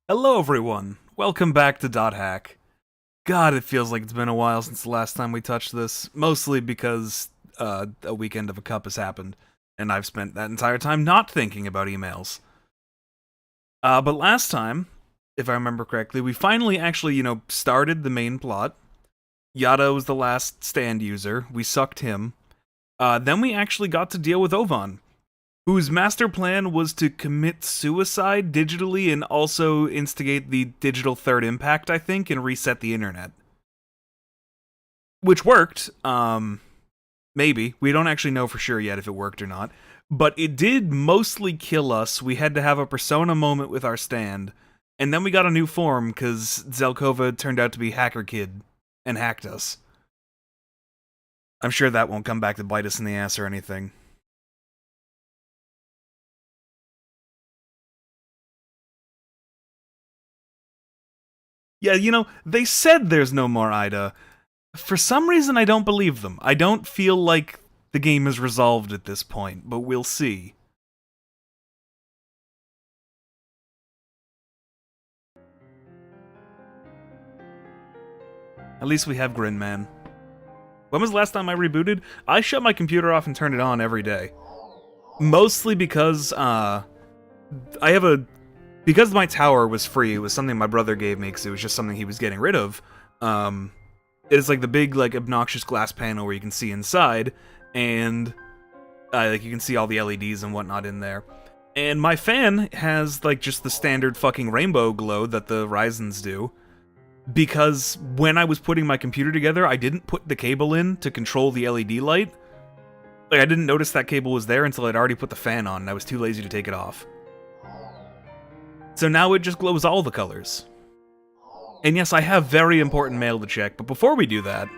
Hello, everyone. Welcome back to Dot Hack. God, it feels like it's been a while since the last time we touched this. Mostly because a weekend of a cup has happened, and I've spent that entire time not thinking about emails. But last time, if I remember correctly, we finally actually, started the main plot. Yada was the last stand user. We sucked him. Then we actually got to deal with Ovan, whose master plan was to commit suicide digitally and also instigate the digital third impact, I think, and reset the internet. Which worked. Maybe. We don't actually know for sure yet if it worked or not. But it did mostly kill us. We had to have a persona moment with our stand. And then we got a new form because Zelkova turned out to be Hacker Kid and hacked us. I'm sure that won't come back to bite us in the ass or anything. Yeah, they said there's no more Ida. For some reason, I don't believe them. I don't feel like the game is resolved at this point, but we'll see. At least we have Grinman. When was the last time I rebooted? I shut my computer off and turned it on every day. Mostly because, I have a... Because my tower was free, it was something my brother gave me because it was just something he was getting rid of. It is like the big, like, obnoxious glass panel where you can see inside, and like you can see all the LEDs and whatnot in there. And my fan has like just the standard fucking rainbow glow that the Ryzens do. Because when I was putting my computer together, I didn't put the cable in to control the LED light. Like I didn't notice that cable was there until I'd already put the fan on and I was too lazy to take it off. So now it just glows all the colors. And yes, I have very important mail to check, but before we do that,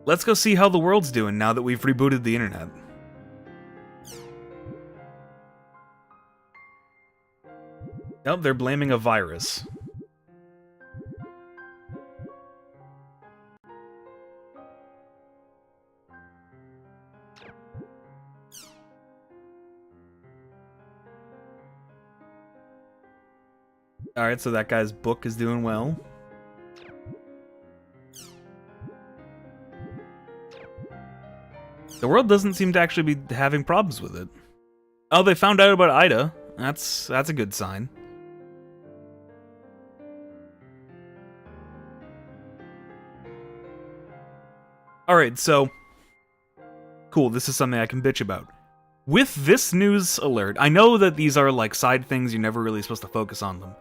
let's go see how the world's doing now that we've rebooted the internet. Oh, they're blaming a virus. Alright, so that guy's book is doing well. The world doesn't seem to actually be having problems with it. Oh, they found out about Ida. That's a good sign. Alright, so... Cool, this is something I can bitch about. With this news alert, I know that these are like side things, you're never really supposed to focus on them.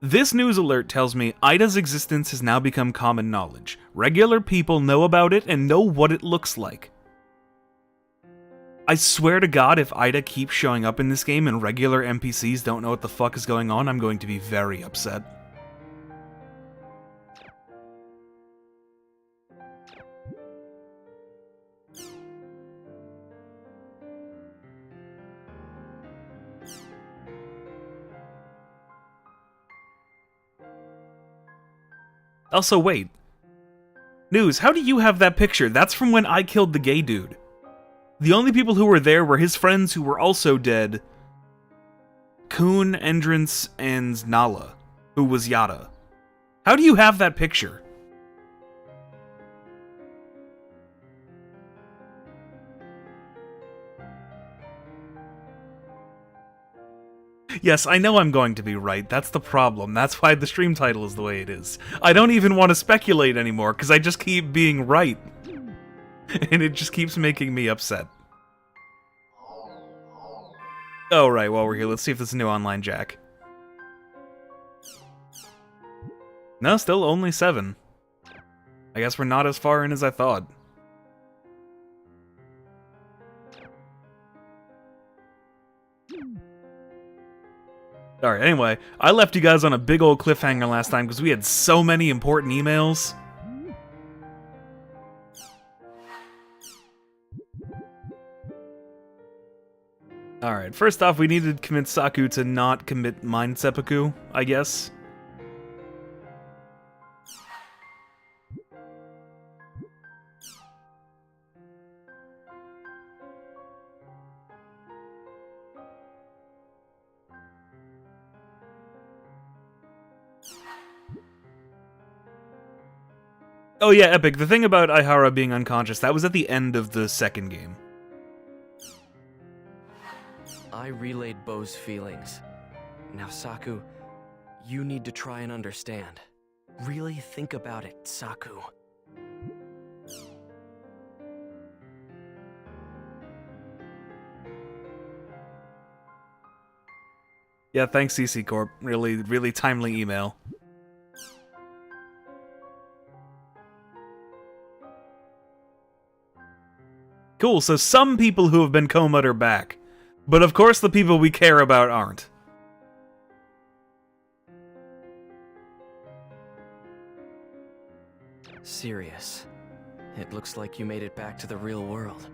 This news alert tells me Ida's existence has now become common knowledge. Regular people know about it and know what it looks like. I swear to God, if Ida keeps showing up in this game and regular NPCs don't know what the fuck is going on, I'm going to be very upset. Also, wait. News, how do you have that picture? That's from when I killed the gay dude. The only people who were there were his friends who were also dead. Kuhn, Endrance, and Nala, who was Yada. How do you have that picture? Yes, I know I'm going to be right. That's the problem. That's why the stream title is the way it is. I don't even want to speculate anymore, because I just keep being right. And it just keeps making me upset. Oh, right, while we're here, let's see if there's a new online Jack. No, still only 7. I guess we're not as far in as I thought. Alright, anyway, I left you guys on a big old cliffhanger last time because we had so many important emails. Alright, first off, we needed to convince Saku to not commit mind seppuku, I guess. Oh yeah, Epic, the thing about Aihara being unconscious, that was at the end of the second game. I relayed Bo's feelings. Now, Saku, you need to try and understand. Really think about it, Saku. Yeah, thanks CC Corp. Really, really timely email. Cool, so some people who have been comaed are back. But of course the people we care about aren't. Sirius, it looks like you made it back to the real world.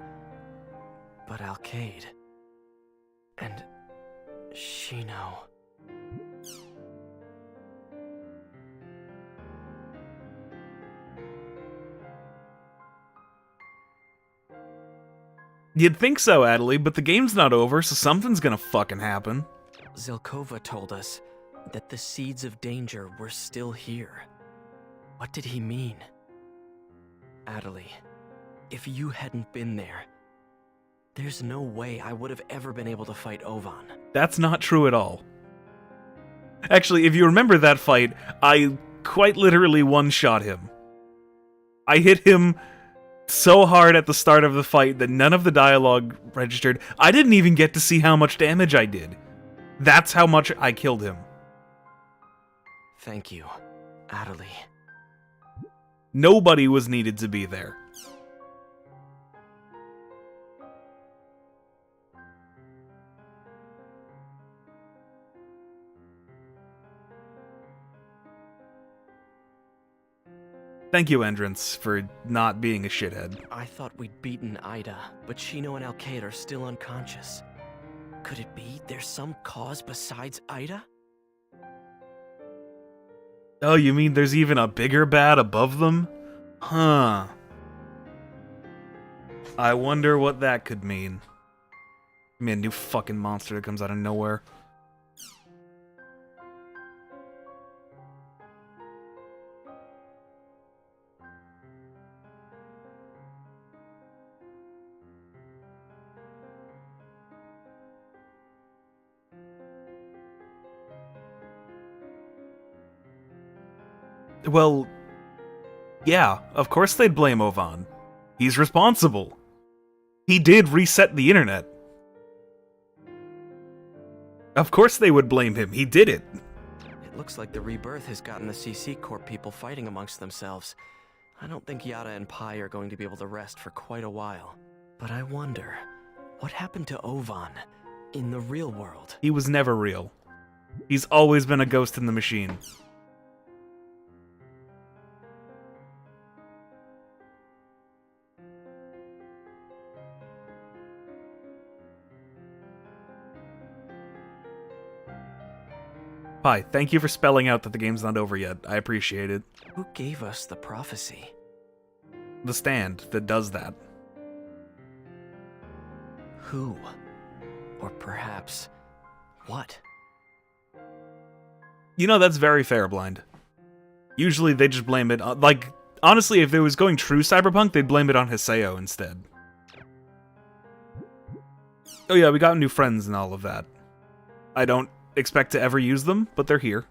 But Alkaid... and... Shino... You'd think so, Adley, but the game's not over, so something's gonna fucking happen. Zelkova told us that the seeds of danger were still here. What did he mean? Adley, if you hadn't been there, there's no way I would have ever been able to fight Ovan. That's not true at all. Actually, if you remember that fight, I quite literally one-shot him. I hit him so hard at the start of the fight that none of the dialogue registered. I didn't even get to see how much damage I did. That's how much I killed him. Thank you, Adley. Nobody was needed to be there. Thank you, Entrance, for not being a shithead. I thought we'd beaten Ida, but Shino and Alkaid are still unconscious. Could it be there's some cause besides Ida? Oh, you mean there's even a bigger bad above them? Huh. I wonder what that could mean. I mean, a new fucking monster that comes out of nowhere. Well, yeah, of course they'd blame Ovan. He's responsible. He did reset the internet. Of course they would blame him. He did it. It looks like the rebirth has gotten the CC Corp people fighting amongst themselves. I don't think Yada and Pai are going to be able to rest for quite a while. But I wonder, what happened to Ovan in the real world? He was never real. He's always been a ghost in the machine. Hi, thank you for spelling out that the game's not over yet. I appreciate it. Who gave us the prophecy? The stand that does that. Who? Or perhaps, what? You know, that's very fair, Blind. Usually they just blame it on, like, honestly, if it was going true cyberpunk, they'd blame it on Haseo instead. Oh yeah, we got new friends and all of that. I don't expect to ever use them, but they're here.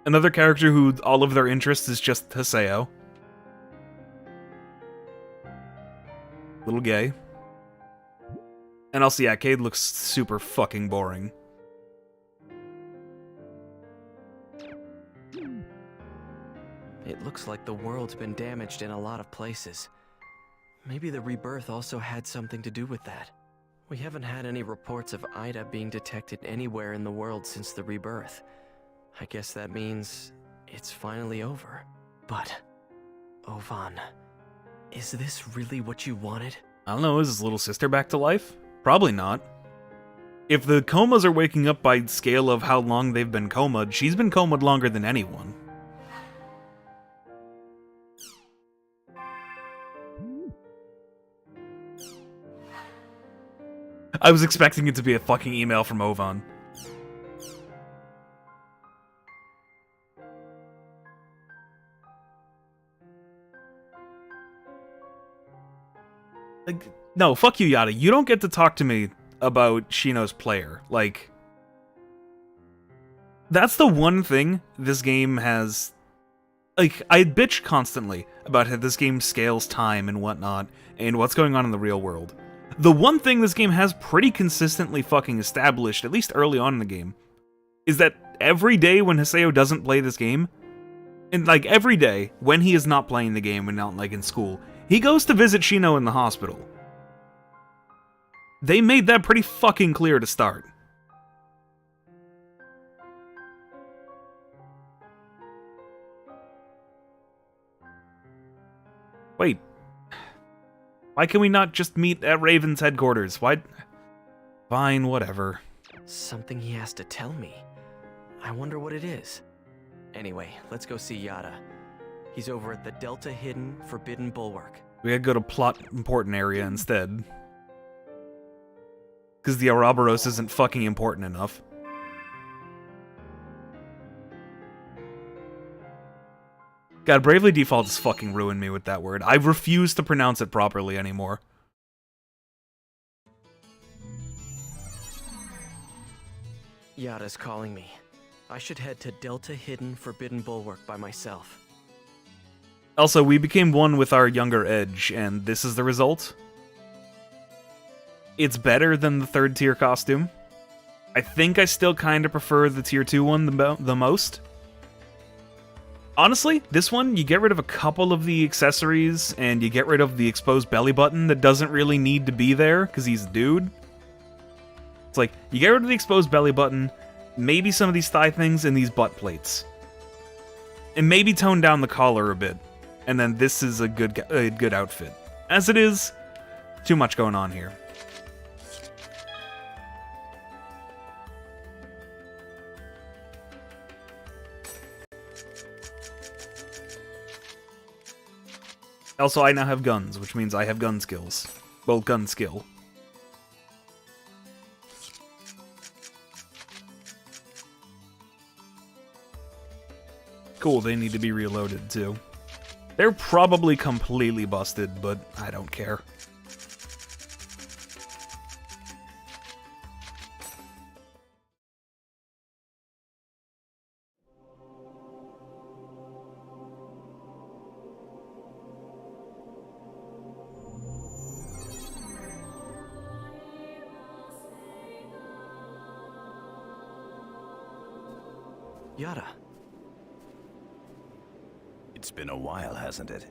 Another character who all of their interests is just Haseo. Little gay. And also, yeah, Cade looks super fucking boring. It looks like the world's been damaged in a lot of places. Maybe the rebirth also had something to do with that. We haven't had any reports of Ida being detected anywhere in the world since the rebirth. I guess that means it's finally over. But, Ovan, is this really what you wanted? I don't know, is his little sister back to life? Probably not. If the comas are waking up by scale of how long they've been comaed, she's been comaed longer than anyone. I was expecting it to be a fucking email from Ovan. Like, no, fuck you, Yada. You don't get to talk to me about Shino's player. Like, that's the one thing this game has. Like, I bitch constantly about how this game scales time and whatnot, and what's going on in the real world. The one thing this game has pretty consistently fucking established, at least early on in the game, is that every day when Haseo doesn't play this game, and like every day when he is not playing the game and not like in school, he goes to visit Shino in the hospital. They made that pretty fucking clear to start. Wait. Why can we not just meet at Raven's headquarters? Why? Fine, whatever. Something he has to tell me. I wonder what it is. Anyway, let's go see Yada. He's over at the Delta Hidden Forbidden Bulwark. We gotta go to plot important area instead. Because the Ouroboros isn't fucking important enough. God, Bravely Default has fucking ruined me with that word. I refuse to pronounce it properly anymore. Yada's calling me. I should head to Delta Hidden Forbidden Bulwark by myself. Also, we became one with our younger Edge, and this is the result. It's better than the 3rd tier costume. I think I still kind of prefer the tier 2 one the most. Honestly, this one, you get rid of a couple of the accessories, and you get rid of the exposed belly button that doesn't really need to be there, because he's a dude. It's like, you get rid of the exposed belly button, maybe some of these thigh things, and these butt plates. And maybe tone down the collar a bit. And then this is a good outfit. As it is, too much going on here. Also, I now have guns, which means I have gun skills. Well, gun skill. Cool, they need to be reloaded, too. They're probably completely busted, but I don't care. Yada. It's been a while, hasn't it?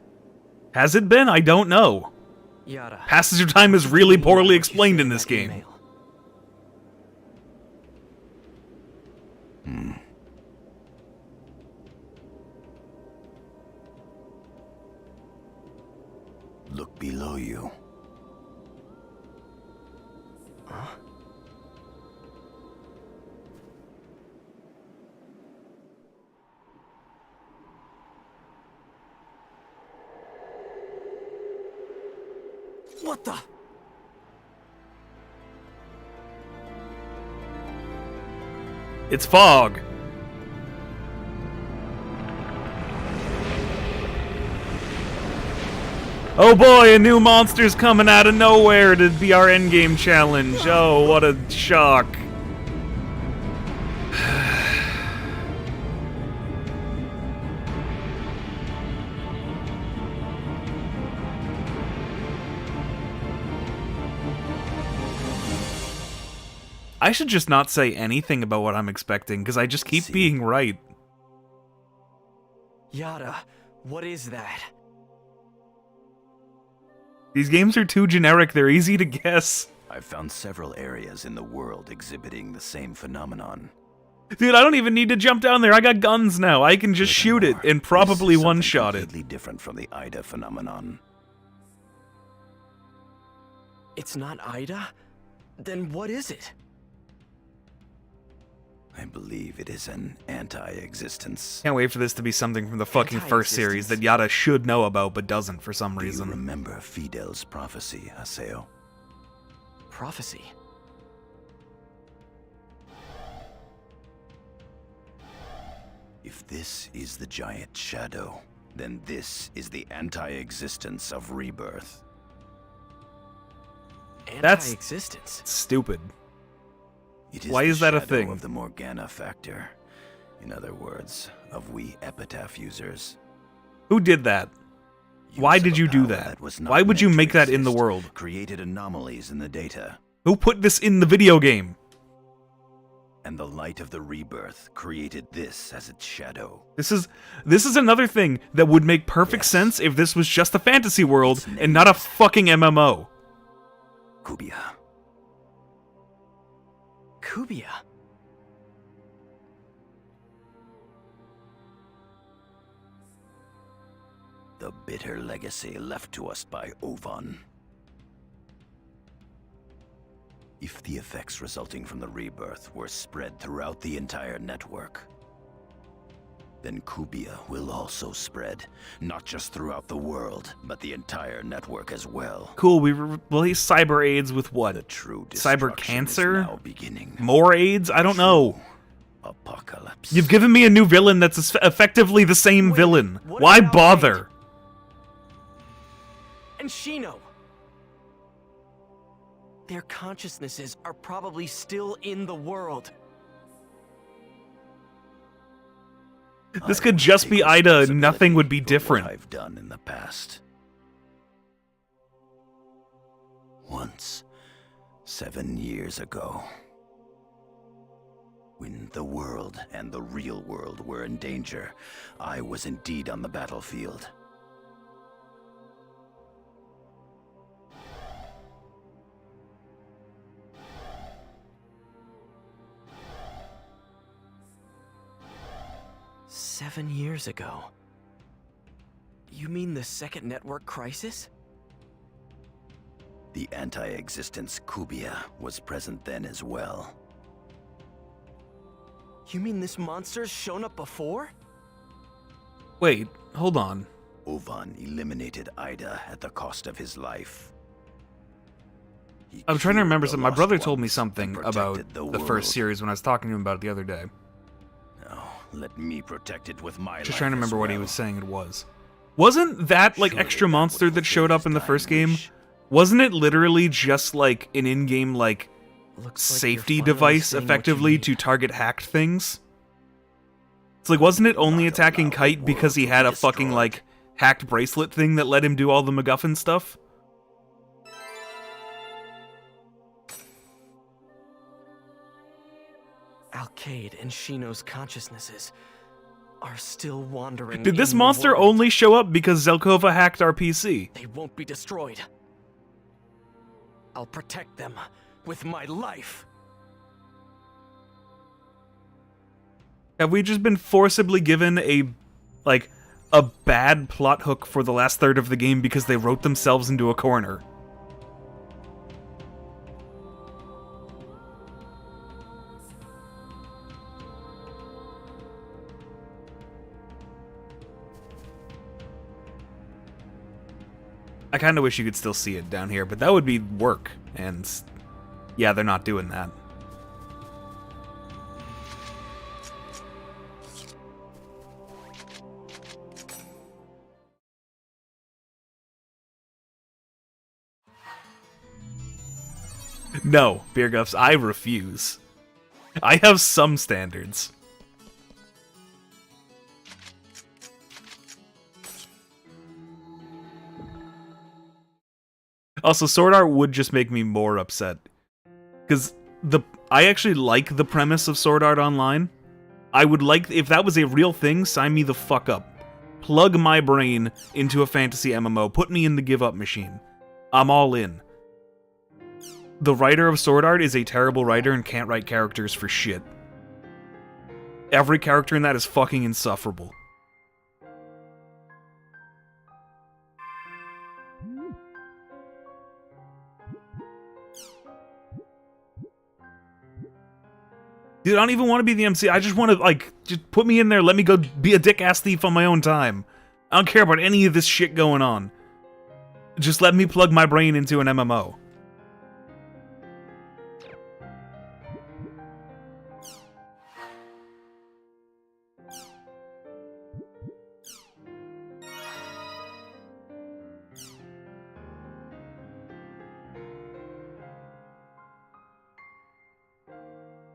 Has it been? I don't know. Yada. Passage of time is really poorly explained in this game. Email. Look below you. Huh? What the? It's fog. Oh boy, a new monster's coming out of nowhere to be our endgame challenge. Oh, what a shock. I should just not say anything about what I'm expecting, because I just keep See? being right. Yada, what is that? These games are too generic, they're easy to guess. I've found several areas in the world exhibiting the same phenomenon. Dude, I don't even need to jump down there, I got guns now. I can just shoot it Furthermore, and probably this is one-shot something it. completely different from the Ida phenomenon. It's not Ida? Then what is it? I believe it is an anti-existence. Can't wait for this to be something from the fucking first series that Yada should know about but doesn't for some Do you reason. remember Fidel's prophecy, Haseo? Prophecy. If this is the giant shadow, then this is the anti-existence of rebirth. That's- Anti-existence. Stupid. It Why the is that a shadow thing? Of the Morgana factor. In other words, of we epitaph users. Who did that? Why Use of did a you do power that? was not Why would you meant to make that in the exist world? Created anomalies in the data. Who put this in the video game? And the light of the rebirth created this as its shadow. This is another thing that would make perfect Yes. sense if this was just a fantasy world Its and not a name is- fucking MMO. Kubia. Kubia. The bitter legacy left to us by Ovan. If the effects resulting from the rebirth were spread throughout the entire network, then Kubia will also spread, not just throughout the world, but the entire network as well. Cool, we replace cyber AIDS with The what? true Cyber destruction cancer? is now beginning. More AIDS? I don't know. Apocalypse. You've given me a new villain that's effectively the same Wait, villain. what Why about bother? And Shino. Their consciousnesses are probably still in the world. This I could will just take be Ida, responsibility nothing would be for what different. I've done in the past. Once, 7 years ago, when the world and the real world were in danger, I was indeed on the battlefield. "7 years ago." You mean the second network crisis? The anti-existence Kubia was present then as well. You mean this monster's shown up before? Wait, hold on. Ovan eliminated Ida at the cost of his life. He I'm trying to cured remember the something. My lost brother told me ones something and about protected the world. first series when I was talking to him about it the other day. Now, let me protect it with my Just life trying to as remember what he well. was saying it was. Wasn't that like Surely extra that monster would that showed fulfill up in the his first dying game? wish. Wasn't it literally just like an in-game like Looks like safety you're finally device saying what you effectively mean. to target hacked things? It's like, wasn't it only Not attacking allow the Kite because world he to had be a fucking destroyed. like hacked bracelet thing that let him do all the MacGuffin stuff? Alkaid and Shino's consciousnesses are still wandering. Did this in the monster world. only show up because Zelkova hacked our PC? They won't be destroyed. I'll protect them with my life. Have we just been forcibly given a bad plot hook for the last third of the game because they wrote themselves into a corner? I kind of wish you could still see it down here, but that would be work, and yeah, they're not doing that. No, Beer Guffs, I refuse. I have some standards. Also, Sword Art would just make me more upset. Because I actually like the premise of Sword Art Online. I would like, if that was a real thing, sign me the fuck up. Plug my brain into a fantasy MMO. Put me in the give up machine. I'm all in. The writer of Sword Art is a terrible writer and can't write characters for shit. Every character in that is fucking insufferable. Dude, I don't even want to be the MC. I just want to, just put me in there. Let me go be a dick-ass thief on my own time. I don't care about any of this shit going on. Just let me plug my brain into an MMO.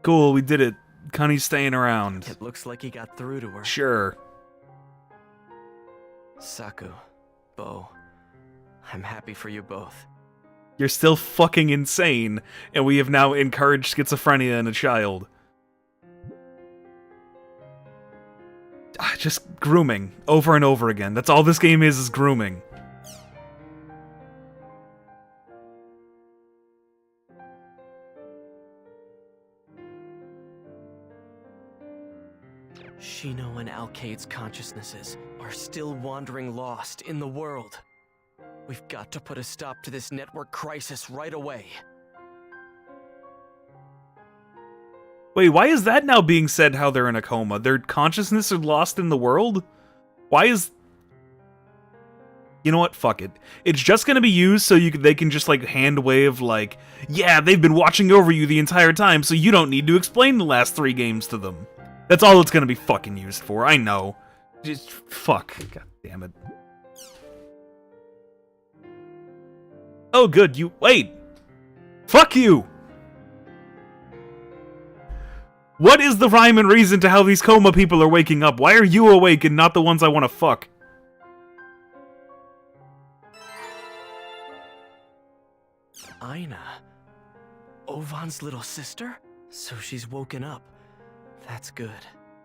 Cool, we did it. Connie's staying around. It looks like he got through to her. Sure. Saku, Bo, I'm happy for you both. You're still fucking insane, and we have now encouraged schizophrenia in a child. Just grooming, over and over again. That's all this game is grooming. Shino and Alkaid's consciousnesses are still wandering lost in the world. We've got to put a stop to this network crisis right away. Wait, why is that now being said how they're in a coma? Their consciousness are lost in the world? Why is... You know what? Fuck it. It's just gonna be used so they can just, like, hand wave, like, yeah, they've been watching over you the entire time, so you don't need to explain the last 3 games to them. That's all it's gonna be fucking used for, I know. Just, fuck. God damn it. Oh, good, wait! Fuck you! What is the rhyme and reason to how these coma people are waking up? Why are you awake and not the ones I want to fuck? Aina? Ovan's little sister? So she's woken up. That's good.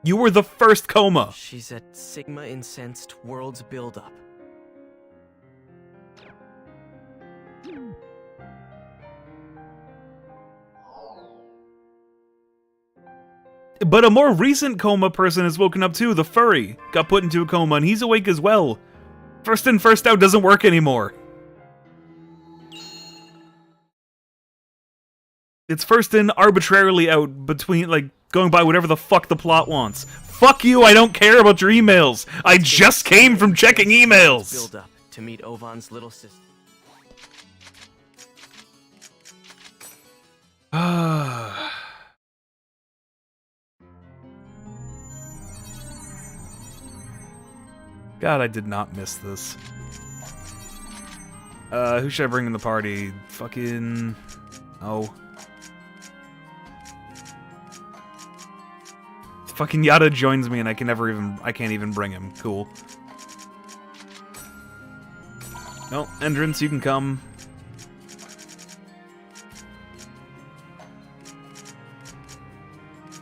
You were the first coma! She's at Sigma Incensed World's Buildup. But a more recent coma person has woken up too, the furry. Got put into a coma and he's awake as well. First in, first out doesn't work anymore. It's first in, arbitrarily out, between, like, going by whatever the fuck the plot wants. Fuck you, I don't care about your emails! I just came from checking emails! Build up to meet Ovan's little sister. God, I did not miss this. Who should I bring in the party? Fucking... Oh. Fucking Yada joins me and I can't even bring him. Cool. No, Entrance, you can come.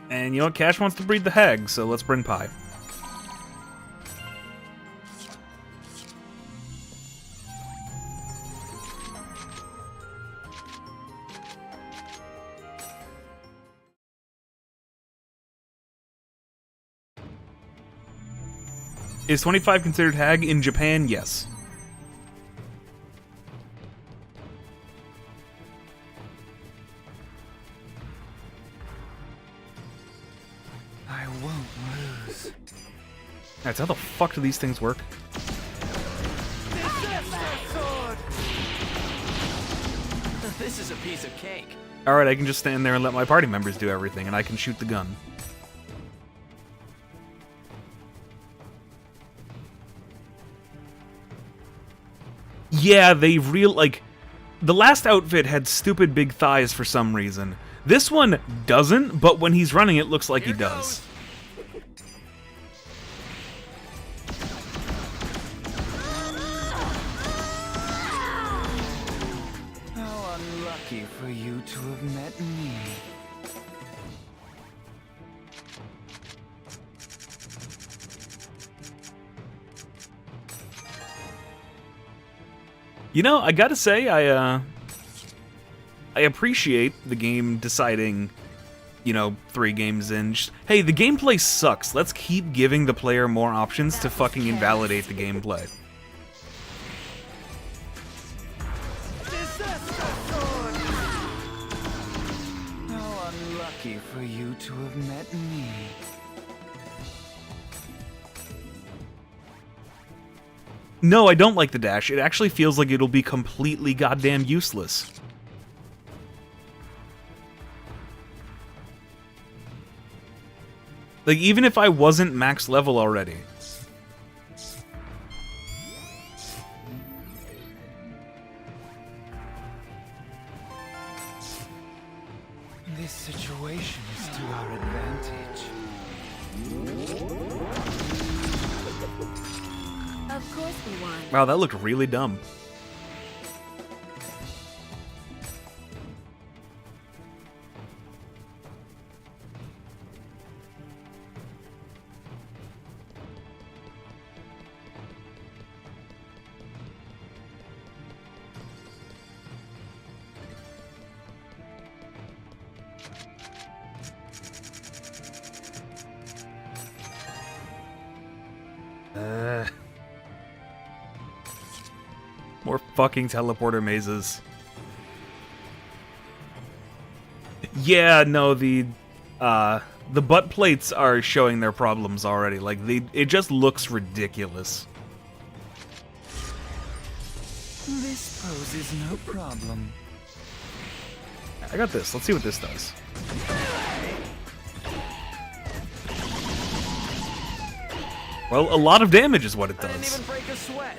And you know what? Cash wants to breed the hag, so let's bring Pi. Is 25 considered hag in Japan? Yes. I won't lose. Alright, so how the fuck do these things work? This is a piece of cake. Alright, I can just stand there and let my party members do everything, and I can shoot the gun. Yeah, they like... The last outfit had stupid big thighs for some reason. This one doesn't, but when he's running it looks like he does. How unlucky for you to have met me. You know, I gotta say, I appreciate the game deciding, you know, 3 games in, just, hey, the gameplay sucks, let's keep giving the player more options to fucking invalidate the gameplay. How unlucky for you to have met me. No, I don't like the dash. It actually feels like it'll be completely goddamn useless. Like, even if I wasn't max level already. This situation is to our advantage. Of course we won. Wow, that looked really dumb. More fucking teleporter mazes. Yeah, no, the butt plates are showing their problems already. Like, it just looks ridiculous. This poses no problem. I got this. Let's see what this does. Well, a lot of damage is what it I didn't does. even break a sweat.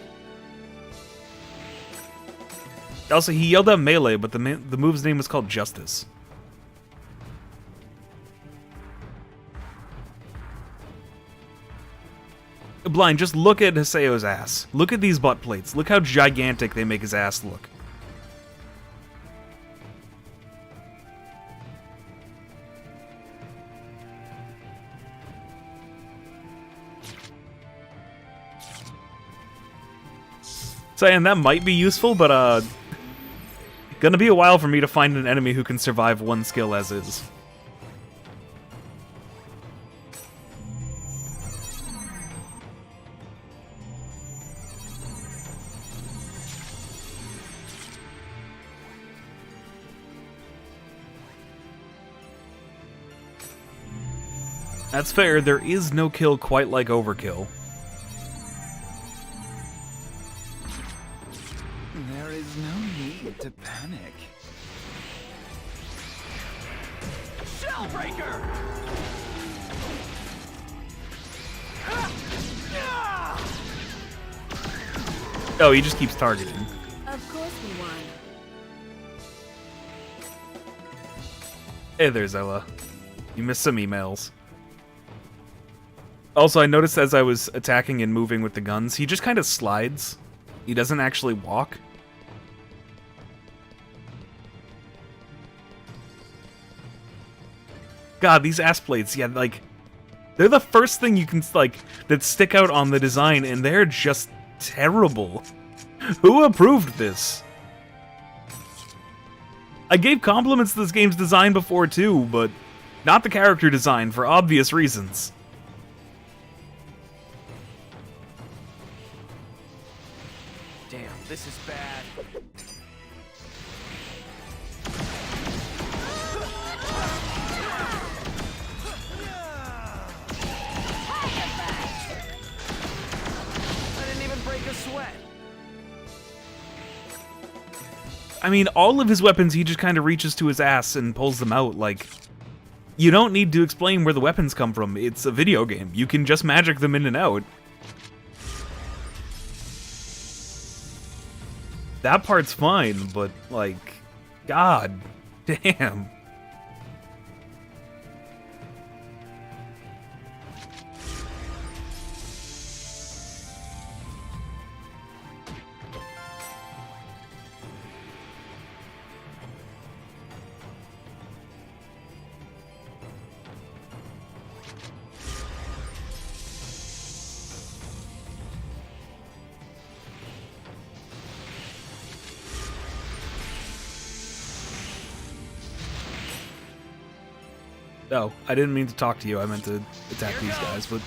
Also, he yelled out melee, but the move's name was called Justice. Blind, just look at Haseo's ass. Look at these butt plates. Look how gigantic they make his ass look. Saying that might be useful, but gonna be a while for me to find an enemy who can survive one skill as is. That's fair, there is no kill quite like Overkill. There is no need to panic. Shellbreaker! Oh, he just keeps targeting. Of course we won. Hey there, Zella. You missed some emails. Also, I noticed as I was attacking and moving with the guns, he just kind of slides. He doesn't actually walk. God, these ass plates, yeah, like, they're the first thing you can, like, that stick out on the design, and they're just terrible. Who approved this? I gave compliments to this game's design before, too, but not the character design, for obvious reasons. Damn, this is bad. I didn't even break a sweat. I mean, all of his weapons, he just kind of reaches to his ass and pulls them out, like... You don't need to explain where the weapons come from. It's a video game. You can just magic them in and out. That part's fine, but, like... God damn. Oh, I didn't mean to talk to you. I meant to attack these guys, but...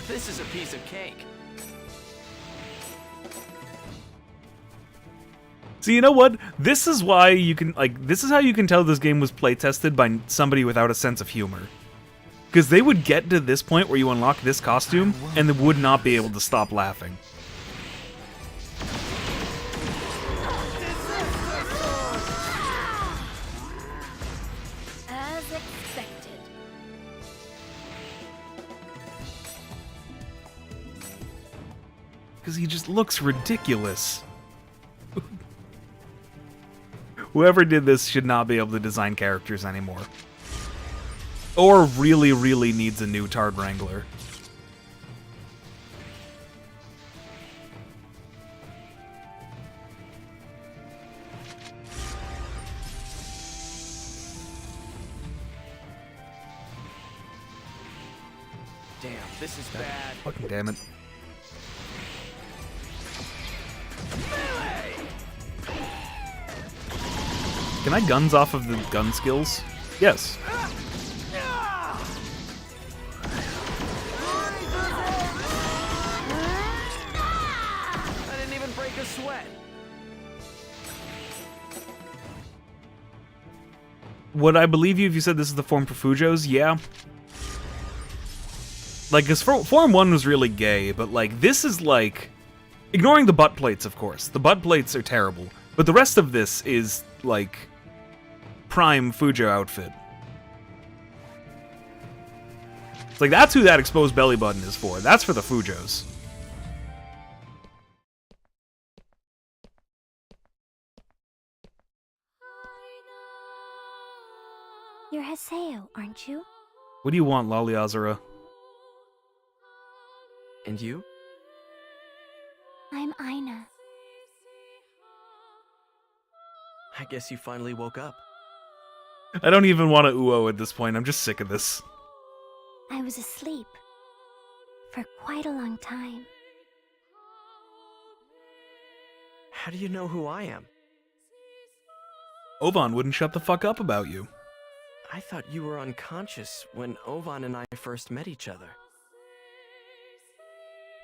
This is a piece of cake. So you know what? This is why you can, like, this is how you can tell this game was playtested by somebody without a sense of humor. Because they would get to this point where you unlock this costume, and they would not be able to stop laughing. As expected. because he just looks ridiculous. Whoever did this should not be able to design characters anymore. Or really, really needs a new Tard Wrangler. Damn, this is bad. Fucking damn it. Can I guns off of the gun skills? Yes. I didn't even break a sweat. Would I believe you if you said this is the form for Fujos? Yeah. Like, because Form 1 was really gay, but, like, this is, like... Ignoring the butt plates, of course. The butt plates are terrible. But the rest of this is, like, prime Fujo outfit. It's like, that's who that exposed belly button is for. That's for the Fujos. You're Haseo, aren't you? What do you want, Loli Azura? And you? I'm Aina. I guess you finally woke up. I don't even want to uo at this point. I'm just sick of this. I was asleep for quite a long time. How do you know who I am? Ovan wouldn't shut the fuck up about you. I thought you were unconscious when Ovan and I first met each other.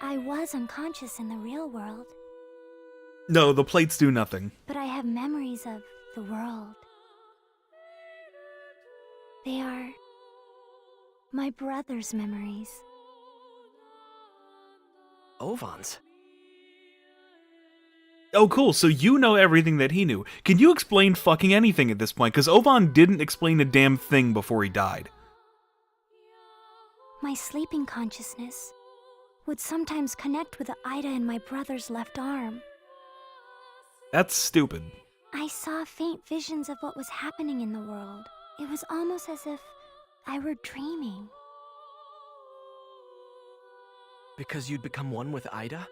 I was unconscious in the real world, No, the plates do nothing. but I have memories of the world. They are my brother's memories. Ovan's? Oh, cool. So you know everything that he knew. Can you explain fucking anything at this point? Because Ovan didn't explain a damn thing before he died. My sleeping consciousness would sometimes connect with the Ida in my brother's left arm. That's stupid. I saw faint visions of what was happening in the world. It was almost as if I were dreaming. Because you'd become one with Ida?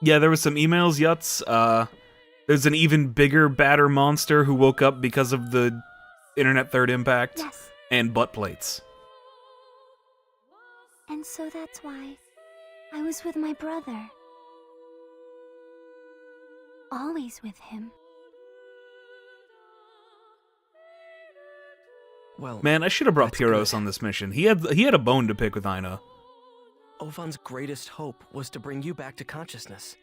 Yeah, there was some emails, Yuts. There's an even bigger, badder monster who woke up because of the Internet Third Impact. Yes, And butt plates. and so that's why I was with my brother. Always with him. Well, Man, I should have brought That's Pyros good. on this mission. He had a bone to pick with Aina. Ovan's greatest hope was to bring you back to consciousness.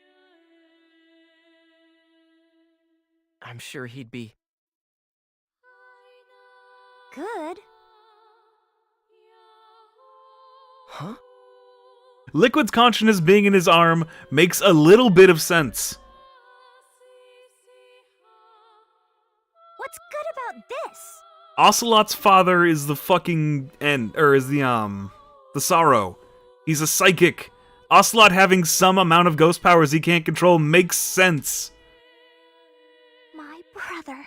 I'm sure he'd be... Good. Huh? Liquid's consciousness being in his arm makes a little bit of sense. What's good about this? Ocelot's father is the fucking is the Sorrow. He's a psychic. Ocelot having some amount of ghost powers he can't control makes sense. My brother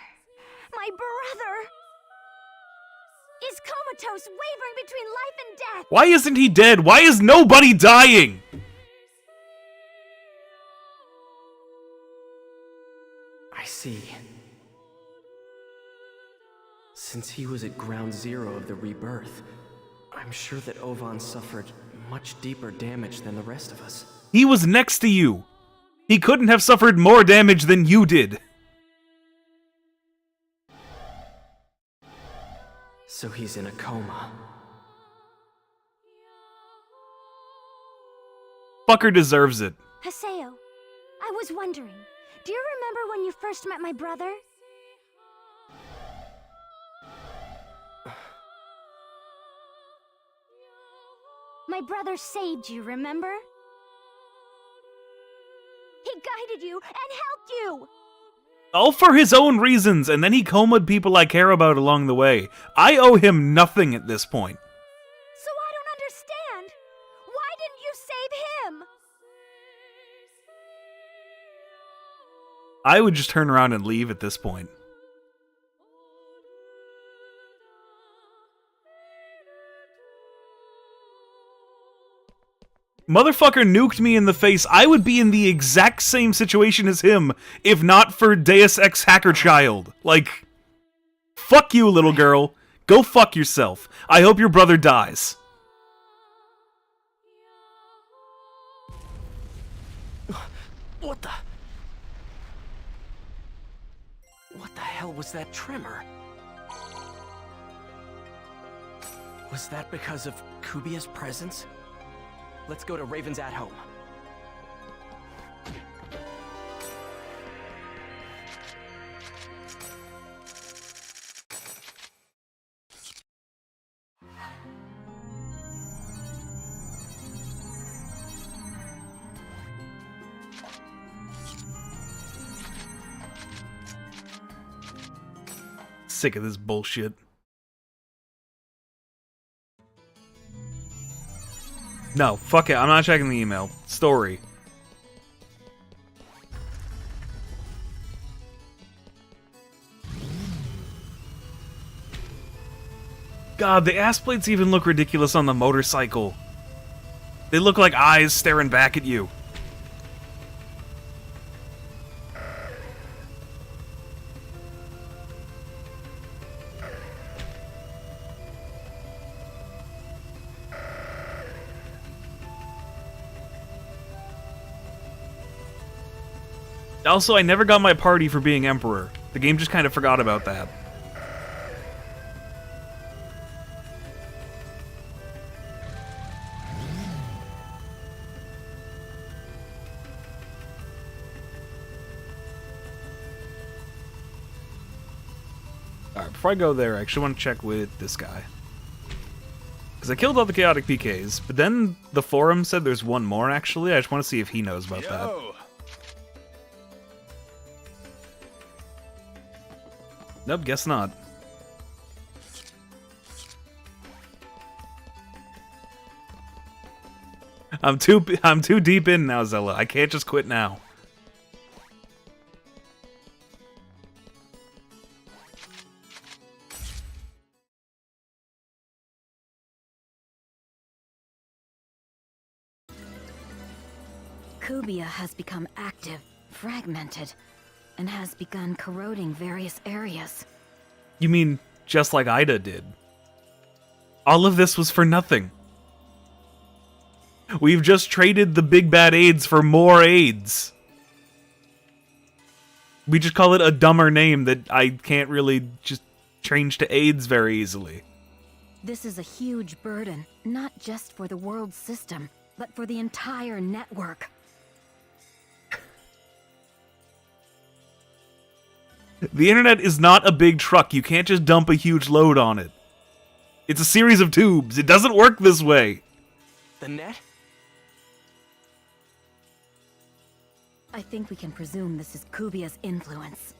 is comatose, wavering between life and death. Why isn't he dead? Why is nobody dying? I see. Since he was at ground zero of the rebirth, I'm sure that Ovan suffered much deeper damage than the rest of us. He was next to you. He couldn't have suffered more damage than you did. So he's in a coma. Fucker deserves it. Haseo, I was wondering, do you remember when you first met my brother? My brother saved you, remember? He guided you and helped you! All for his own reasons, and then he comaed people I care about along the way. I owe him nothing at this point. So I don't understand. Why didn't you save him? I would just turn around and leave at this point. Motherfucker nuked me in the face. I would be in the exact same situation as him if not for Deus Ex Hacker Child. Like, fuck you, little girl. Go fuck yourself. I hope your brother dies. What the? What the hell was that tremor? Was that because of Kubia's presence? Let's go to Raven's at home. Sick of this bullshit. No, fuck it. I'm not checking the email. Story. God, the ass plates even look ridiculous on the motorcycle. They look like eyes staring back at you. Also, I never got my party for being Emperor. The game just kind of forgot about that. Alright, before I go there, I actually want to check with this guy. Because I killed all the chaotic PKs, but then the forum said there's one more, actually. I just want to see if he knows about that. Nope, guess not. I'm too deep in now, Zella. I can't just quit now. Kubia has become active, fragmented, and has begun corroding various areas. You mean just like Ida did? All of this was for nothing. We've just traded the big bad AIDS for more AIDS. We just call it a dumber name that I can't really just change to AIDS very easily. This is a huge burden, not just for the world system, but for the entire network. The internet is not a big truck. You can't just dump a huge load on it. It's a series of tubes. It doesn't work this way. The net? I think we can presume this is Kubia's influence.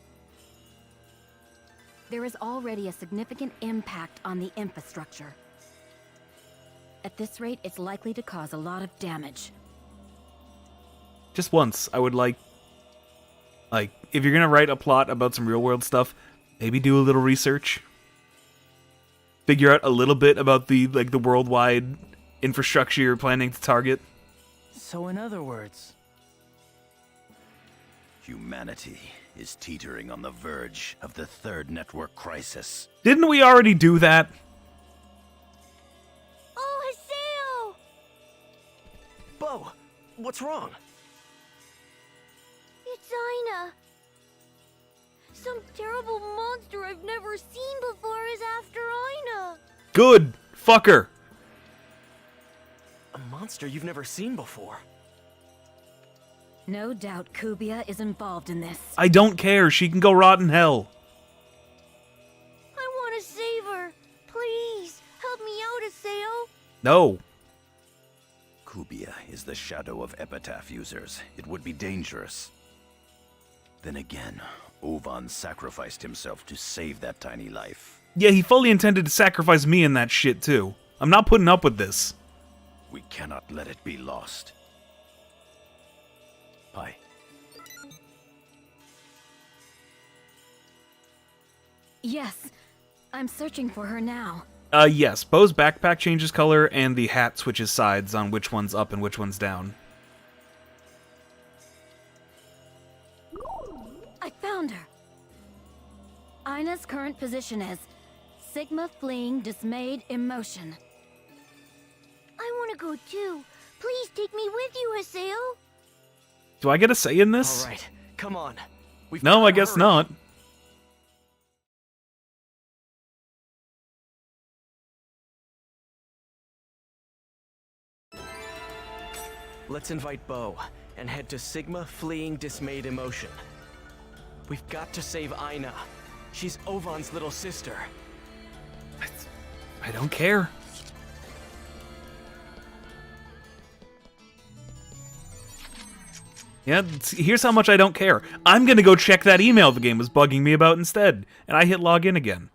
There is already a significant impact on the infrastructure. At this rate, it's likely to cause a lot of damage. Just once, I would like, if you're gonna write a plot about some real-world stuff, maybe do a little research. Figure out a little bit about the worldwide infrastructure you're planning to target. So in other words, Humanity is teetering on the verge of the third network crisis. Didn't we already do that? Oh, Haseo! Bo, what's wrong? It's Aina. Some terrible monster I've never seen before is after Aina. Good. Fuck her. A monster you've never seen before. No doubt Kubia is involved in this. I don't care. She can go rot in hell. I want to save her. Please, help me out, Haseo. No. Kubia is the shadow of Epitaph users. It would be dangerous. Then again, Ovan sacrificed himself to save that tiny life. Yeah, he fully intended to sacrifice me in that shit, too. I'm not putting up with this. We cannot let it be lost. Pi. Yes, I'm searching for her now. Yes, Bo's backpack changes color and the hat switches sides on which one's up and which one's down. I found her. Ina's current position is Sigma fleeing dismayed emotion. I want to go too. Please take me with you, Haseo. Do I get a say in this? All right, come on. We've No, gotta I guess hurry. not. Let's invite Bo and head to Sigma fleeing dismayed emotion. We've got to save Ina. She's Ovan's little sister. I don't care. Yeah, here's how much I don't care. I'm gonna go check that email the game was bugging me about instead, and I hit login again.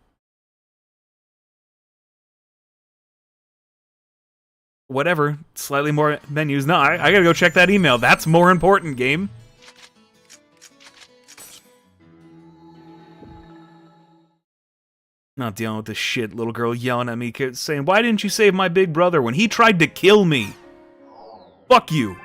Whatever, slightly more menus. No, I gotta go check that email. That's more important, game. Not dealing with this shit, little girl yelling at me, saying, "Why didn't you save my big brother when he tried to kill me?" Fuck you.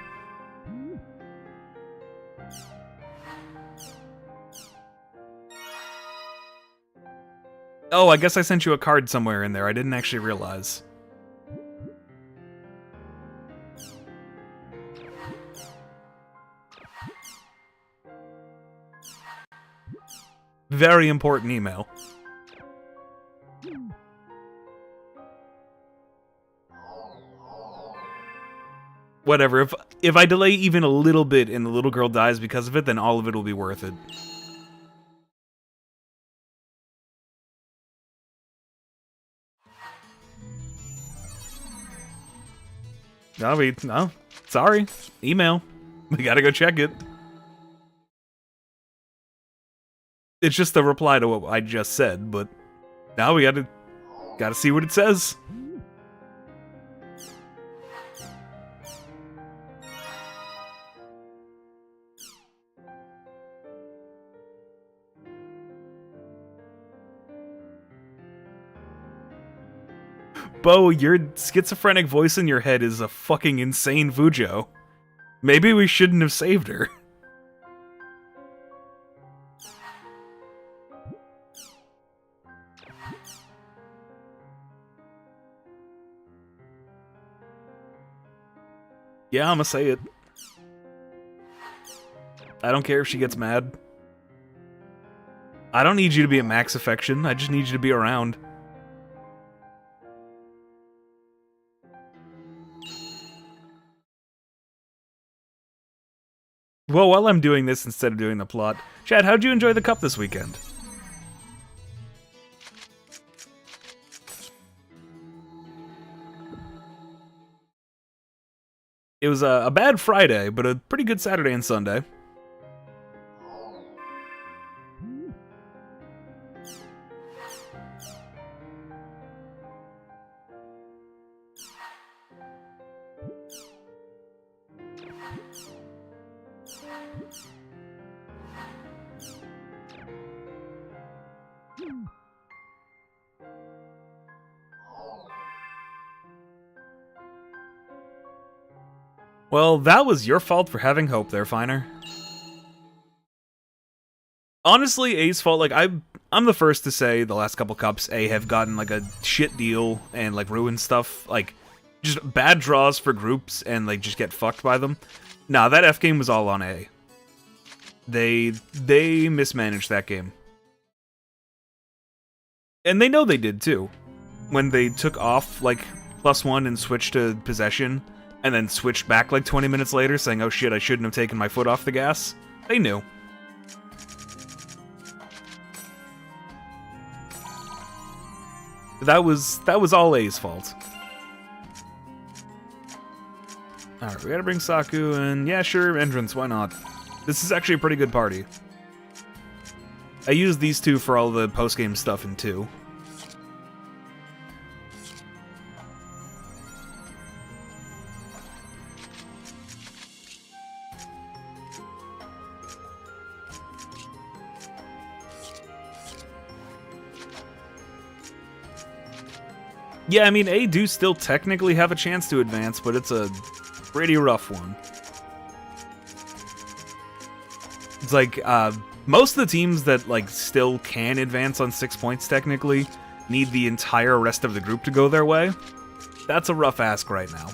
Oh, I guess I sent you a card somewhere in there. I didn't actually realize. Very important email. Whatever, if I delay even a little bit and the little girl dies because of it, then all of it will be worth it. No, sorry. Email. We gotta go check it. It's just a reply to what I just said, but now we gotta see what it says. Bo, your schizophrenic voice in your head is a fucking insane Fujo. Maybe we shouldn't have saved her. Yeah, I'ma say it. I don't care if she gets mad. I don't need you to be at max affection, I just need you to be around. Well, while I'm doing this instead of doing the plot, Chad, how'd you enjoy the cup this weekend? It was a bad Friday, but a pretty good Saturday and Sunday. Well, that was your fault for having hope there, Finer. Honestly, A's fault, like, I'm the first to say the last couple cups, A have gotten, like, a shit deal and, like, ruined stuff. Like, just bad draws for groups and, like, just get fucked by them. Nah, that F game was all on A. They mismanaged that game. And they know they did, too. When they took off, like, +1 and switched to possession, and then switched back like 20 minutes later saying, oh shit, I shouldn't have taken my foot off the gas. They knew. That was all A's fault. Alright, we gotta bring Saku, and yeah, sure, entrance, why not? This is actually a pretty good party. I used these two for all the post-game stuff in 2. Yeah, I mean, A do still technically have a chance to advance, but it's a pretty rough one. It's like, most of the teams that, like, still can advance on 6 points technically need the entire rest of the group to go their way. That's a rough ask right now.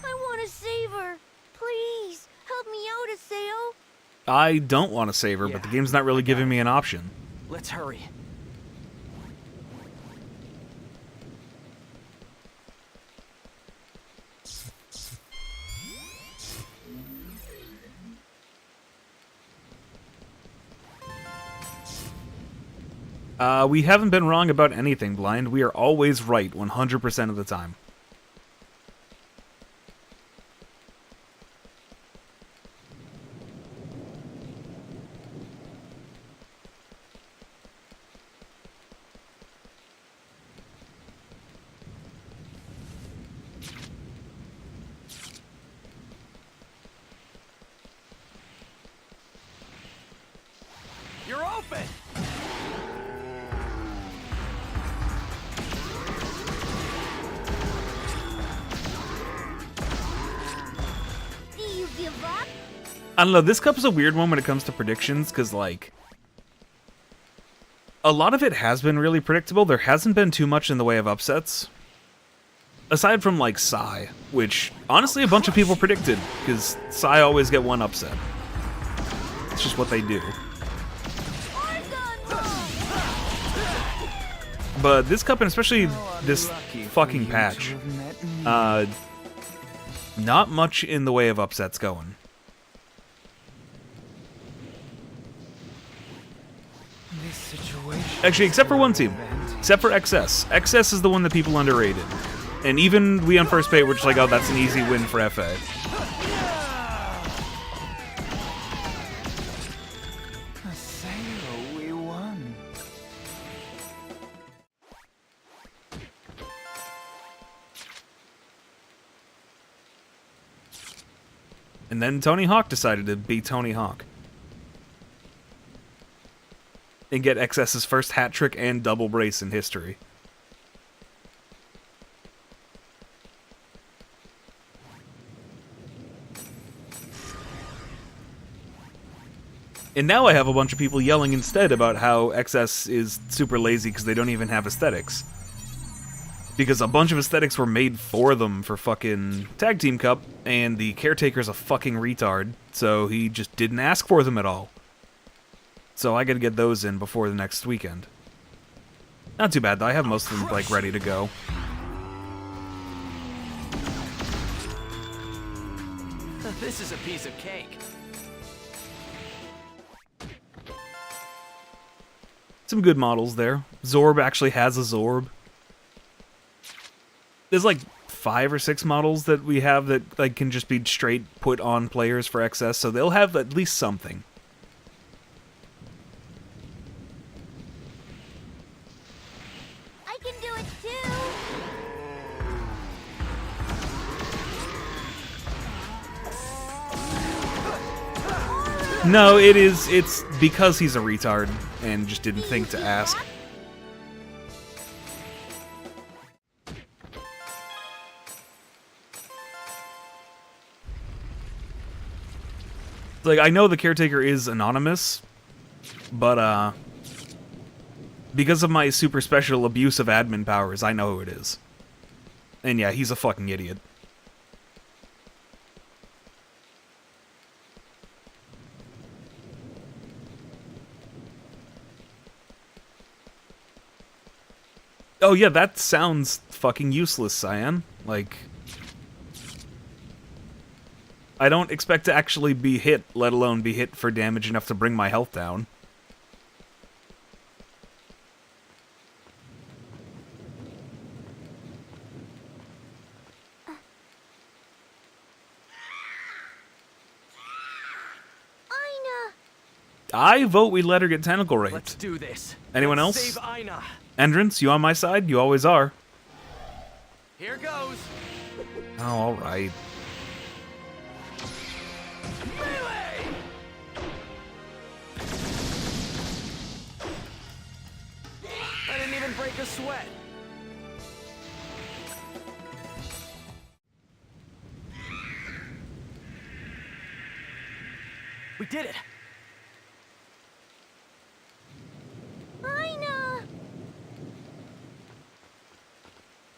I want to save her. Please, help me out, Aseo. I don't want to save her, but the game's not really giving me an option. Let's hurry. We haven't been wrong about anything, Blind. We are always right 100% of the time. You're open! Do you give up? I don't know, this cup's a weird one when it comes to predictions, because, like, a lot of it has been really predictable. There hasn't been too much in the way of upsets. Aside from, like, Psy, which, honestly, a bunch of people predicted, because Psy always get one upset. It's just what they do. But this cup, and especially this fucking patch, not much in the way of upsets going. This situation Actually, except for one team. Except for XS. XS is the one that people underrated. And even we on First Pay were just like, oh, that's an easy win for FA. Aseo, we won. And then Tony Hawk decided to be Tony Hawk. And get XS's first hat trick and double brace in history. And now I have a bunch of people yelling instead about how XS is super lazy because they don't even have aesthetics. Because a bunch of aesthetics were made for them for fucking Tag Team Cup, and the Caretaker's a fucking retard, so he just didn't ask for them at all. So I gotta get those in before the next weekend. Not too bad though, I have most of them like ready to go. This is a piece of cake. Some good models there. Zorb actually has a Zorb. There's like 5 or 6 models that we have that like can just be straight put on players for XS, so they'll have at least something. I can do it too. No, it's because he's a retard and just didn't think to ask. Like, I know the Caretaker is anonymous, but, because of my super special abuse of admin powers, I know who it is. And yeah, he's a fucking idiot. Oh yeah, that sounds fucking useless, Cyan. Like, I don't expect to actually be hit, let alone be hit for damage enough to bring my health down. I vote we let her get tentacle raped. Let's do this. Anyone Let's else? Save Aina. Entrance, you on my side? You always are. Here goes. Oh, alright. Melee! I didn't even break a sweat. We did it. Aina!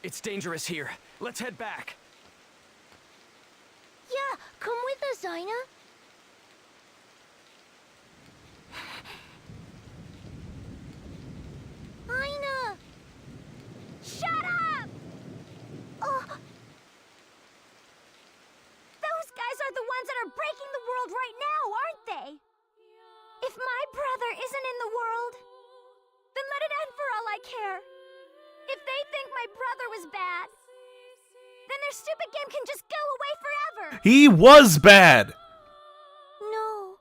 It's dangerous here. Let's head back. Yeah, come with us, Aina. Aina! Shut up! Oh. Those guys are the ones that are breaking the world right now, aren't they? If my brother isn't in the world, then let it end for all I care. If they think my brother was bad, then their stupid game can just go away forever. He was bad! No.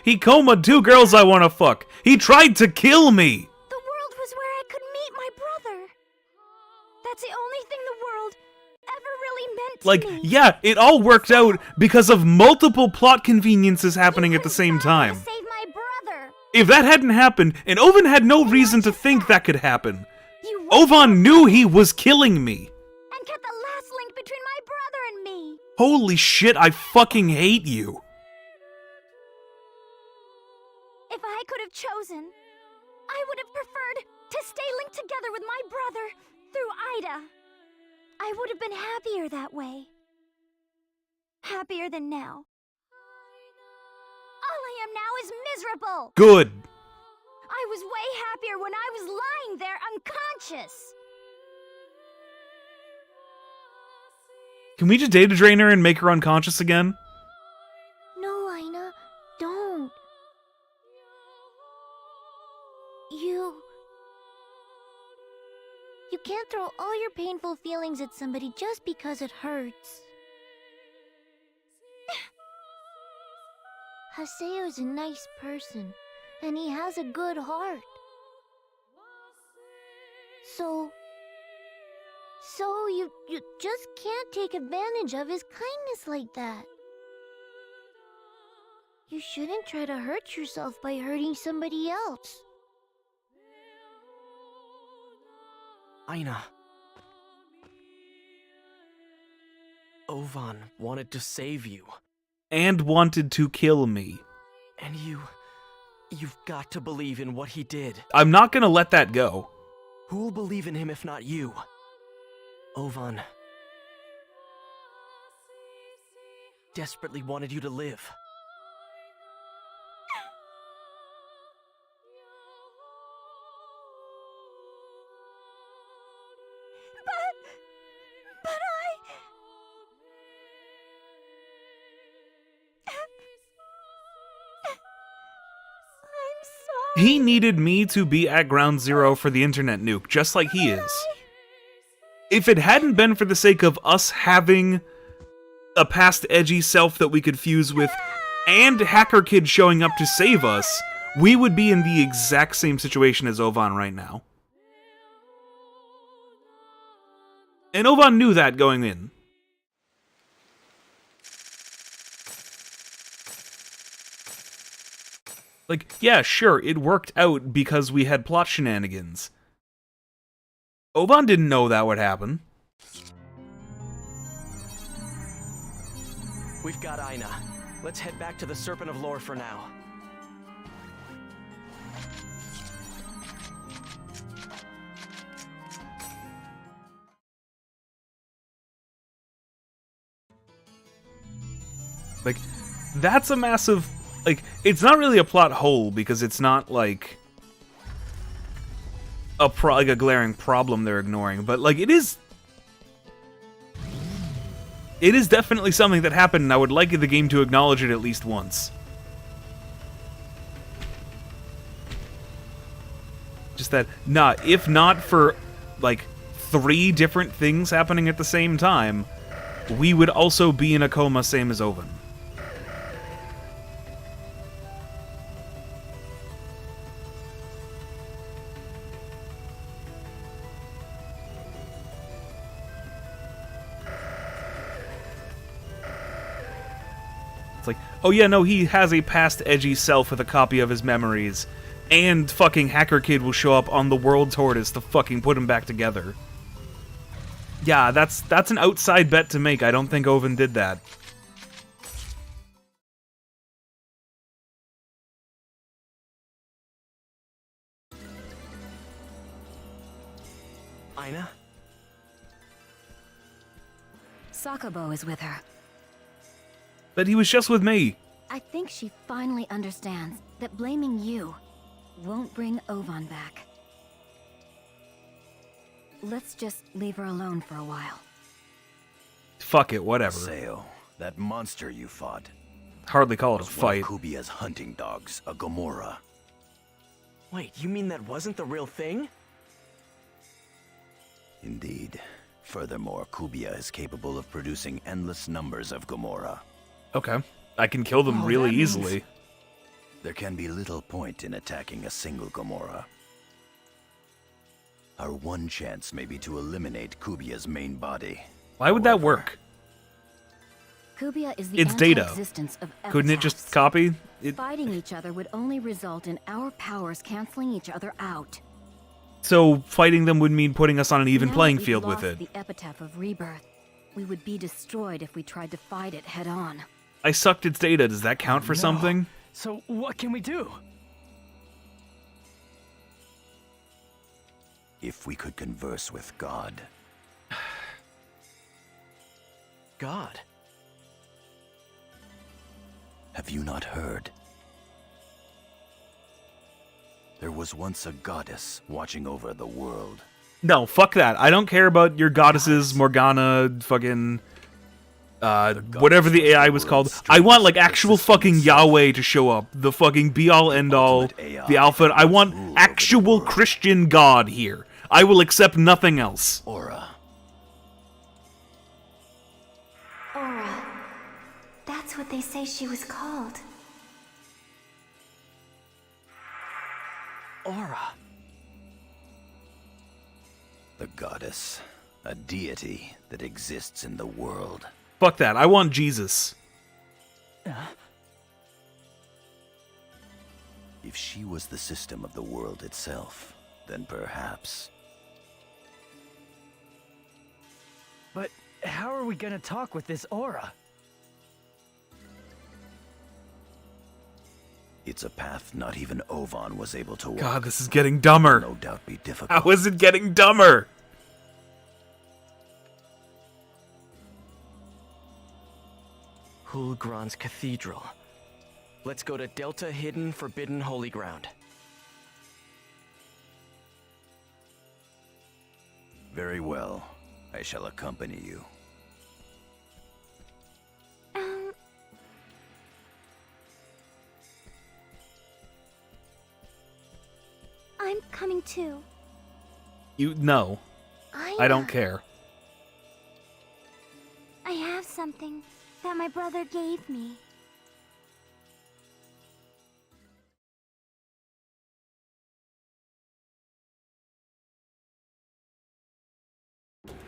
He comaed 2 girls I wanna fuck! He tried to kill me! The world was where I could meet my brother. That's the only thing the world ever really meant to Like, me. yeah, it all worked out because of multiple plot conveniences happening at the couldn't same find time. to save my brother. If that hadn't happened, and Oven had no reason to think that could happen, You went Ovan knew he was killing me. and cut the last link between my brother and me. Holy shit, I fucking hate you. If I could have chosen, I would have preferred to stay linked together with my brother through Ida. I would have been happier that way. Happier than now. All I am now is miserable. Good. I was way happier when I was lying there unconscious. Can we just data drain her and make her unconscious again? No, Aina, don't. You can't throw all your painful feelings at somebody just because it hurts. Haseo's a nice person, and he has a good heart. So you just can't take advantage of his kindness like that. You shouldn't try to hurt yourself by hurting somebody else. Aina. Ovan wanted to save you. And wanted to kill me. And you've got to believe in what he did. I'm not gonna let that go. Who'll believe in him if not you? Ovan desperately wanted you to live. But I'm sorry. He needed me to be at ground zero for the internet nuke, just like he is. If it hadn't been for the sake of us having a past edgy self that we could fuse with, and Hacker Kid showing up to save us, we would be in the exact same situation as Ovan right now. And Ovan knew that going in. Like, yeah, sure, it worked out because we had plot shenanigans. Ovan didn't know that would happen. We've got Aina. Let's head back to the Serpent of Lore for now. Like, that's a massive... Like, it's not really a plot hole, because it's not, like... like a glaring problem they're ignoring, but, like, it is... It is definitely something that happened, and I would like the game to acknowledge it at least once. Just that, nah, if not for, like, 3 different things happening at the same time, we would also be in a coma, same as Oven. It's like, oh yeah, no, he has a past edgy self with a copy of his memories, and fucking Hacker Kid will show up on the World Tortoise to fucking put him back together. Yeah, that's an outside bet to make. I don't think Oven did that. Aina? Sakubo is with her. But he was just with me. I think she finally understands that blaming you won't bring Ovan back. Let's just leave her alone for a while. Fuck it, whatever. Seo, that monster you fought, Hardly call it a was one fight. of Kubia's hunting dogs, a Gomorrah. Wait, you mean that wasn't the real thing? Indeed. Furthermore, Kubia is capable of producing endless numbers of Gomorrah. Okay. I can kill them Oh, really that means- easily. There can be little point in attacking a single Gomorrah. Our one chance may be to eliminate Kubia's main body. Why would that However, work? Kubia is the It's data. anti-existence of Couldn't it just epitaphs. copy? It, Fighting each other would only result in our powers canceling each other out. so fighting them would mean putting us on an even Now playing that we've field with lost it. the epitaph of rebirth, we would be destroyed if we tried to fight it head on. I sucked its data. Does that count for No. something? So what can we do? If we could converse with God, God. have you not heard? There was once a goddess watching over the world. No, fuck that. I don't care about your goddesses, Morgana, fucking... whatever the AI was called. I want, like, actual fucking Yahweh to show up. The fucking be-all, end-all, the Alpha. I want actual Christian God here. I will accept nothing else. Aura. Aura. That's what they say she was called. Aura. The goddess. A deity that exists in the world. Fuck that. I want Jesus. If she was the system of the world itself, then perhaps... But how are we gonna talk with this aura? It's a path not even Ovan was able to walk. God, this is getting dumber. No doubt be difficult. How is it getting dumber? Hulgron's Cathedral. Let's go to Delta Hidden Forbidden Holy Ground. Very well. I shall accompany you. I'm coming too. No. I don't know. care. I have something that my brother gave me.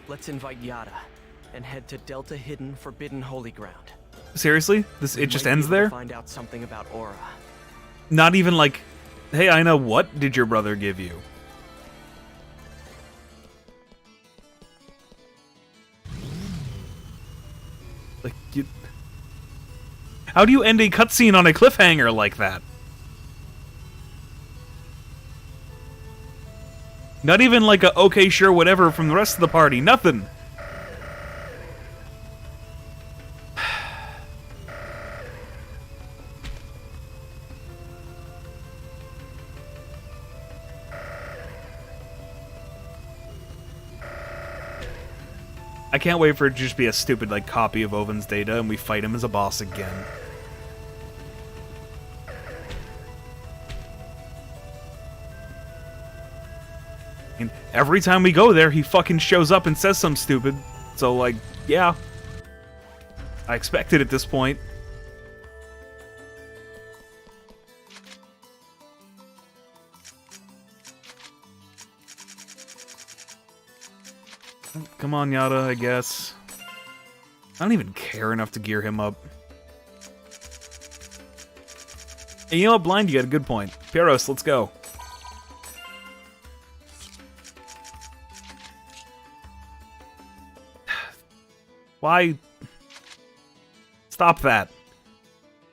Let's invite Yada and head to Delta Hidden Forbidden Holy Ground. Seriously? We It just might be ends able to there? Find out something about Aura. Not even like, hey, I know what did your brother give you? Like, you... How do you end a cutscene on a cliffhanger like that? Not even like a okay, sure, whatever from the rest of the party. Nothing. I can't wait for it to just be a stupid like copy of Oven's data and we fight him as a boss again. And every time we go there, he fucking shows up and says something stupid. So like, yeah. I expect it at this point. Come on, Yada, I guess. I don't even care enough to gear him up. And you know what, Blind, you got a good point. Pyros, let's go. Why? Stop that.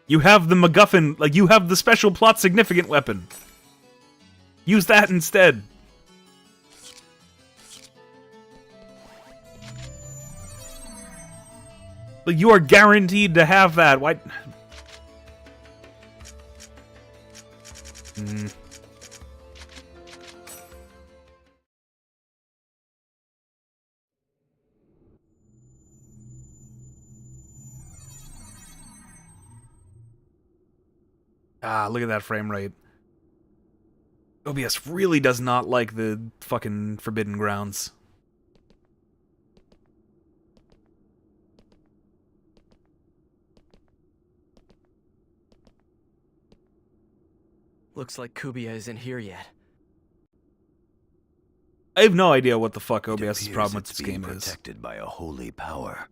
You have the MacGuffin, like, you have the special plot significant weapon. Use that instead. Like, you are guaranteed to have that. Why? Ah, look at that frame rate. OBS really does not like the fucking Forbidden Grounds. Looks like Kubiya isn't here yet. I have no idea what the fuck It OBS's appears problem with it's this being game is. protected by a holy power.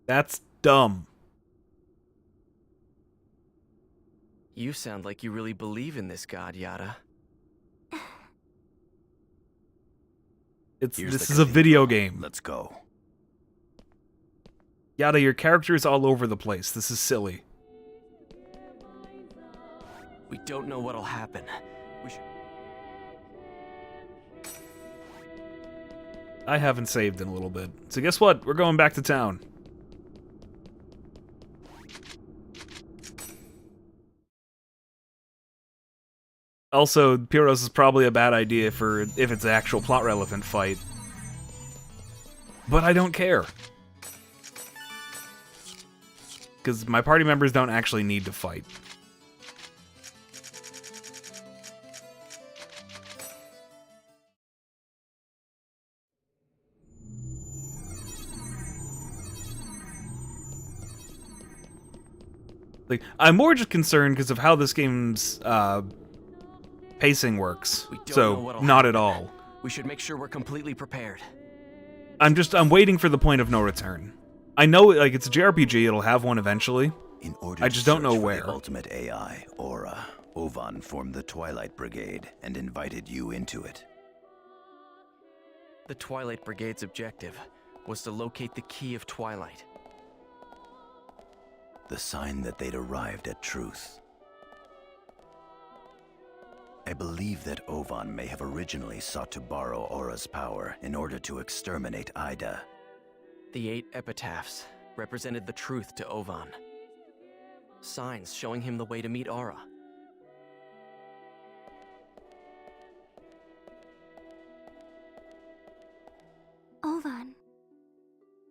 That's dumb. You sound like you really believe in this god, Yada. This Here's the is a video cathedral. game. Let's go. Yada, your character is all over the place. This is silly. We don't know what'll happen. We should... I haven't saved in a little bit. So guess what? We're going back to town. Also, Pyros is probably a bad idea for if it's an actual plot relevant fight. But I don't care. Because my party members don't actually need to fight. Like, I'm more just concerned because of how this game's pacing works. We don't know So, what'll not at happen. all. We should make sure we're completely prepared. I'm waiting for the point of no return. I know, like, it's a JRPG, it'll have one eventually. In order I to just don't know search for where. the ultimate AI, Aura, Ovan formed the Twilight Brigade and invited you into it. The Twilight Brigade's objective was to locate the Key of Twilight. The sign that they'd arrived at truth. I believe that Ovan may have originally sought to borrow Aura's power in order to exterminate Ida. The 8 epitaphs represented the truth to Ovan. Signs showing him the way to meet Aura. Ovan.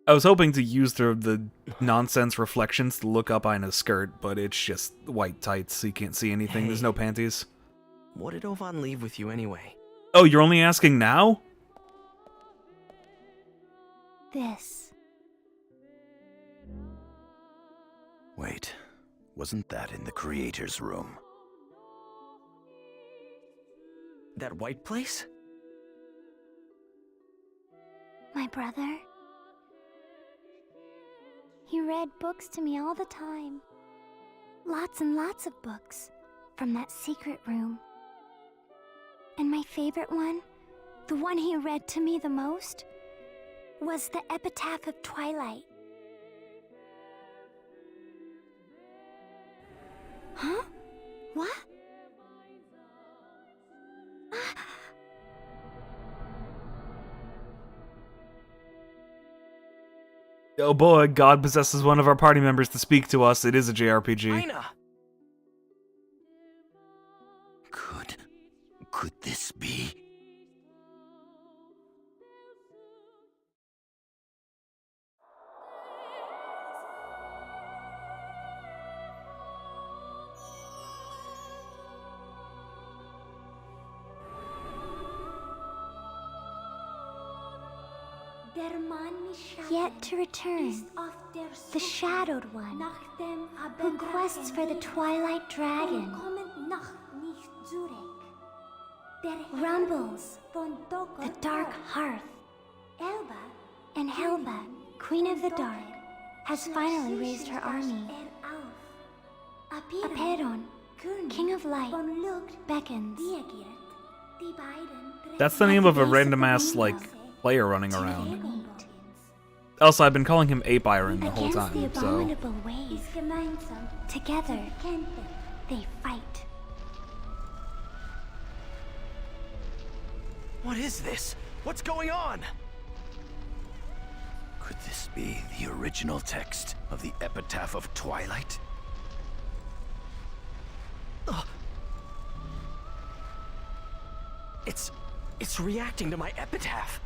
I was hoping to use the nonsense reflections to look up Ina's skirt, but it's just white tights, so you can't see anything. There's no panties. What did Ovan leave with you anyway? Oh, you're only asking now? This. Wait, wasn't that in the Creator's room? That white place? My brother. He read books to me all the time. Lots and lots of books from that secret room. And my favorite one, the one he read to me the most, was the Epitaph of Twilight. Huh? What? Oh boy, God possesses one of our party members to speak to us. It is a JRPG. Ina! Could this be? Yet to return, the Shadowed One, who quests for the Twilight Dragon, rumbles the Dark Hearth, and Helba, Queen of the Dark, has finally raised her army. Aperon, King of Light, beckons. That's the name of a random ass, like, player running around. Also, I've been calling him Ape Iron the whole Against the time, so... abominable ways. Together, they fight. What is this? What's going on? Could this be the original text of the Epitaph of Twilight? It's reacting to my epitaph.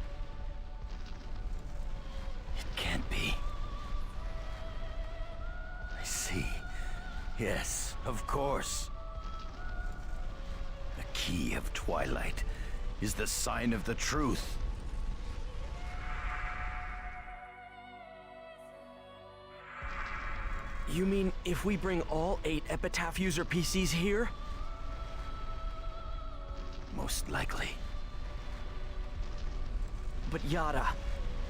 It can't be. I see. Yes, of course. The key of Twilight is the sign of the truth. You mean if we bring all 8 Epitaph user PCs here? Most likely. But Yada,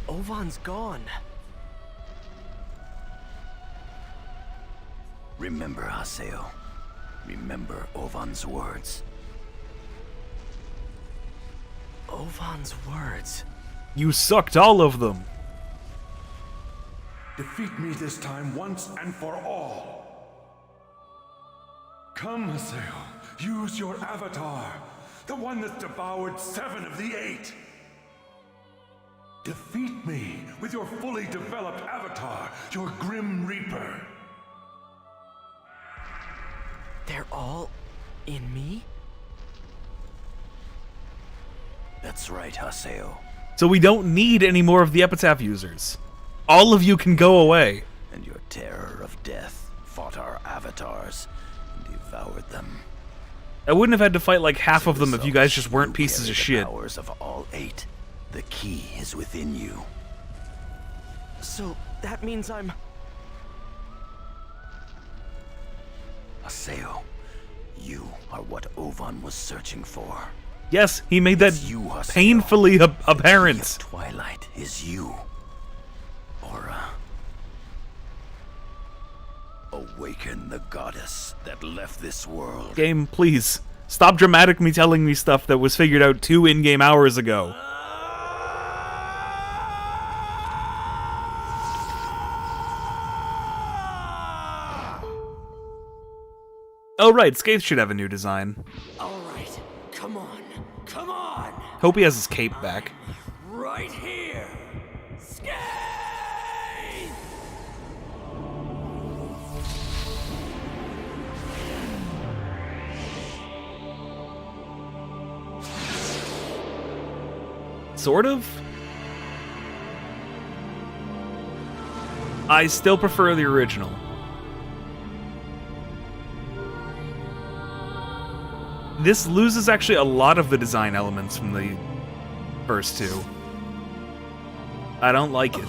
Ovan's gone. Remember, Haseo. Remember Ovan's words. Ovan's words. You sucked all of them. Defeat me this time once and for all. Come, Haseo. Use your avatar. The one that devoured 7 of the 8. Defeat me with your fully developed avatar, your Grim Reaper. They're all in me? That's right, Haseo. So we don't need any more of the Epitaph users. All of you can go away. And your terror of death fought our avatars and devoured them. I wouldn't have had to fight like half of them if you guys Result, just weren't you pieces carry of the shit. Powers of all 8. The key is within you. So that means I'm... Haseo, you are what Ovan was searching for. Yes, he made that It's you, Haseo. painfully The key apparent. of Twilight is you. Aura. Awaken the goddess that left this world. Game, please. Stop dramatically telling me stuff that was figured out 2 in-game hours ago. Oh right, Skaith should have a new design. All right, come on, come on! Hope he has his cape back. Right here! Skate! Sort of? I still prefer the original. This loses actually a lot of the design elements from the first 2. I don't like it.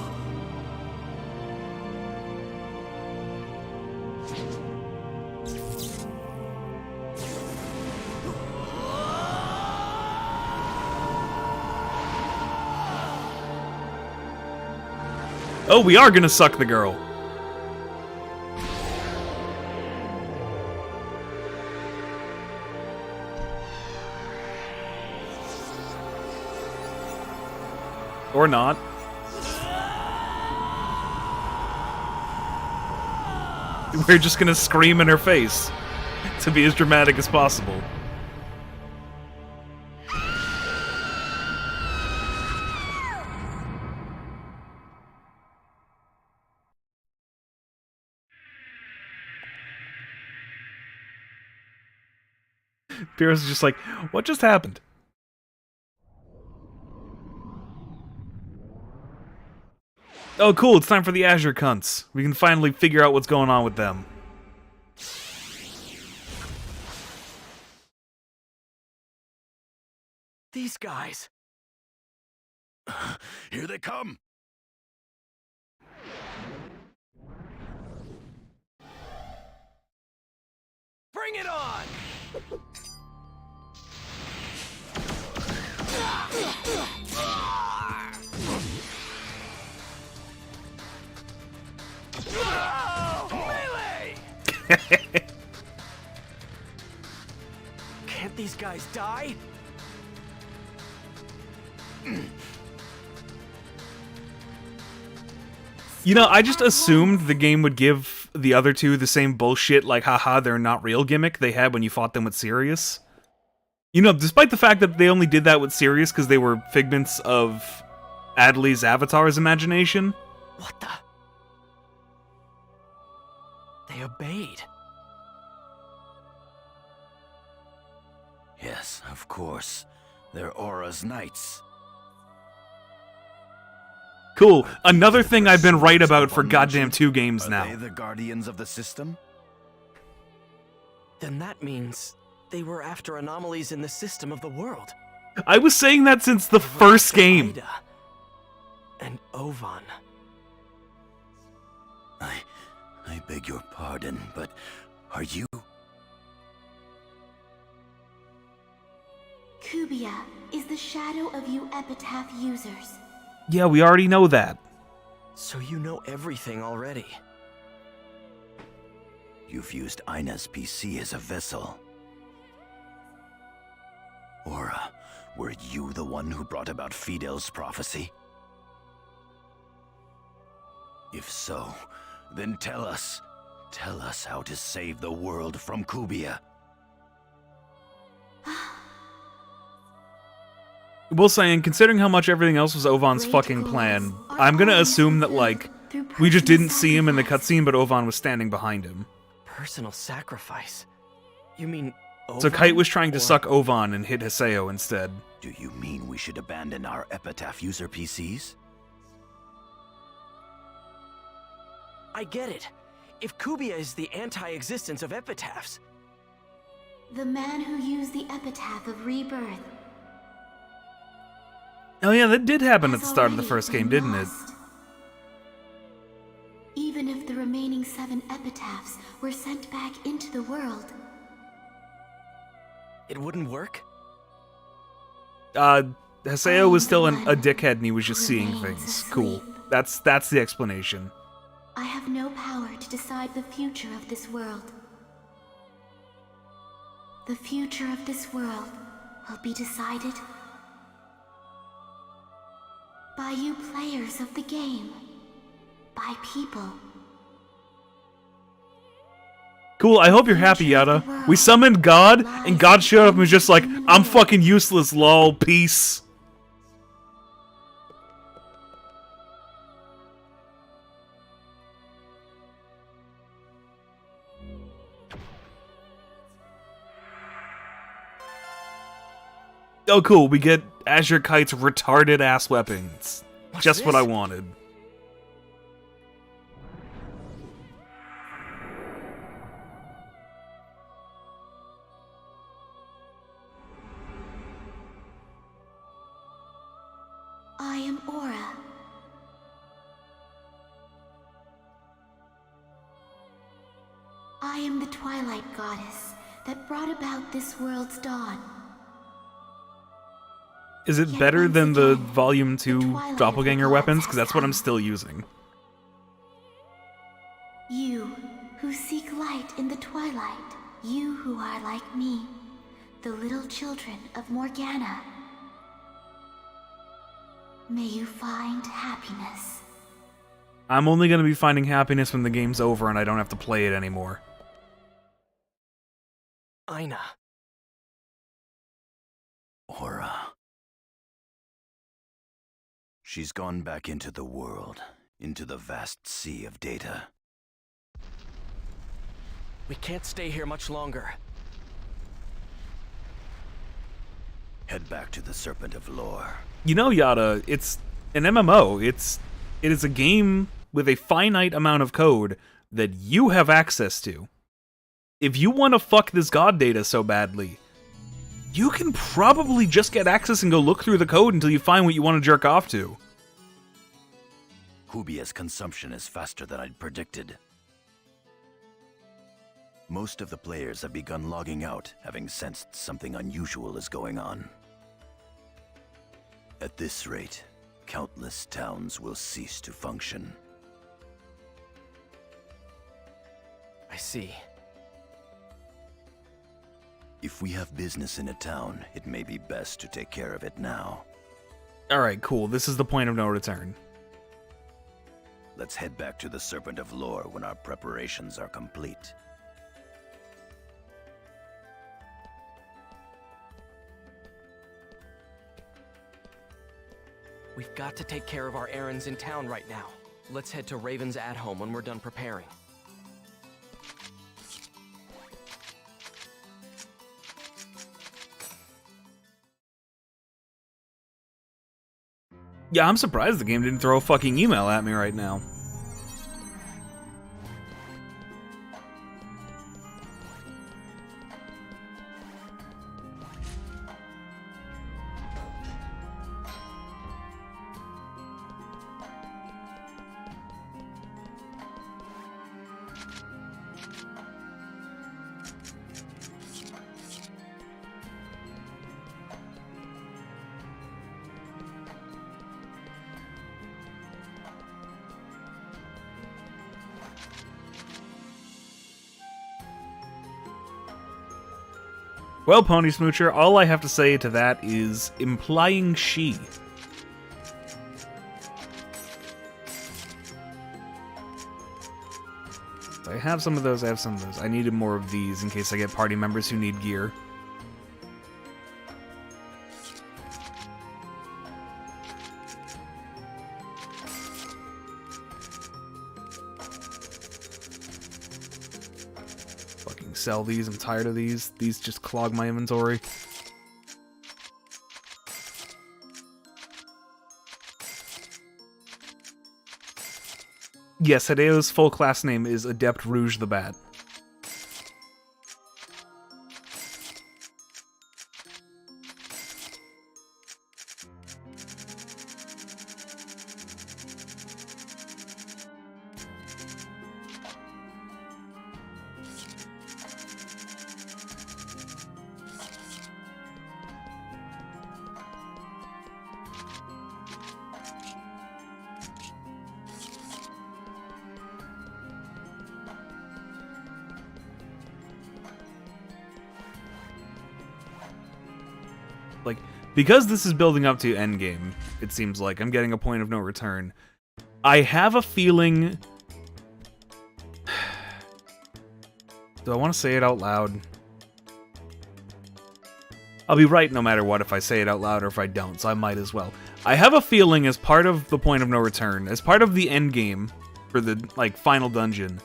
Oh, we are gonna suck the girl. Or not. We're just gonna scream in her face to be as dramatic as possible. Pierce is just like, what just happened? Oh cool, it's time for the Azure cunts. We can finally figure out what's going on with them. These guys. Here they come! Bring it on! these guys die? You know, I just assumed the game would give the other two the same bullshit, like, haha, they're not real gimmick they had when you fought them with Sirius. You know, despite the fact that they only did that with Sirius because they were figments of Adley's avatar's imagination. What the? They obeyed. Yes, of course. They're Aura's knights. Cool, another thing I've been right Pursuers about of for one goddamn legend? 2 games Are now. they the guardians of the system? Then that means they were after anomalies in the system of the world. I was saying that since the first game. Ida and Ovan. I beg your pardon, but are you... Kubia is the shadow of you Epitaph users. Yeah, we already know that. So you know everything already. You've used Ina's PC as a vessel. Aura, were you the one who brought about Fidel's prophecy? If so, then tell us. Tell us how to save the world from Kubia. Well, saying, considering how much everything else was Ovan's Great fucking goals plan, are I'm gonna always assume that, fulfilled like, through we just personal didn't see him in the sacrifice. cutscene, but Ovan was standing behind him. Personal sacrifice? You mean So Ovan Kite was trying to or- suck Ovan and hit Haseo instead. Do you mean we should abandon our Epitaph user PCs? I get it. If Kubia is the anti-existence of epitaphs, The man who used the epitaph of rebirth. Oh yeah, that did happen at has the start of the already first game, been didn't it? lost. Even if the remaining 7 epitaphs were sent back into the world, it wouldn't work? Haseo was still a dickhead and he was just who seeing remains things. Cool. asleep. That's the explanation. I have no power to decide the future of this world. The future of this world will be decided by you players of the game, by people. Cool, I hope you're happy, Yada. We summoned God, and God showed up and was just like, I'm fucking useless, lol, peace. Oh cool, we get Azure Kite's retarded ass weapons. What's Just what I this? wanted. I am Aura. I am the Twilight Goddess that brought about this world's dawn. Is it Yet better once than the again, Volume the 2 twilight of the Doppelganger gods weapons? has Because that's what I'm come. still using. You who seek light in the twilight, you who are like me, the little children of Morgana. May you find happiness. I'm only going to be finding happiness when the game's over and I don't have to play it anymore. Ina. Aura. She's gone back into the world, into the vast sea of data. We can't stay here much longer. Head back to the Serpent of Lore. You know, Yada, it's an MMO. It is a game with a finite amount of code that you have access to. If you want to fuck this god data so badly, you can probably just get access and go look through the code until you find what you want to jerk off to. Kubia's consumption is faster than I'd predicted. Most of the players have begun logging out, having sensed something unusual is going on. At this rate, countless towns will cease to function. I see. If we have business in a town, it may be best to take care of it now. Alright, cool. This is the point of no return. Let's head back to the Serpent of Lore when our preparations are complete. We've got to take care of our errands in town right now. Let's head to Raven's at home when we're done preparing. Yeah, I'm surprised the game didn't throw a fucking email at me right now. Well, Pony Smoocher, all I have to say to that is implying she. So I have some of those, I have some of those. I needed more of these in case I get party members who need gear. Sell these. I'm tired of these. These just clog my inventory. Yes, Hideo's full class name is Adept Rouge the Bat. Like, because this is building up to endgame, it seems like I'm getting a point of no return. I have a feeling... Do I want to say it out loud? I'll be right no matter what if I say it out loud or if I don't, so I might as well. I have a feeling as part of the point of no return, as part of the endgame for the, like, final dungeon,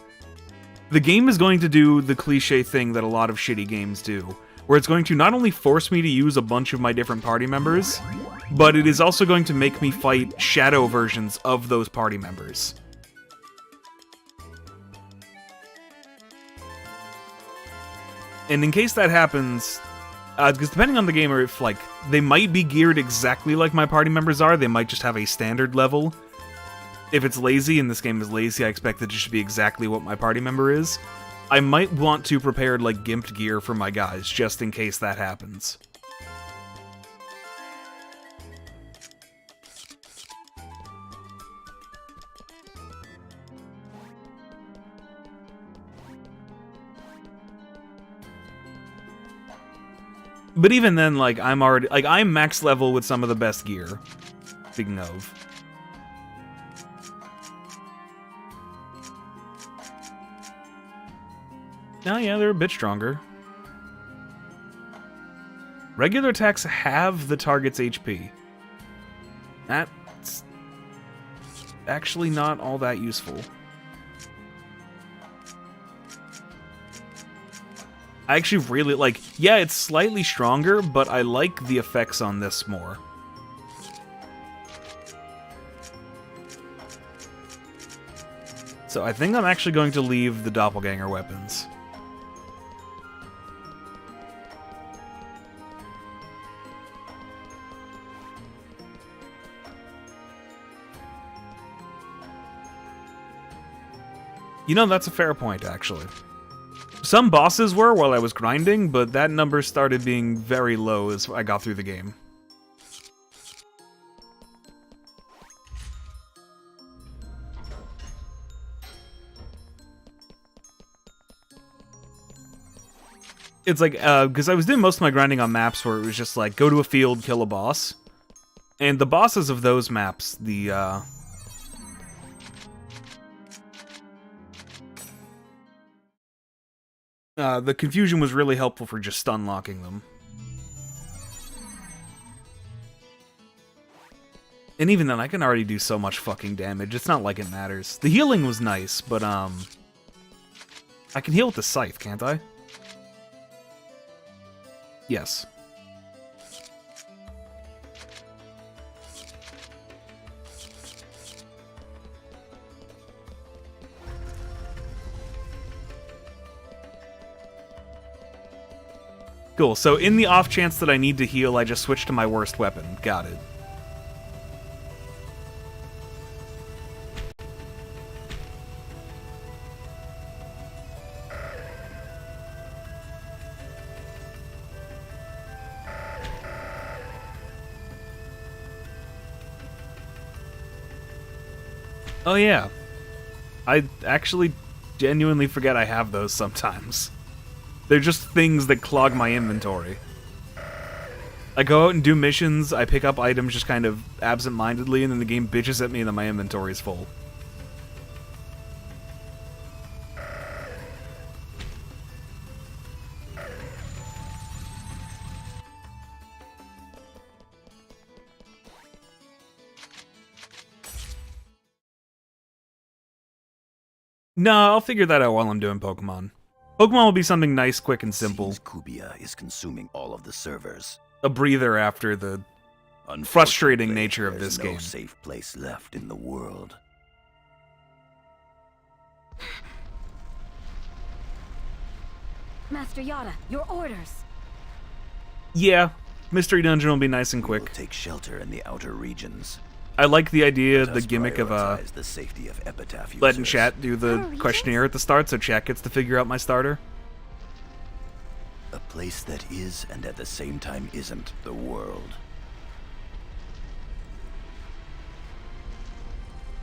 the game is going to do the cliche thing that a lot of shitty games do, where it's going to not only force me to use a bunch of my different party members, but it is also going to make me fight shadow versions of those party members. And in case that happens, because depending on the game, or if, like, they might be geared exactly like my party members are, they might just have a standard level. If it's lazy, and this game is lazy, I expect it just to be exactly what my party member is. I might want to prepare, like, gimped gear for my guys, just in case that happens. But even then, like, I'm max level with some of the best gear. Speaking of. Oh yeah, they're a bit stronger. Regular attacks have the target's HP. That's actually not all that useful. I actually really like... Yeah, it's slightly stronger, but I like the effects on this more. So I think I'm actually going to leave the doppelganger weapons. You know, that's a fair point, actually. Some bosses were while I was grinding, but that number started being very low as I got through the game. It's like, because I was doing most of my grinding on maps where it was just like, go to a field, kill a boss. And the bosses of those maps, the confusion was really helpful for just stun locking them. And even then, I can already do so much fucking damage. It's not like it matters. The healing was nice, but, I can heal with the scythe, can't I? Yes. Cool, so in the off chance that I need to heal, I just switch to my worst weapon. Got it. Oh yeah. I actually genuinely forget I have those sometimes. They're just things that clog my inventory. I go out and do missions, I pick up items just kind of absent-mindedly, and then the game bitches at me and then my inventory's full. No, I'll figure that out while I'm doing Pokemon. Pokemon will be something nice, quick, and simple. Seems Kubia is consuming all of the servers. A breather after the Unfortunately, frustrating nature of there's this no game. safe place left in the world. Master Yada, your orders. Yeah, Mystery Dungeon will be nice and We will quick. take shelter in the outer regions. I like the idea, Let the us gimmick of prioritize the safety of Epitaph letting users. chat do the Outer questionnaire at the start, so chat gets to figure out my starter. A place that is and at the same time isn't the world.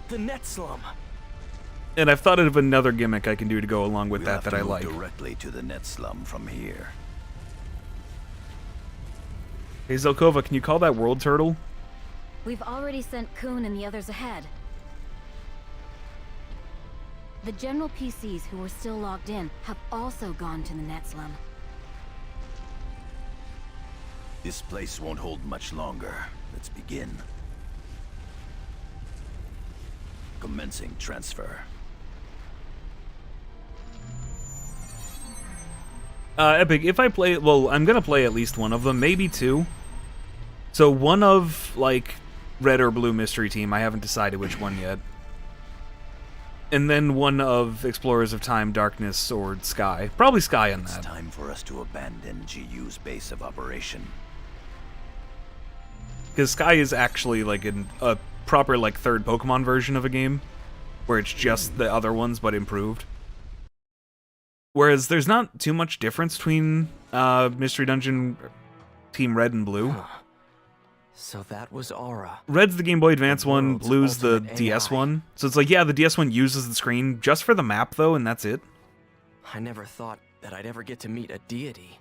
The net slum. And I've thought of another gimmick I can do to go along with We'll that have to I move like. directly to the net slum from here. Hey Zelkova, can you call that World Turtle? We've already sent Kuhn and the others ahead. The general PCs who were still logged in have also gone to the net slum. This place won't hold much longer. Let's begin. Commencing transfer. Epic, if I play, well, I'm gonna play at least one of them, maybe two. So one of, like, Red or Blue Mystery Team, I haven't decided which one yet. And then one of Explorers of Time, Darkness, or Sky. Probably Sky on It's that. time for us to abandon GU's base of operation. Because Sky is actually, like, a proper, like, third Pokemon version of a game. Where it's just the other ones, but improved. Whereas there's not too much difference between Mystery Dungeon Team Red and Blue. So that was Aura. Red's the Game Boy Advance The one, world's Blue's the ultimate DS AI. one. So it's like, yeah, the DS one uses the screen just for the map, though, and that's it. I never thought that I'd ever get to meet a deity.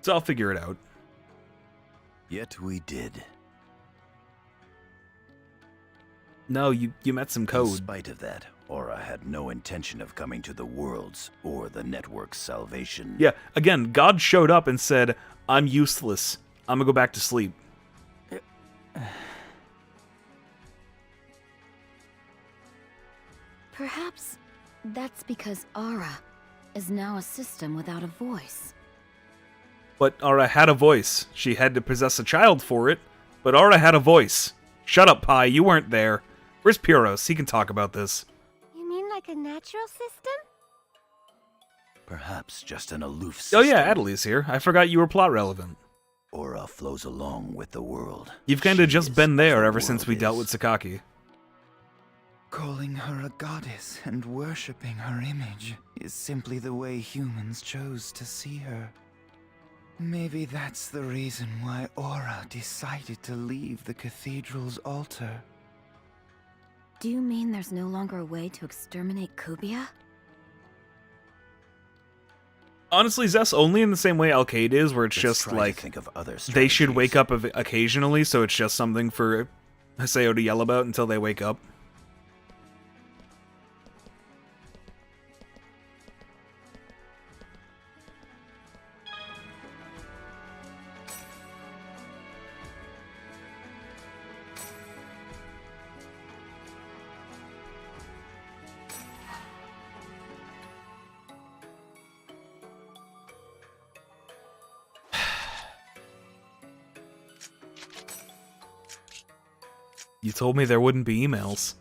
So I'll figure it out. Yet we did. No, you met some In code. spite of that, Aura had no intention of coming to the world's or the network's salvation. Yeah, again, God showed up and said, I'm useless. I'm gonna go back to sleep. Perhaps that's because Aura is now a system without a voice. But Aura had a voice. She had to possess a child for it, but Aura had a voice. Shut up, Pi, you weren't there. Where's Pyros? He can talk about this. You mean like a natural system? Perhaps just an aloof Oh system. yeah, Adelie's here. I forgot you were plot relevant. Aura flows along with the world. You've kinda She just is been as there the ever since we world dealt is. with Sakaki. Calling her a goddess and worshipping her image is simply the way humans chose to see her. Maybe that's the reason why Aura decided to leave the cathedral's altar. Do you mean there's no longer a way to exterminate Kubia? Honestly, Zess, only in the same way Alcade is, where it's Let's just try to like think of other they should wake strategies. up occasionally, so it's just something for Haseo to yell about until they wake up. You told me there wouldn't be emails.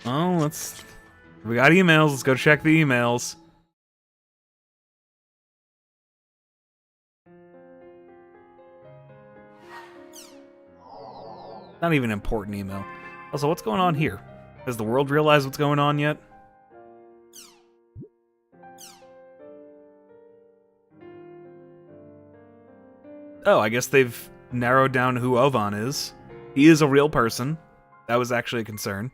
Oh, we got emails. Let's go check the emails. Not even an important email. Also, what's going on here? Has the world realized what's going on yet? Oh, I guess they've narrowed down who Ovan is. He is a real person. That was actually a concern.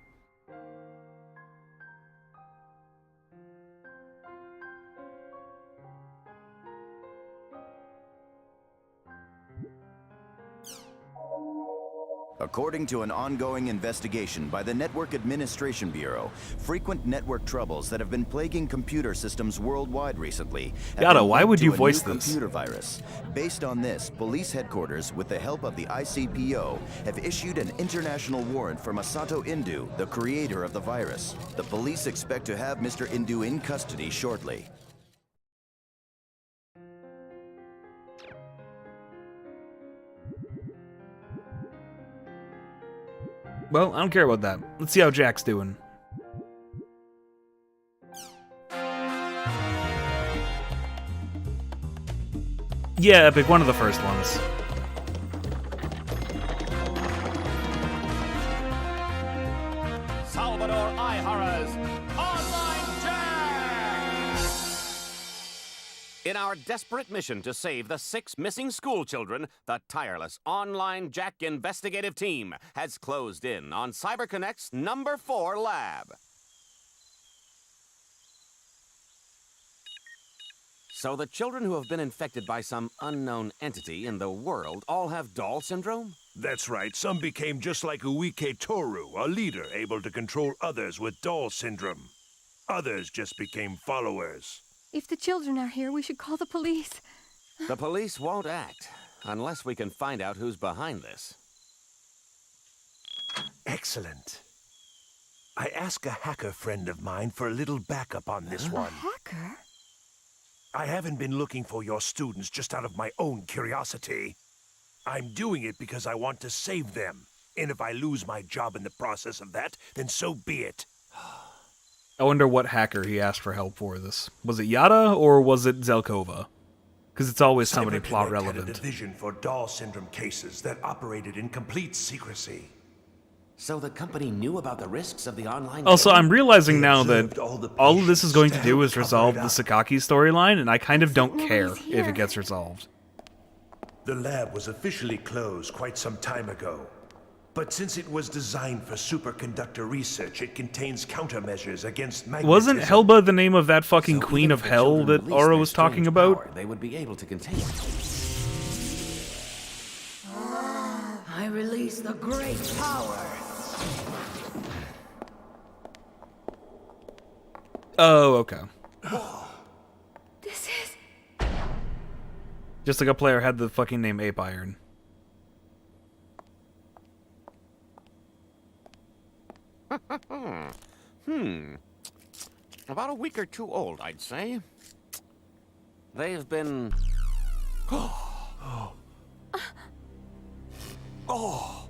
According to an ongoing investigation by the Network Administration Bureau, frequent network troubles that have been plaguing computer systems worldwide recently have Yada, been why linked would to you a voice new this? computer virus. Based on this, police headquarters, with the help of the ICPO, have issued an international warrant for Masato Indu, the creator of the virus. The police expect to have Mr. Indu in custody shortly. Well, I don't care about that. Let's see how Jack's doing. Yeah, Epic, one of the first ones. Salvador Ihara's Online Jack! In our desperate mission to save the 6 missing school children, the tireless Online Jack investigative team has closed in on CyberConnect's number 4 lab. So the children who have been infected by some unknown entity in the world all have doll syndrome? That's right. Some became just like Uike Toru, a leader able to control others with doll syndrome. Others just became followers. If the children are here, we should call the police. The police won't act unless we can find out who's behind this. Excellent. I asked a hacker friend of mine for a little backup on this one. Hacker? I haven't been looking for your students just out of my own curiosity. I'm doing it because I want to save them. And if I lose my job in the process of that, then so be it. I wonder what hacker he asked for help for this. Was it Yada or was it Zelkova? Because it's always somebody plot CyberConnect relevant. had a division for doll syndrome cases that operated in complete secrecy. So the company knew about the risks of the online Also, game? I'm realizing They now observed that all the all of this is patients going to to do help is cover resolve it the up. Sakaki storyline, and I kind of don't care nobody's if here. it gets resolved. The lab was officially closed quite some time ago. But since it was designed for superconductor research, it contains countermeasures against magnetism. Wasn't Helba the name of that fucking So Queen even of if the Hell children that release Aura their was talking strange about? power, they would be able to contain it. I release the great power. Oh, okay. This is... Just like a player had the fucking name Ape Iron. About a week or 2 old, I'd say. They've been... Oh,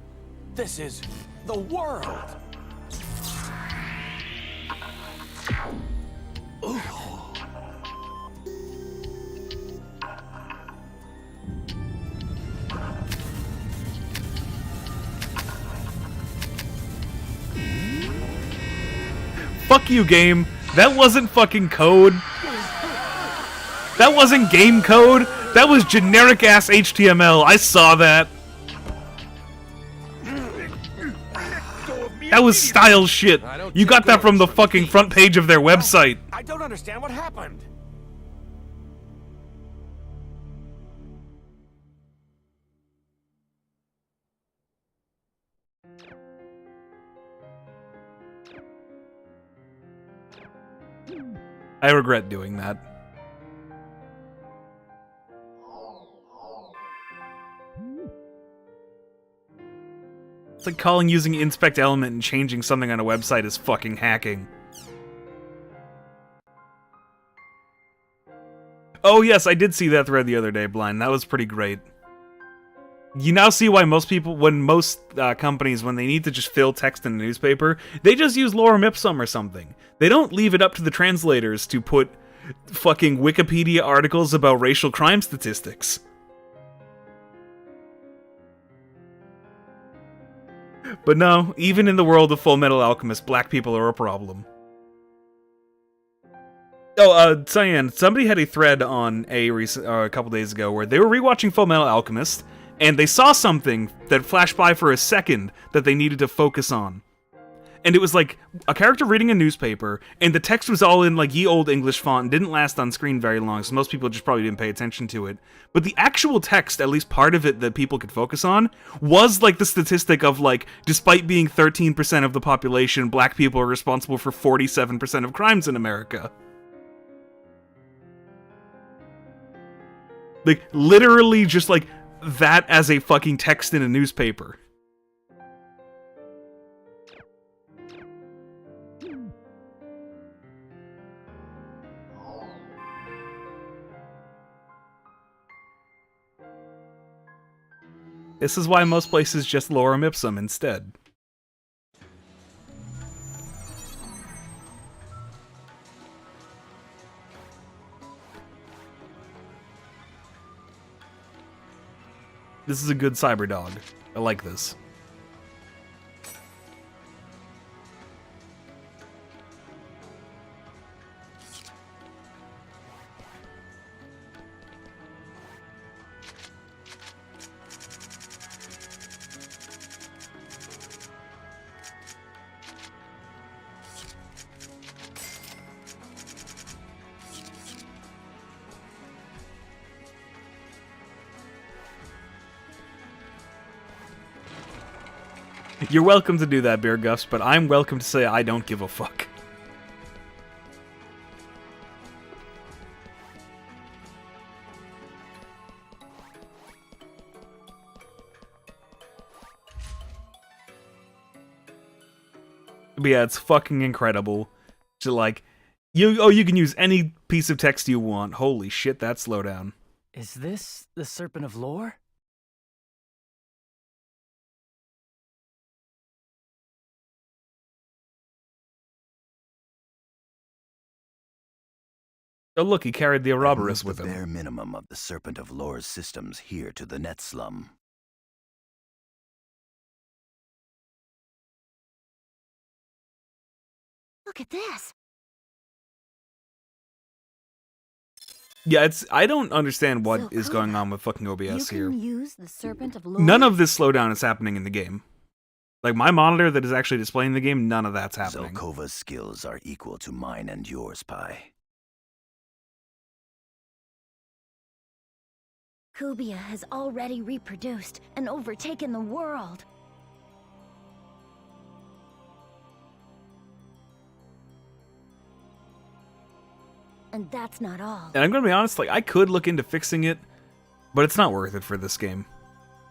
this is the world! Fuck you, game. That wasn't fucking code. That wasn't game code. That was generic-ass HTML. I saw that. That was style shit. You got that from the fucking front page of their website. I don't understand what happened. I regret doing that. It's like calling using inspect element and changing something on a website is fucking hacking. Oh yes, I did see that thread the other day, Blind. That was pretty great. You now see why most people, when most companies, when they need to just fill text in a newspaper, they just use lorem ipsum or something. They don't leave it up to the translators to put fucking Wikipedia articles about racial crime statistics. But no, even in the world of Full Metal Alchemist, black people are a problem. Oh, Cyan, somebody had a thread on a couple days ago where they were rewatching Full Metal Alchemist, and they saw something that flashed by for a second that they needed to focus on. And it was like a character reading a newspaper, and the text was all in like ye old English font and didn't last on screen very long, so most people just probably didn't pay attention to it. But the actual text, at least part of it that people could focus on, was like the statistic of like, despite being 13% of the population, black people are responsible for 47% of crimes in America. Like, literally just like, that as a fucking text in a newspaper. This is why most places just lorem ipsum instead. This is a good Cyberdog. I like this. You're welcome to do that, Beer Guffs, but I'm welcome to say I don't give a fuck. But yeah, it's fucking incredible. To like, you can use any piece of text you want. Holy shit, that slowdown. Is this the Serpent of Lore? Oh look, he carried the Ouroboros with him. The bare minimum of the Serpent of Lore's systems here to the net slum. Look at this. Yeah, I don't understand what So is going on with fucking OBS you here. can use the Serpent of Lore. None of this slowdown is happening in the game. Like, my monitor that is actually displaying the game, none of that's happening. Zelkova's skills are equal to mine and yours, Pi. Kubia has already reproduced and overtaken the world. And that's not all. And I'm gonna be honest, like, I could look into fixing it, but it's not worth it for this game.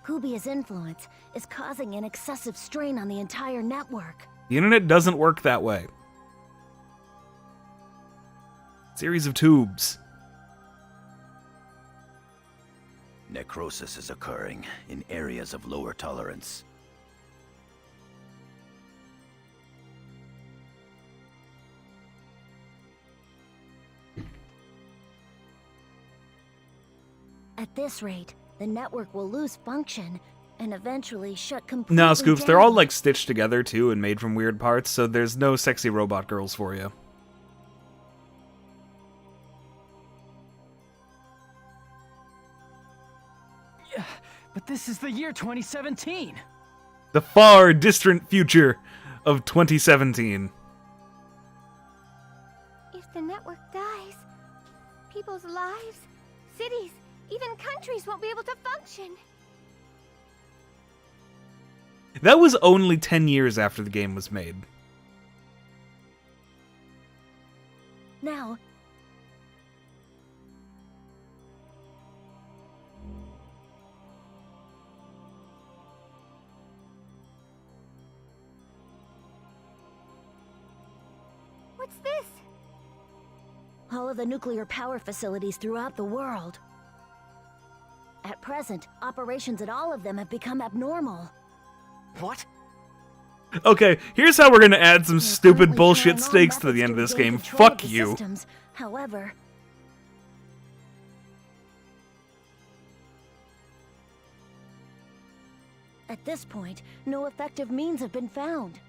Kubia's influence is causing an excessive strain on the entire network. The internet doesn't work that way. Series of tubes. Necrosis is occurring in areas of lower tolerance. At this rate, the network will lose function and eventually shut completely No, Scoops, they're all down. like stitched together too and made from weird parts, so there's no sexy robot girls for you. Yeah, but this is the year 2017. The far distant future of 2017. If the network dies, people's lives, cities, even countries won't be able to function. That was only 10 years after the game was made. Now, what's this? All of the nuclear power facilities throughout the world. At present, operations at all of them have become abnormal. What? Okay, here's how we're gonna add some They're stupid currently bullshit trying all stakes to the methods end of this regain game. control of Fuck the you. systems. However, at this point, no effective means have been found.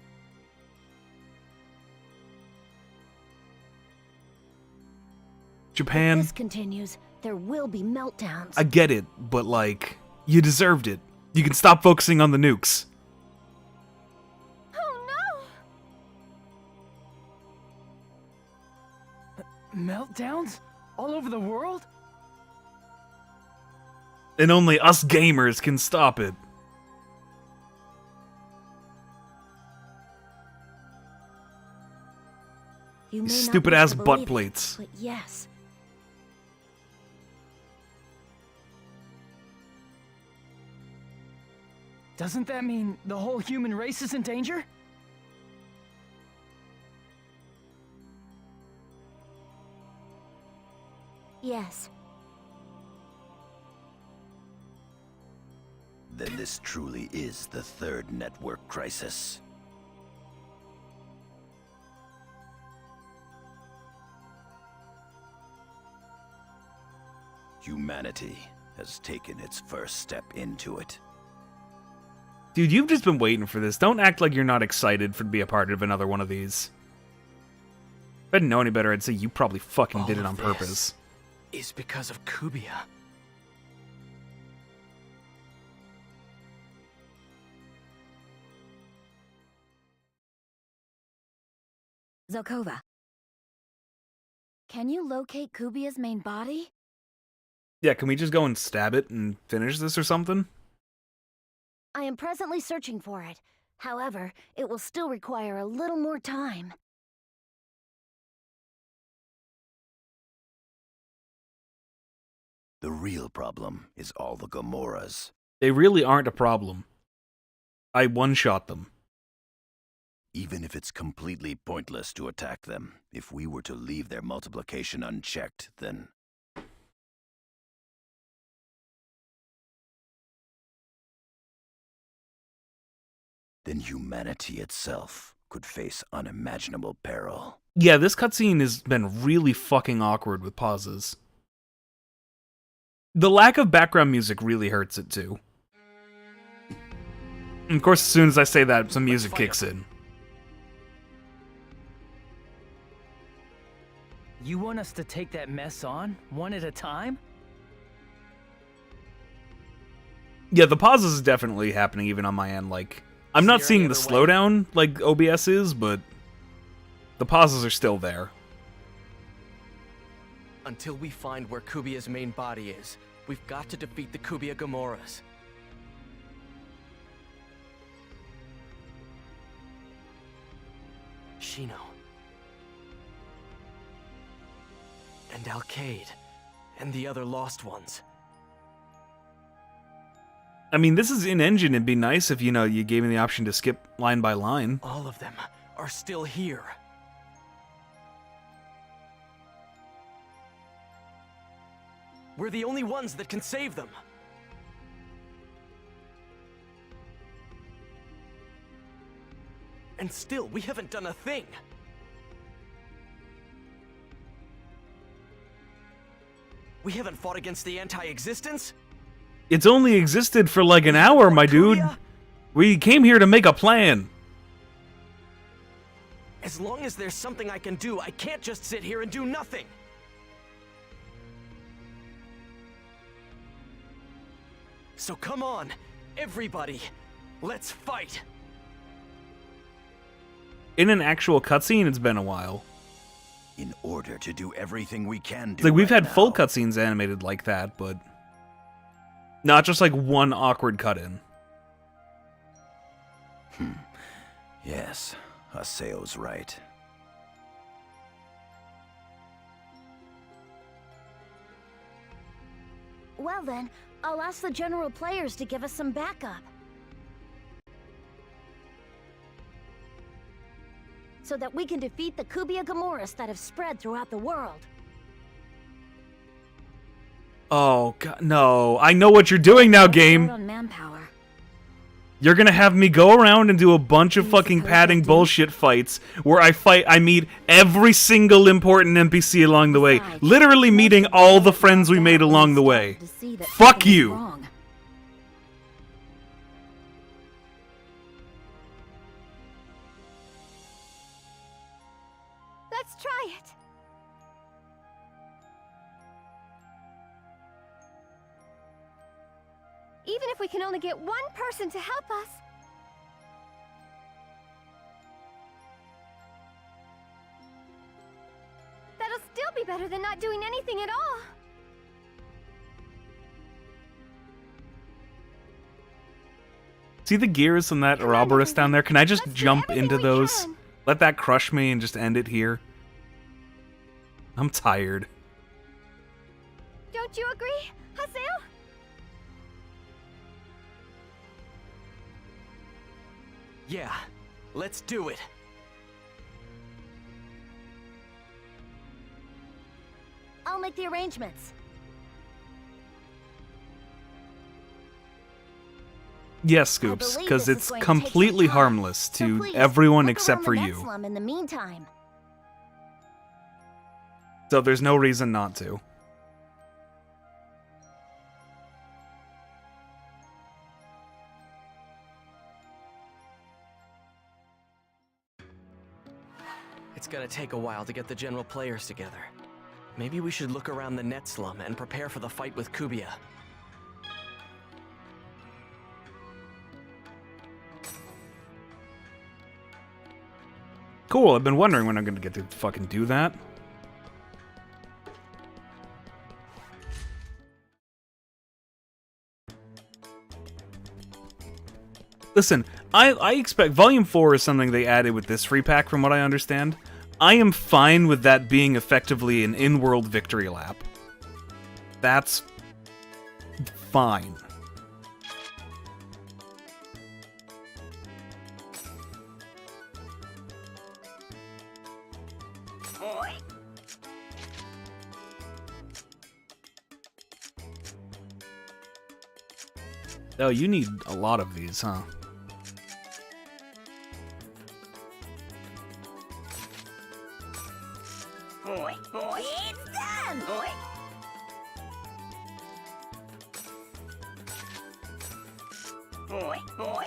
Japan, If this continues, there will be meltdowns. I get it, but like, you deserved it. You can stop focusing on the nukes. Oh no! Meltdowns? All over the world? And only us gamers can stop it. You may not Stupid wish ass to butt believe it, plates. But yes. Doesn't that mean the whole human race is in danger? Yes. Then this truly is the third network crisis. Humanity has taken its first step into it. Dude, you've just been waiting for this. Don't act like you're not excited for to be a part of another one of these. If I didn't know any better, I'd say you probably fucking did it on purpose. Is because of Kubia. Zelkova. Can you locate Kubia's main body? Yeah, can we just go and stab it and finish this or something? I am presently searching for it. However, it will still require a little more time. The real problem is all the Gamoras. They really aren't a problem. I one-shot them. Even if it's completely pointless to attack them, if we were to leave their multiplication unchecked, then... then humanity itself could face unimaginable peril. Yeah, this cutscene has been really fucking awkward with pauses. The lack of background music really hurts it too. And of course, as soon as I say that, some music kicks in. You want us to take that mess on, one at a time? Yeah, the pauses is definitely happening even on my end. Like, I'm not seeing the slowdown like OBS is, but the pauses are still there. Until we find where Kubia's main body is, we've got to defeat the Kubia Gamoras. Shino. And Alkaid. And the other lost ones. I mean, this is in-engine. It'd be nice if, you know, you gave me the option to skip line by line. All of them are still here. We're the only ones that can save them. And still, we haven't done a thing. We haven't fought against the anti-existence. It's only existed for like an hour, my dude. We came here to make a plan. As long as there's something I can do, I can't just sit here and do nothing. So come on, everybody, let's fight. In an actual cutscene, it's been a while. In order to do everything we can It's do like we've right had full now, cutscenes animated like that, but not just like one awkward cut-in. Yes, Haseo's right. Well then, I'll ask the general players to give us some backup. So that we can defeat the Kubia Gamoras that have spread throughout the world. Oh, God, no. I know what you're doing now, game. On manpower. You're gonna have me go around and do a bunch of fucking padding bullshit fights where I meet every single important NPC along the way. Literally meeting all the friends we made along the way. Fuck you! Let's try it. Even if we can only get one person to help us. That'll still be better than not doing anything at all. See the gears on that Ouroboros down there? Can I just jump into those? Let that crush me and just end it here? I'm tired. Don't you agree, Haseo? Yeah, let's do it. I'll make the arrangements. Yes, Scoops, because it's completely harmless to everyone except for you. In the meantime. So there's no reason not to. It's gonna take a while to get the general players together. Maybe we should look around the net slum and prepare for the fight with Kubia. Cool, I've been wondering when I'm gonna get to fucking do that. Listen, I expect Volume 4 is something they added with this free pack from what I understand. I am fine with that being effectively an in-world victory lap. That's fine. Oh, you need a lot of these, huh? It's done!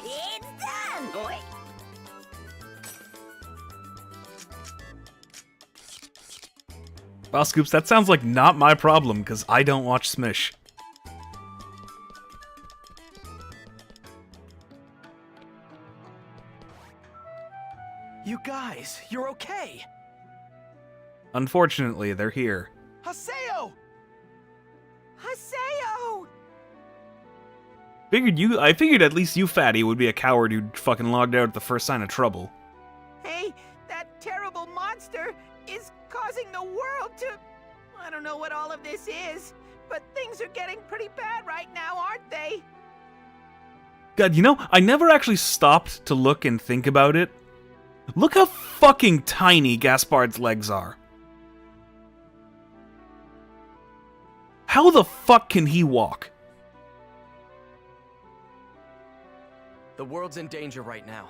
It's done! Wow, Scoops, that sounds like not my problem, because I don't watch Smish. You guys, you're okay! Unfortunately, they're here. Haseo! Haseo! I figured at least you, fatty, would be a coward who'd fucking logged out at the first sign of trouble. Hey, that terrible monster is causing the world to... I don't know what all of this is, but things are getting pretty bad right now, aren't they? God, you know, I never actually stopped to look and think about it. Look how fucking tiny Gaspard's legs are. How the fuck can he walk? The world's in danger right now.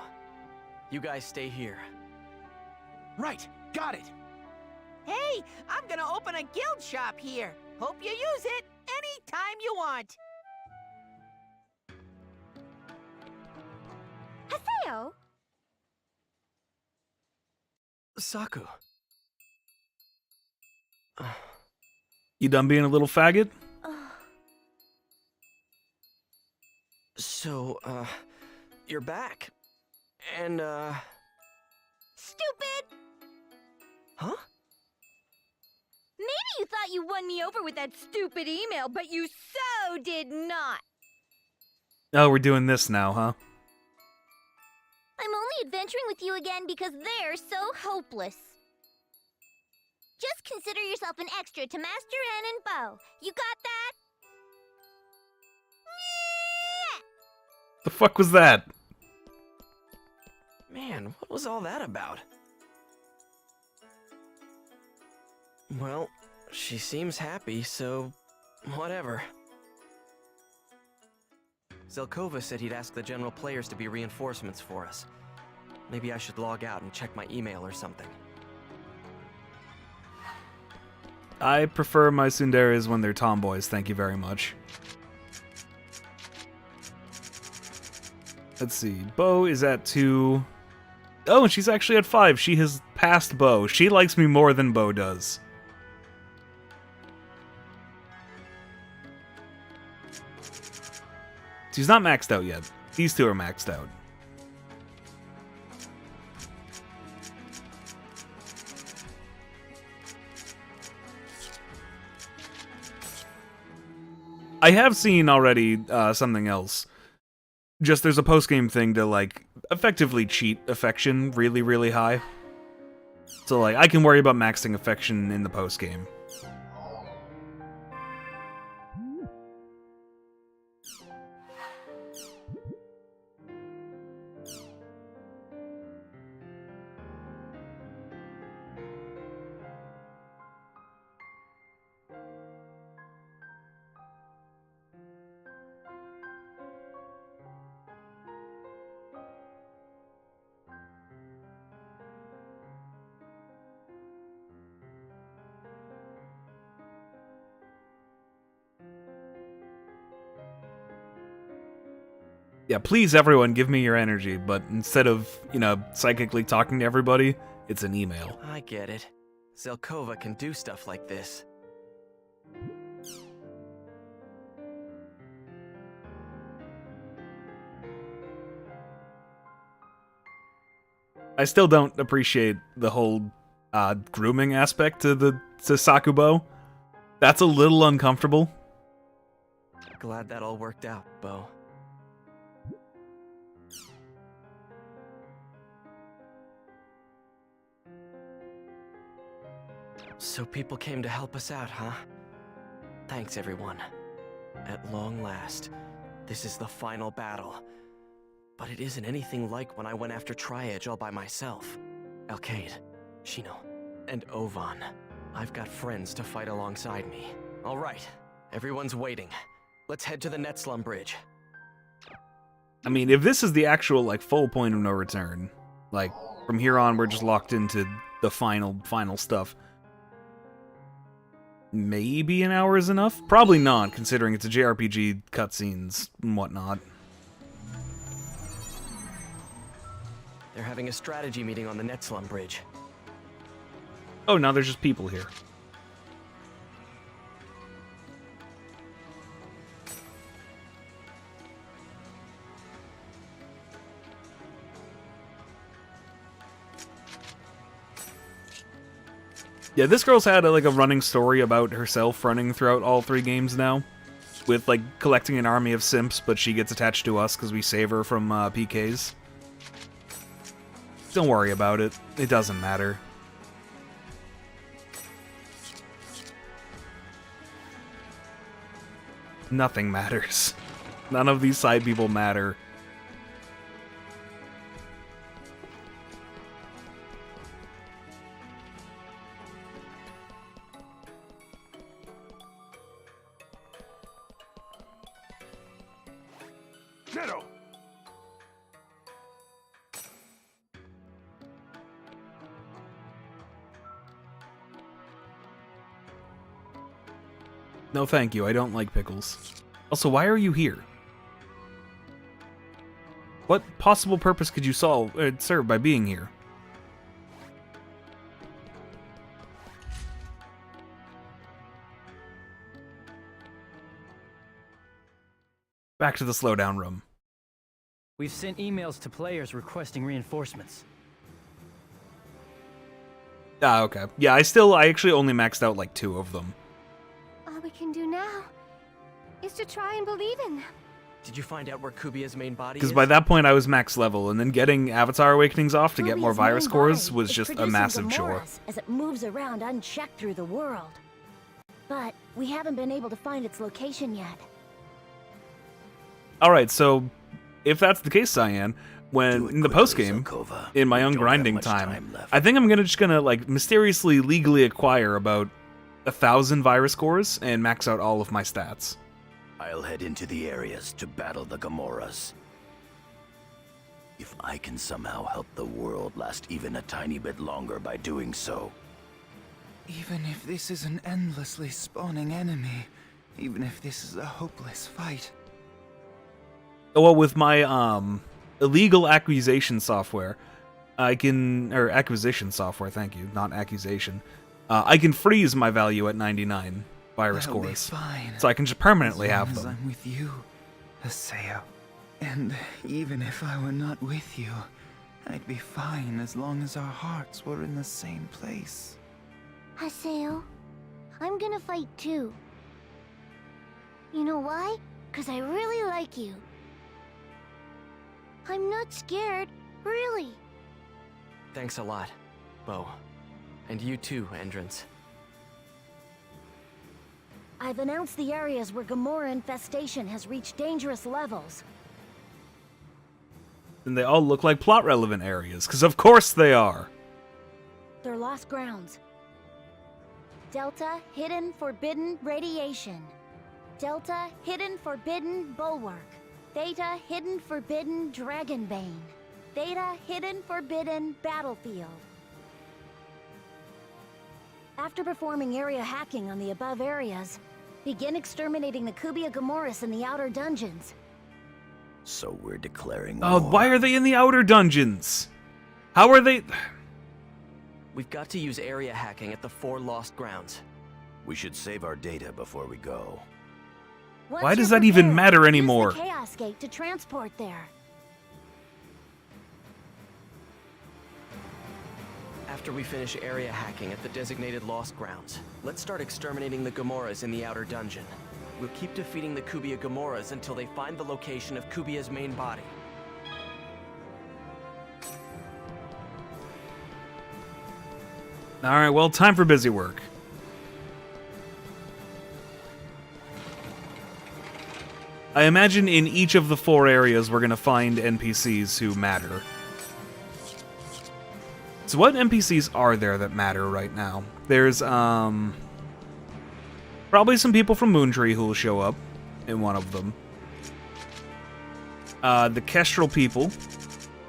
You guys stay here. Right, got it. Hey, I'm gonna open a guild shop here. Hope you use it anytime you want. Neto. Saku. You done being a little faggot? So, you're back. And, Stupid! Huh? Maybe you thought you won me over with that stupid email, but you so did not. Oh, we're doing this now, huh? I'm only adventuring with you again because they're so hopeless. Just consider yourself an extra to Master N and Bo. You got that? The fuck was that? Man, what was all that about? Well, she seems happy, so whatever. Zelkova said he'd ask the general players to be reinforcements for us. Maybe I should log out and check my email or something. I prefer my tsunderes when they're tomboys, thank you very much. Let's see, Bo is at 2. Oh, and she's actually at 5. She has passed Bo. She likes me more than Bo does. She's not maxed out yet. These two are maxed out. I have seen already something else. Just there's a post-game thing to, like, effectively cheat affection really, really high. So, like, I can worry about maxing affection in the post-game. Yeah, please everyone give me your energy, but instead of, you know, psychically talking to everybody, it's an email. I get it. Zelkova can do stuff like this. I still don't appreciate the whole grooming aspect to Sakubo. That's a little uncomfortable. Glad that all worked out, Bo. So people came to help us out, huh? Thanks, everyone. At long last, this is the final battle. But it isn't anything like when I went after Tri-Edge all by myself. Alkaid, Shino, and Ovan. I've got friends to fight alongside me. All right, everyone's waiting. Let's head to the Netslum Bridge. I mean, if this is the actual, like, full point of no return, like, from here on we're just locked into the final stuff, maybe an hour is enough? Probably not, considering it's a JRPG, cutscenes, and whatnot. They're having a strategy meeting on the Netslum Bridge. Oh, now there's just people here. Yeah, this girl's had a running story about herself running throughout all 3 games now. With, like, collecting an army of simps, but she gets attached to us because we save her from PKs. Don't worry about it. It doesn't matter. Nothing matters. None of these side people matter. Neto! No thank you, I don't like pickles. Also, why are you here? What possible purpose could you serve by being here? Back to the slowdown room. We've sent emails to players requesting reinforcements. Ah, okay. Yeah, I actually only maxed out like 2 of them. All we can do now is to try and believe in them. Did you find out where Kubia's main body is? Because by that point I was max level, and then getting Avatar Awakenings off to get more Kubia's virus main cores body was is just a producing massive chore. Gamoras as it moves around unchecked through the world. But we haven't been able to find its location yet. Alright, so if that's the case, Cyan, when in the post-game, in my own grinding time, I think I'm just gonna like mysteriously legally acquire about 1,000 virus cores and max out all of my stats. I'll head into the areas to battle the Gamoras. If I can somehow help the world last even a tiny bit longer by doing so. Even if this is an endlessly spawning enemy, even if this is a hopeless fight. Well, with my illegal acquisition software, acquisition software, thank you, not accusation. I can freeze my value at 99 virus I'll be cores, fine, so I can just permanently as long have as them. I'm with you, Haseo. And even if I were not with you, I'd be fine as long as our hearts were in the same place. Haseo, I'm gonna fight too. You know why? 'Cause I really like you. I'm not scared, really. Thanks a lot, Bo. And you too, Endrance. I've announced the areas where Gamora infestation has reached dangerous levels. And they all look like plot-relevant areas, because of course they are! They're lost grounds. Delta, hidden, forbidden, radiation. Delta, hidden, forbidden, bulwark. Theta, hidden, forbidden, Dragonbane. Theta, hidden, forbidden, battlefield. After performing area hacking on the above areas, begin exterminating the Kubia Gamoras in the outer dungeons. So we're declaring Oh, war. why are they in the outer dungeons? How are they... We've got to use area hacking at the 4 lost grounds. We should save our data before we go. Once Why does you're that even prepared, matter use anymore? the Chaos Gate to transport there. After we finish area hacking at the designated lost grounds, let's start exterminating the Gamoras in the outer dungeon. We'll keep defeating the Kubia Gamoras until they find the location of Kubia's main body. Alright, well, time for busy work. I imagine in each of the 4 areas we're gonna find NPCs who matter. So what NPCs are there that matter right now? There's, probably some people from Moontree who will show up in one of them. The Kestrel people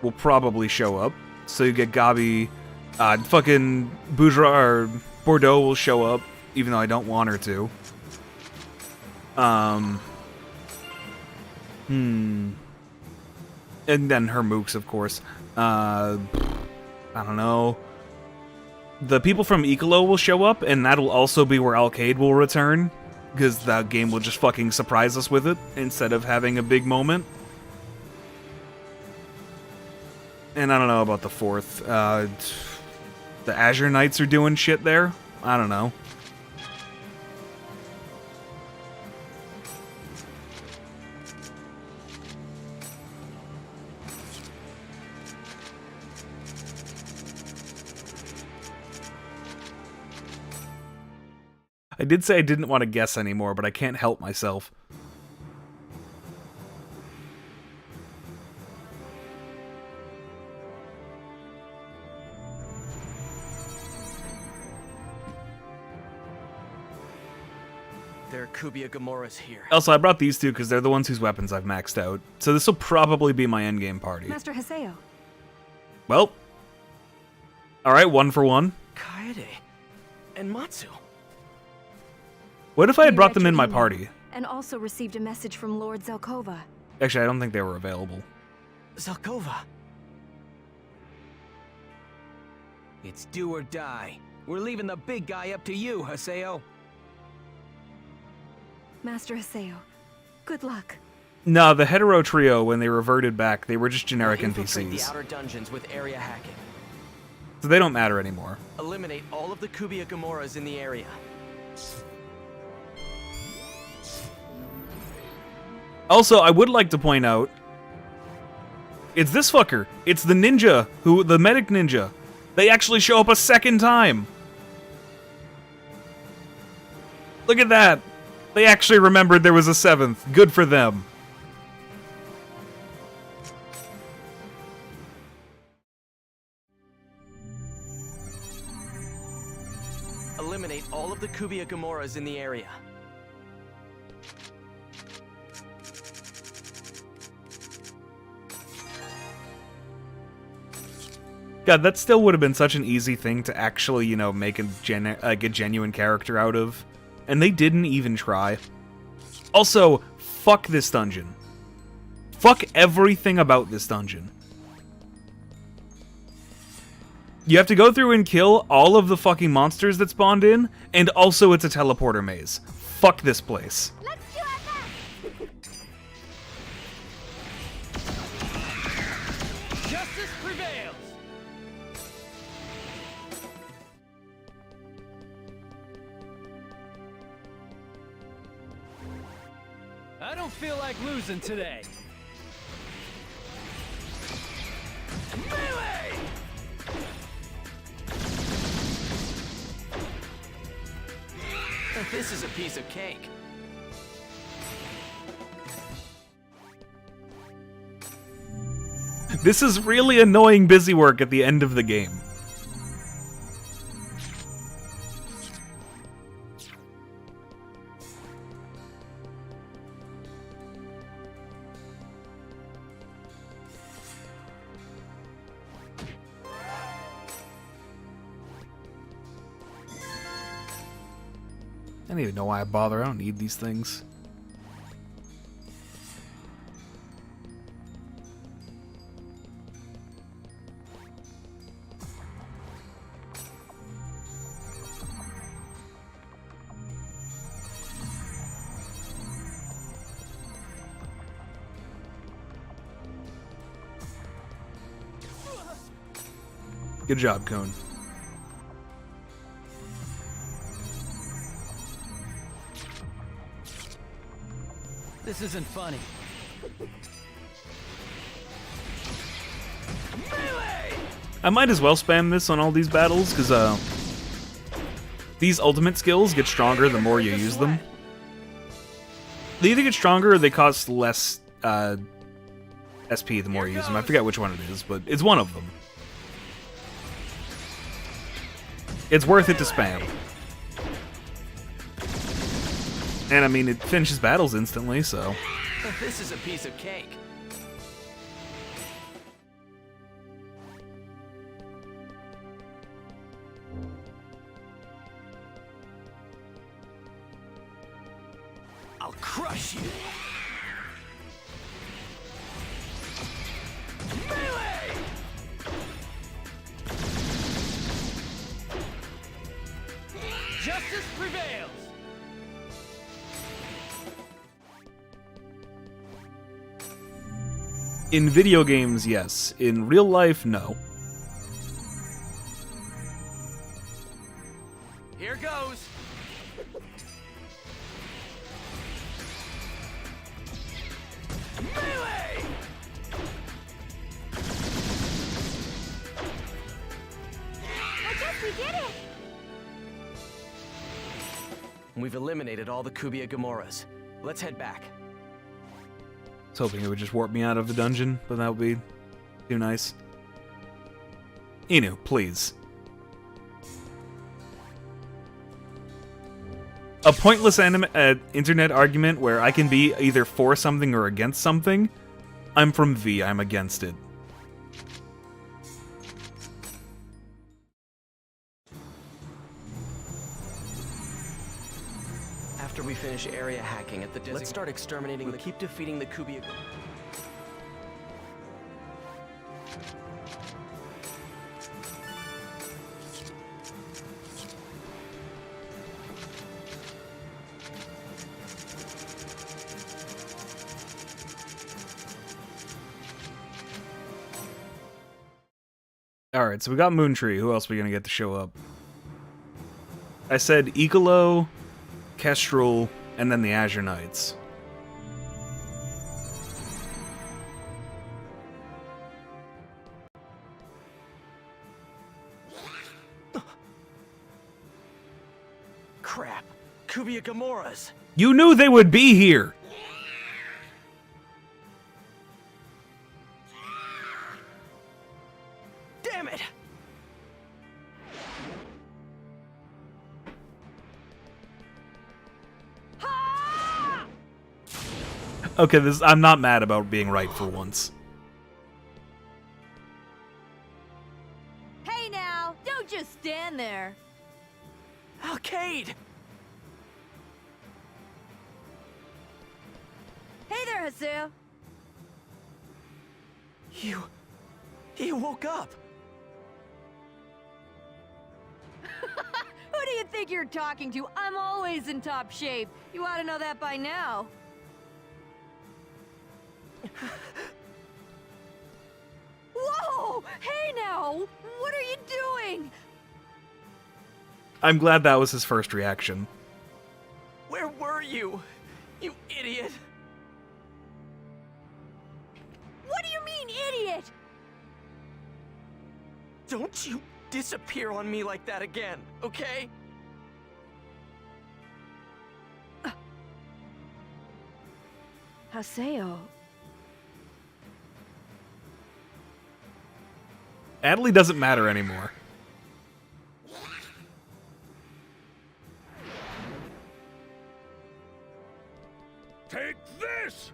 will probably show up. So you get Gabi, fucking Bourgeois, or Bordeaux will show up, even though I don't want her to. And then her mooks, of course. I don't know. The people from Ecolo will show up, and that'll also be where Alcade will return, because that game will just fucking surprise us with it, instead of having a big moment. And I don't know about the 4th. The Azure Knights are doing shit there? I don't know. I did say I didn't want to guess anymore, but I can't help myself. There are Kubia Gamoras here. Also, I brought these 2 because they're the ones whose weapons I've maxed out. So this will probably be my endgame party. Master Haseo. Well. Alright, 1 for 1. Kaede and Matsu. What if I had We brought read them your in my email party? And also received a message from Lord Zelkova. Actually, I don't think they were available. Zelkova. It's do or die. We're leaving the big guy up to you, Haseo. Master Haseo, good luck. No, the hetero trio, when they reverted back, they were just generic Infiltrate the NPCs. outer dungeons with area hacking. So they don't matter anymore. Eliminate all of the Kubia Gamoras in the area. Also, I would like to point out, it's this fucker. It's the ninja, the medic ninja. They actually show up a second time. Look at that. They actually remembered there was a 7th. Good for them. Eliminate all of the Kubia Gamoras in the area. God, that still would have been such an easy thing to actually, you know, make a genuine character out of. And they didn't even try. Also, fuck this dungeon. Fuck everything about this dungeon. You have to go through and kill all of the fucking monsters that spawned in, and also it's a teleporter maze. Fuck this place. Justice prevails! I don't feel like losing today. Melee! This is a piece of cake. This is really annoying busy work at the end of the game. I don't even know why I bother. I don't need these things. Good job, Cone. This isn't funny. I might as well spam this on all these battles, because these ultimate skills get stronger the more you use them. They either get stronger or they cost less SP the more you use them. I forget which one it is, but it's one of them. It's worth it to spam. And I mean, it finishes battles instantly, so... This is a piece of cake. I'll crush you. Melee! Justice prevails! In video games, yes. In real life, no. Here goes. Melee! I guess we did it! We've eliminated all the Kubia Gamoras. Let's head back. I was hoping it would just warp me out of the dungeon, but that would be too nice. Inu, please. A pointless internet argument where I can be either for something or against something. I'm from V, I'm against it. After we finish area hacking at the let's start exterminating keep defeating the Kubia. Alright, so we got Moontree. Who else are we gonna get to show up? I said Ecolo, Kestrel, and then the Azure Knights. Crap. Kubia Gamoras. You knew they would be here! Damn it! Okay, I'm not mad about being right for once. Hey now, don't just stand there. Alkaid! Hey there, Haseo. You woke up. Who do you think you're talking to? I'm always in top shape. You ought to know that by now. Whoa! Hey now! What are you doing? I'm glad that was his first reaction. Where were you? You idiot! What do you mean, idiot? Don't you disappear on me like that again, okay? Haseo. Adley doesn't matter anymore. Take this!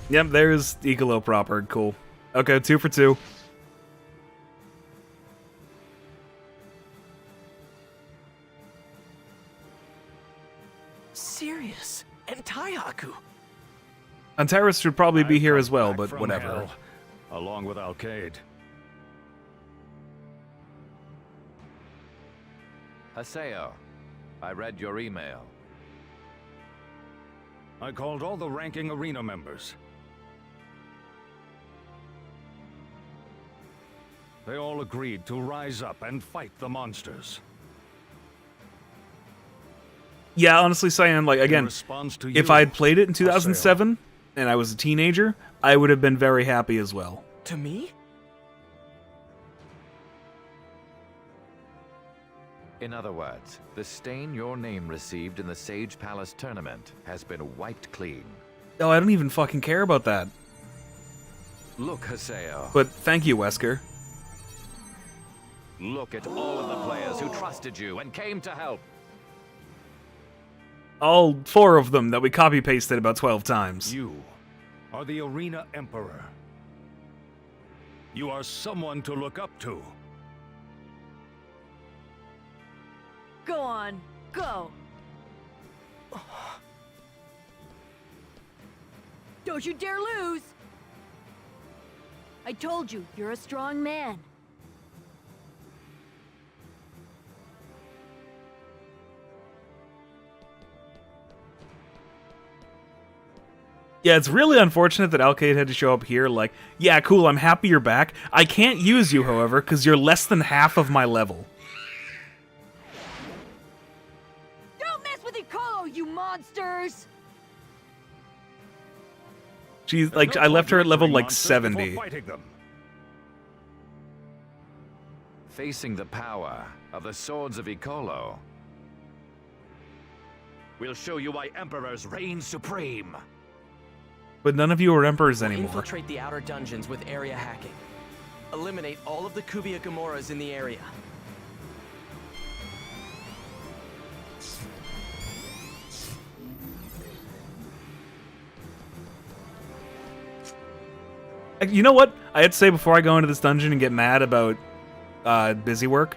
Yep, there's Ecolo proper. Cool. Okay, 2 for 2. Sirius and Taihaku. Antares should probably be here as well, Back but from whatever. hell, along with Alkaid. Haseo, I read your email. I called all the ranking arena members. They all agreed to rise up and fight the monsters. Yeah, honestly, Cyan, like, again, response to if you, I had played it in 2007 and I was a teenager, I would have been very happy as well. To me? In other words, the stain your name received in the Sage Palace tournament has been wiped clean. Oh, I don't even fucking care about that. Look, Haseo. But thank you, Wesker. Look at all of the players who trusted you and came to help. All 4 of them that we copy-pasted about 12 times. You are the Arena Emperor. You are someone to look up to. Go on, go. Don't you dare lose. I told you, you're a strong man. Yeah, it's really unfortunate that Alkaid had to show up here like, yeah, cool, I'm happy you're back. I can't use you, however, because you're less than half of my level. Don't mess with Ecolo, you monsters! She's like, I left her at level like Monsters 70. before fighting them. Facing the power of the Swords of Ecolo, We'll show you why Emperors reign supreme. But none of you are emperors We'll anymore. infiltrate the outer dungeons with area hacking. Eliminate all of the Kubia Gamoras in the area. You know what? I had to say before I go into this dungeon and get mad about busy work.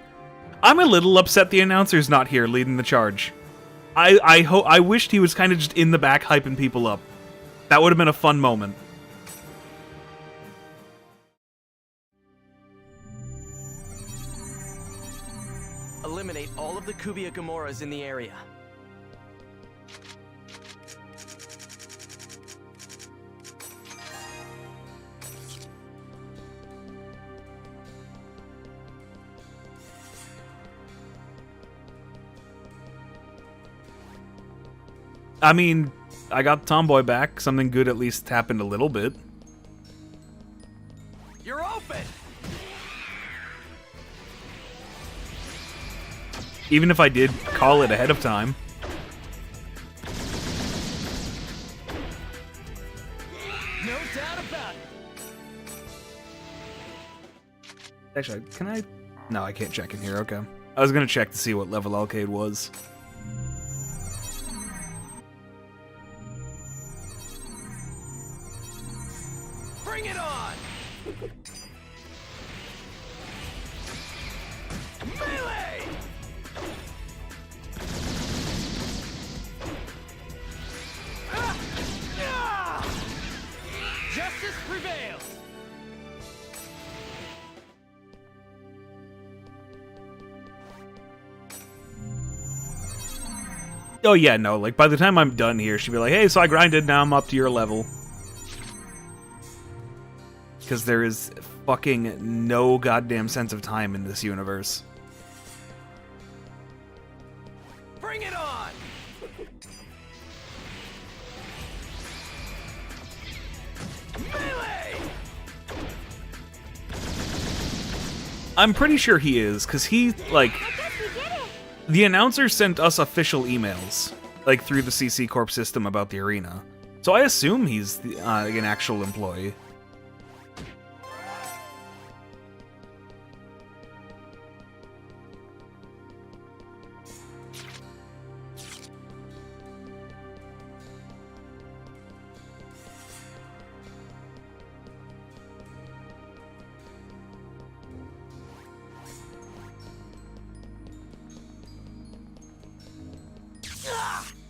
I'm a little upset the announcer's not here leading the charge. I wished he was kind of just in the back hyping people up. That would have been a fun moment. eliminate all of the Kubia Gamoras in the area. I mean, I got Tomboy back. Something good at least happened a little bit. You're open! Even if I did call it ahead of time. No doubt about it. Actually, can I? No, I can't check in here. Okay. I was gonna check to see what level Alkaid was. Bring it on! Melee! Justice prevails! Oh yeah, no, like by the time I'm done here, she'll be like, hey, so I grinded, now I'm up to your level. Because there is fucking no goddamn sense of time in this universe. Bring it on! Melee! I'm pretty sure he is, because he, like... The announcer sent us official emails, like, through the CC Corp system about the arena. So I assume he's an actual employee.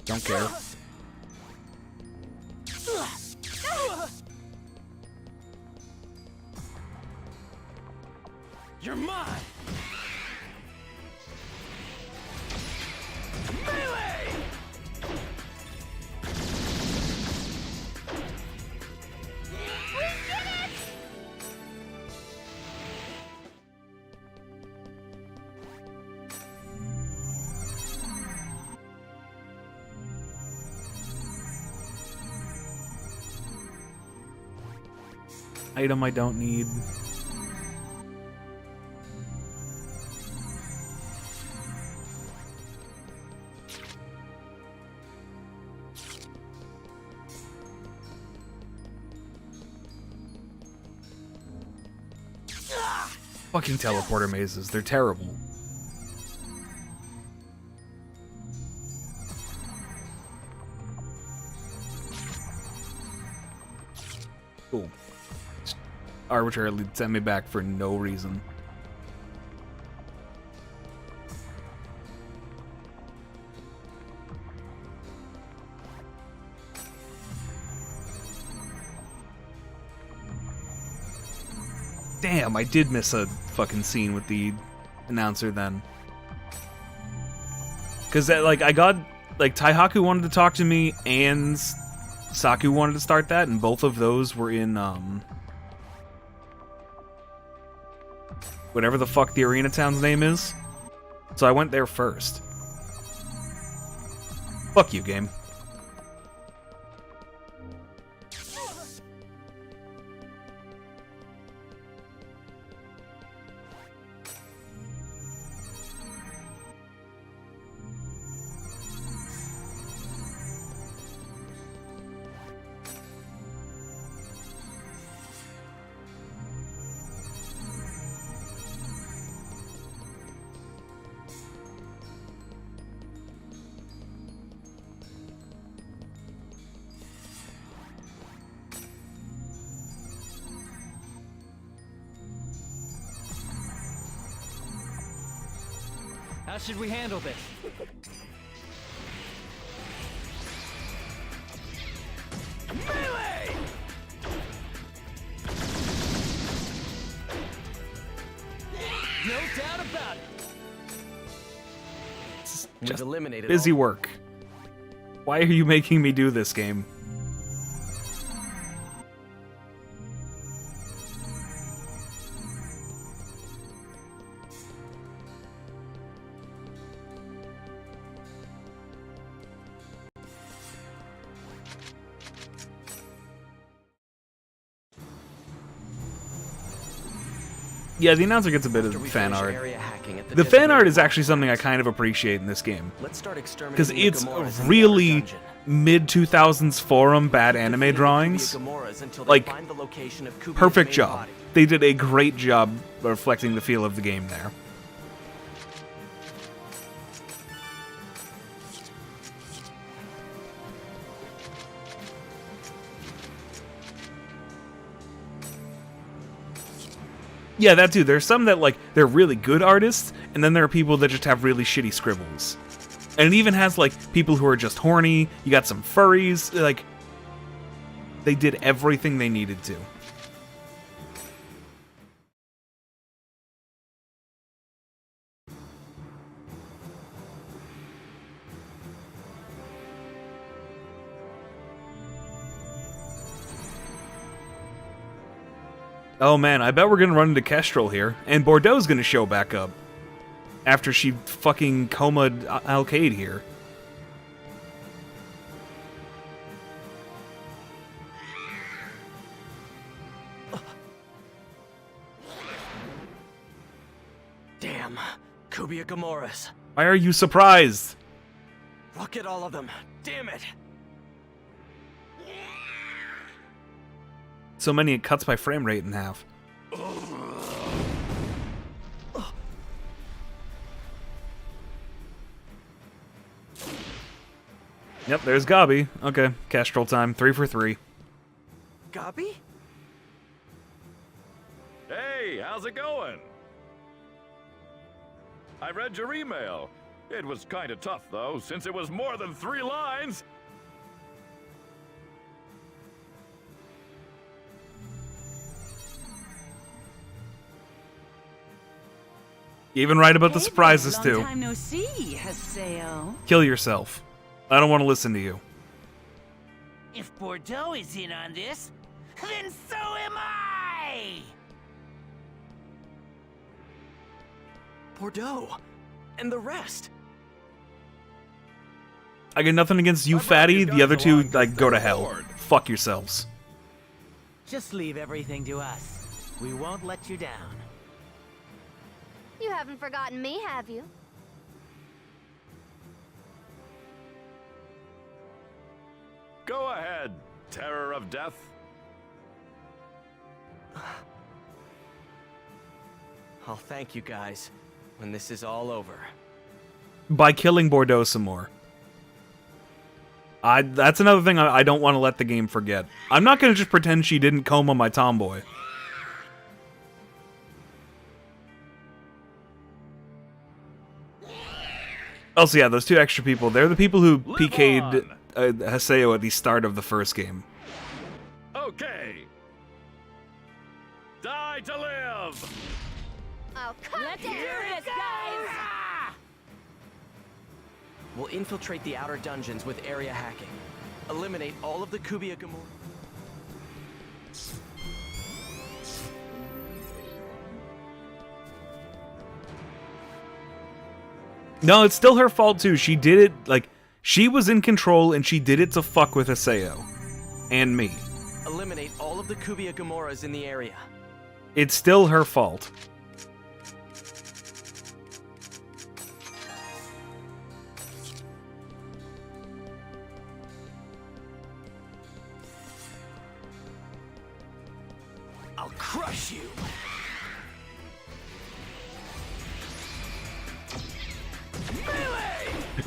Don't care. You're mine! Melee! We did it! Item I don't need. Fucking teleporter mazes, they're terrible. Cool. Just arbitrarily sent me back for no reason. Damn, I did miss a fucking scene with the announcer then. Because, like, I got, like, Taihaku wanted to talk to me, and Saku wanted to start that, and both of those were in, whatever the fuck the arena town's name is. So I went there first. Fuck you, game. How should we handle this? Melee! No doubt about it. We've Just eliminated busy all... work. Why are you making me do this game? Yeah, the announcer gets a bit of fan art. The fan art is actually something I kind of appreciate in this game. Because it's really mid-2000s forum bad anime drawings. Like, perfect job. They did a great job reflecting the feel of the game there. Yeah, that too. There's some that, like, they're really good artists, and then there are people that just have really shitty scribbles. And it even has, like, people who are just horny, you got some furries, like, they did everything they needed to. Oh man, I bet we're gonna run into Kestrel here, and Bordeaux's gonna show back up. After she fucking coma'd Alkaid here. Damn, Kubia Gamoras. Why are you surprised? Look at all of them. Damn it. So many it cuts my frame rate in half. Yep, there's Gabi. Okay, Kestrel time. 3 for 3. Gabi? Hey, how's it going? I read your email. It was kinda tough, though, since it was more than 3 lines. You even write about the surprises, long too. Time no see, Haseo. Kill yourself. I don't want to listen to you. If Bordeaux is in on this, then so am I! Bordeaux. And the rest. I got nothing against you, fatty. The other two, like, go to hell. Fuck yourselves. Just leave everything to us. We won't let you down. You haven't forgotten me, have you? Go ahead, Terror of Death. I'll thank you guys when this is all over. By killing Bordeaux some more. That's another thing I don't want to let the game forget. I'm not going to just pretend she didn't coma my tomboy. Also, yeah, those 2 extra people, they're the people who PK'd Haseo at the start of the first game. Okay. Die to live! Oh, let's do this, guys! We'll infiltrate the outer dungeons with area hacking. Eliminate all of the Kubia Gamoras. No, it's still her fault too. She did it, like, she was in control and she did it to fuck with Haseo. And me. Eliminate all of the Kubia Gamoras in the area. It's still her fault. I'll crush you.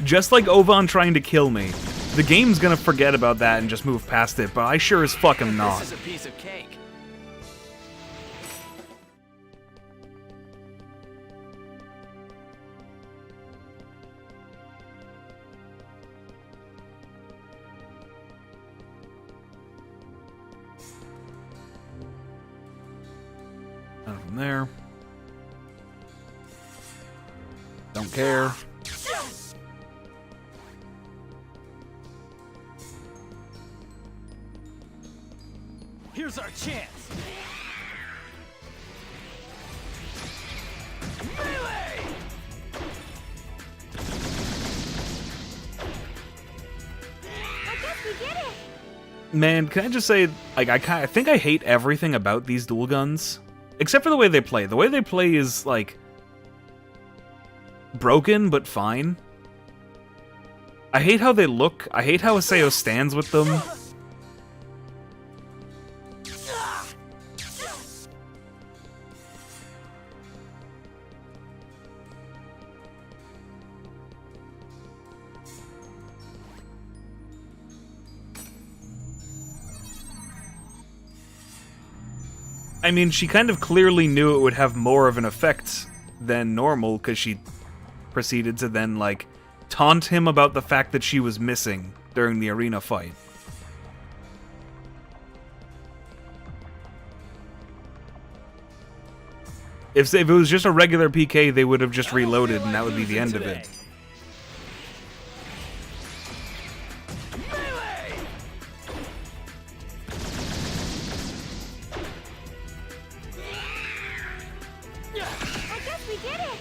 Just like Ovan trying to kill me. The game's gonna forget about that and just move past it, but I sure as fuck am not. This is a piece of cake. None from there. Don't care. Here's our chance. Melee! I guess we did it! Man, can I just say, like, I think I hate everything about these dual guns, except for the way they play. The way they play is, like, broken, but fine. I hate how they look. I hate how Haseo stands with them. I mean, she kind of clearly knew it would have more of an effect than normal, because she proceeded to then, like, taunt him about the fact that she was missing during the arena fight. If it was just a regular PK, they would have just reloaded, and that would be the end of it. I guess we did it!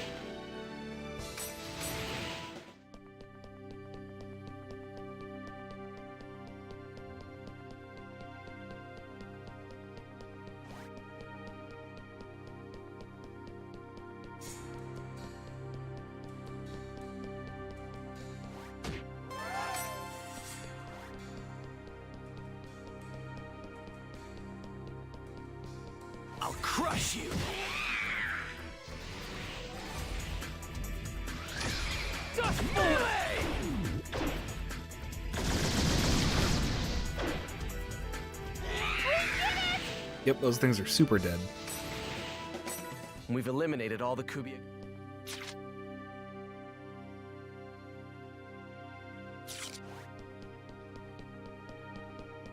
I'll crush you. Just melee! Yep, those things are super dead. We've eliminated all the Kubiak.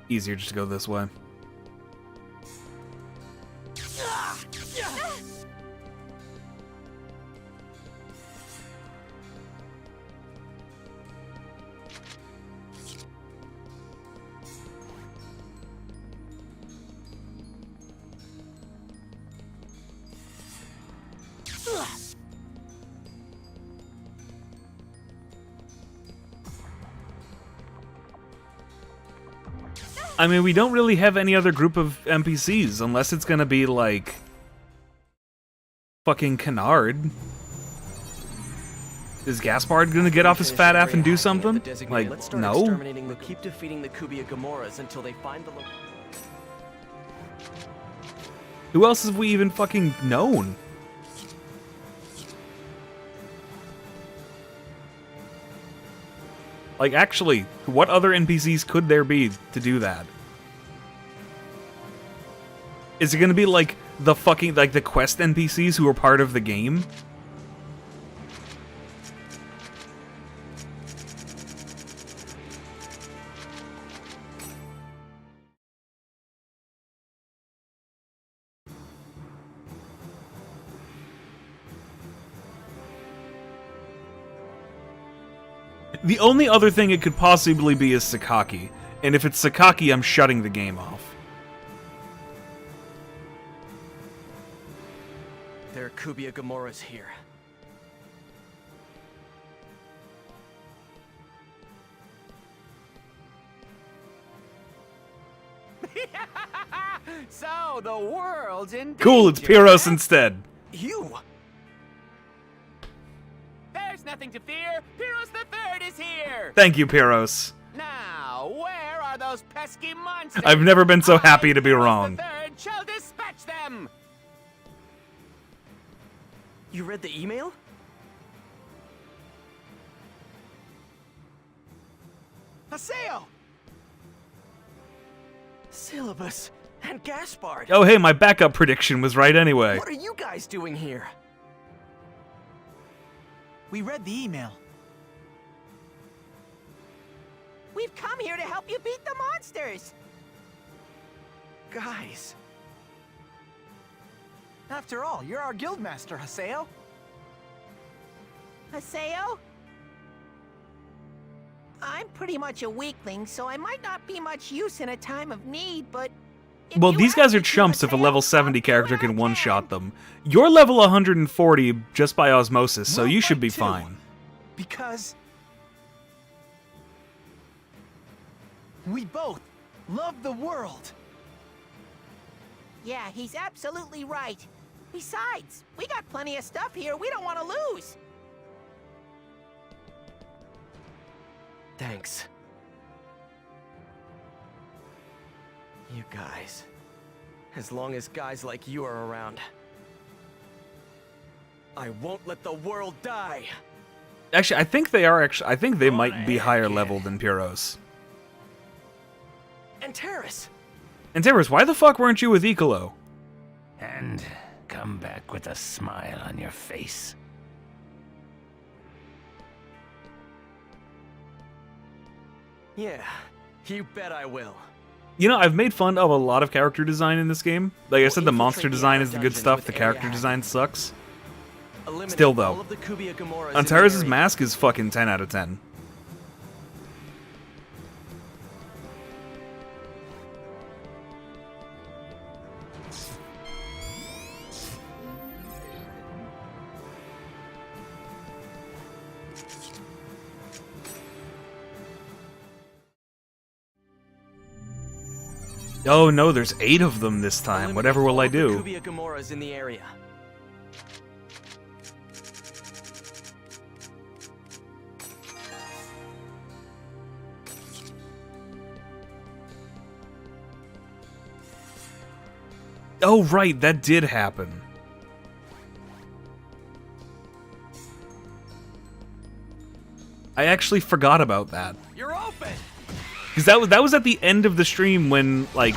Easier just to go this way. I mean, we don't really have any other group of NPCs, unless it's gonna be, like, fucking Kennard. Is Gaspard gonna get off his fat ass and do something? Like, Let's start no? exterminating the keep defeating the Kubia Gamoras until they find the Who else have we even fucking known? Like, actually, what other NPCs could there be to do that? Is it gonna be, like, the fucking, like, the quest NPCs who are part of the game? The only other thing it could possibly be is Sakaki, and if it's Sakaki, I'm shutting the game off. There are Kubia Gamoras here. So, the world's in Cool, it's danger, Pyros huh? instead. You! There's nothing to fear! Pyros the Third is here! Thank you, Pyros. Now, where are those pesky monsters? I've never been so happy to be wrong. The Third shall dispatch them! You read the email? Haseo! Syllabus and Gaspard! Oh hey, my backup prediction was right anyway. What are you guys doing here? We read the email. We've come here to help you beat the monsters! Guys. After all, you're our guildmaster, Haseo. Haseo? I'm pretty much a weakling, so I might not be much use in a time of need, but Well, these guys are chumps if a level 70 character can one-shot them. You're level 140 just by osmosis, so you should be fine. Because we both love the world. Yeah, he's absolutely right. Besides, we got plenty of stuff here we don't want to lose. Thanks. You guys. As long as guys like you are around, I won't let the world die. Actually, I think they are I think they might be higher level than Pyros. And Terrace. And Terrace, why the fuck weren't you with Ecolo? And come back with a smile on your face. Yeah, you bet I will. You know, I've made fun of a lot of character design in this game. Like I said, the monster design is the good stuff, the character design sucks. Still, though, Antares' mask is fucking 10 out of 10. Oh no, there's 8 of them this time. Whatever will I do? Kubia Gamoras in the area. Oh right, that did happen. I actually forgot about that. You're open. Because that was at the end of the stream when, like,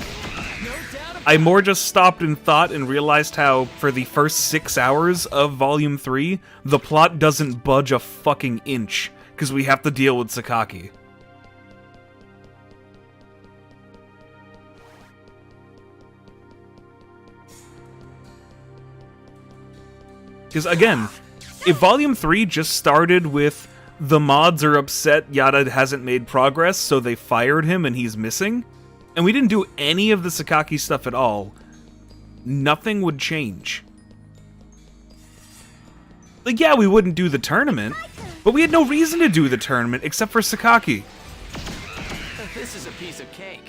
I more just stopped and thought and realized how, for the first 6 hours of Volume 3, the plot doesn't budge a fucking inch, because we have to deal with Sakaki. Because, again, if Volume 3 just started with the mods are upset Yada hasn't made progress, so they fired him and he's missing, and we didn't do any of the Sakaki stuff at all, nothing would change. Like, yeah, we wouldn't do the tournament, but we had no reason to do the tournament except for Sakaki. This is a piece of cake.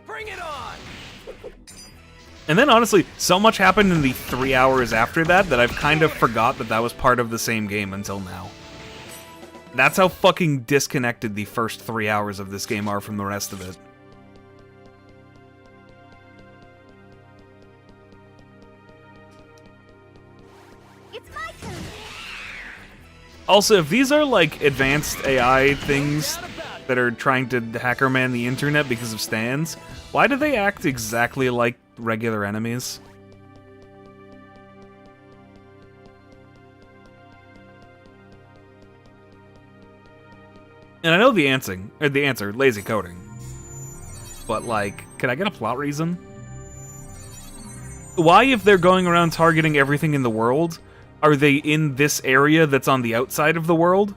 Bring it on! And then, honestly, so much happened in the 3 hours after that that I've kind of forgot that that was part of the same game until now. That's how fucking disconnected the first 3 hours of this game are from the rest of it. It's my turn. Also, if these are, like, advanced AI things that are trying to hackerman the internet because of stands, why do they act exactly like regular enemies? And I know the answer, lazy coding. But, like, can I get a plot reason? Why, if they're going around targeting everything in the world, are they in this area that's on the outside of the world?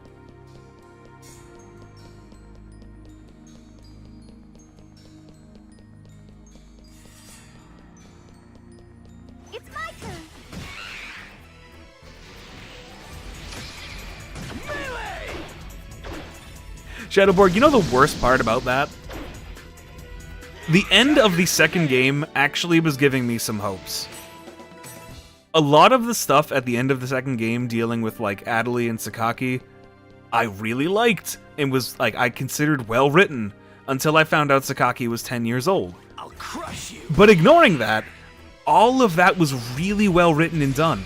It's my turn. Shadowborg, you know the worst part about that? The end of the second game actually was giving me some hopes. A lot of the stuff at the end of the second game dealing with, like, Adley and Sakaki, I really liked, and was, like, I considered well written, until I found out Sakaki was 10 years old. I'll crush you. But ignoring that, all of that was really well written and done.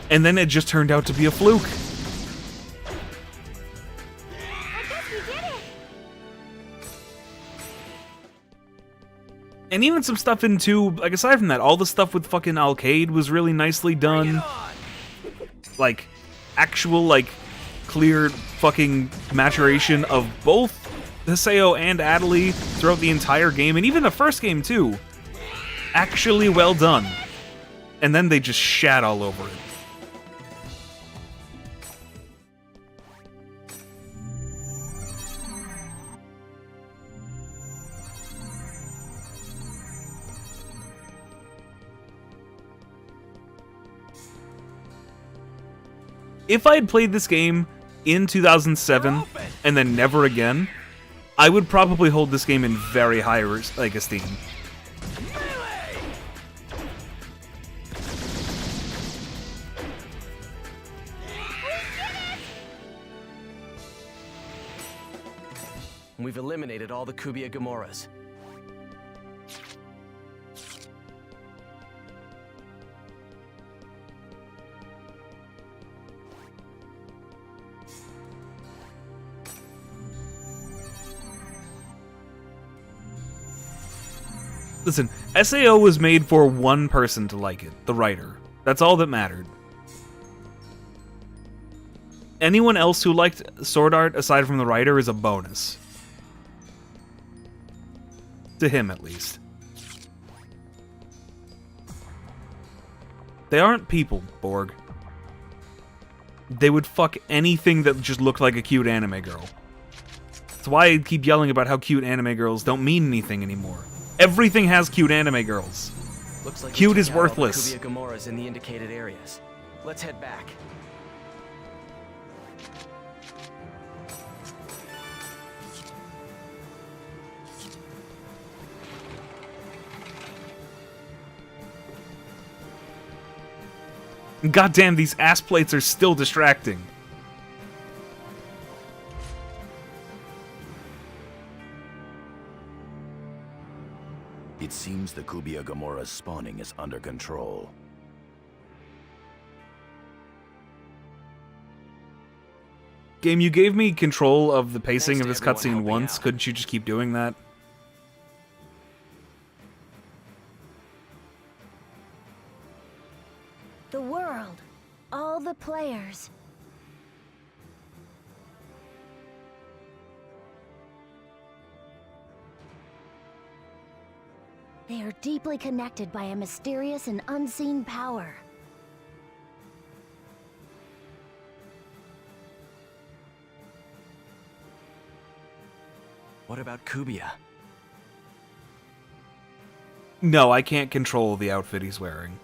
And then it just turned out to be a fluke. And even some stuff in 2, like, aside from that, all the stuff with fucking Alkaid was really nicely done. Like, actual, like, clear fucking maturation of both Haseo and Adley throughout the entire game, and even the first game, too. Actually well done. and then they just shat all over it. If I had played this game in 2007 and then never again, I would probably hold this game in very high esteem. We've eliminated all the Kubia Gamoras. Listen, SAO was made for one person to like it, the writer. That's all that mattered. Anyone else who liked Sword Art aside from the writer is a bonus. To him, at least. They aren't people, Borg. They would fuck anything that just looked like a cute anime girl. That's why I keep yelling about how cute anime girls don't mean anything anymore. Everything has cute anime girls. Looks like cute we is took out all the worthless. Kubia Gamoras in the indicated areas. Let's head back. Goddamn, these ass plates are still distracting. It seems the Kubia Gamora's spawning is under control. Game, you gave me control of the pacing Thanks of to this everyone cutscene helping once. out. Couldn't you just keep doing that? The world. All the players. They are deeply connected by a mysterious and unseen power. What about Kubia? No, I can't control the outfit he's wearing.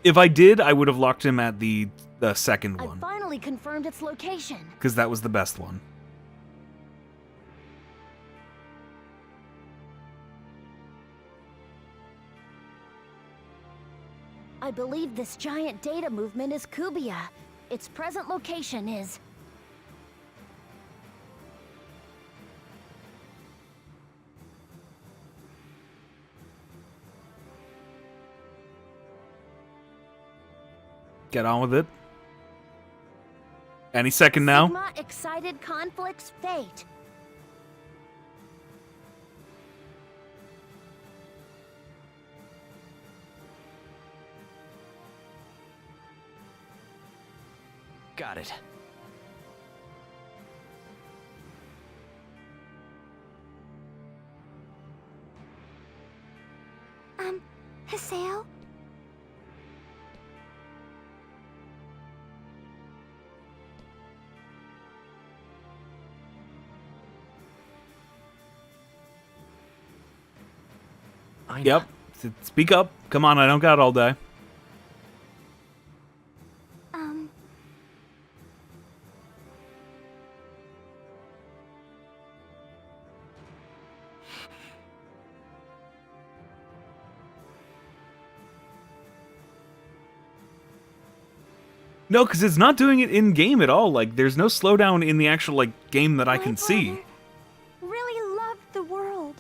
If I did, I would have locked him at the second I one, finally confirmed its location. because that was the best one. I believe this giant data movement is Kubia. Its present location is... Get on with it. Any second now. Sigma Excited Conflict's fate. Got it. Haseo? Yep. Speak up. Come on, I don't got all day. No, because it's not doing it in-game at all. Like, there's no slowdown in the actual, like, game that I can see. Really loved the world.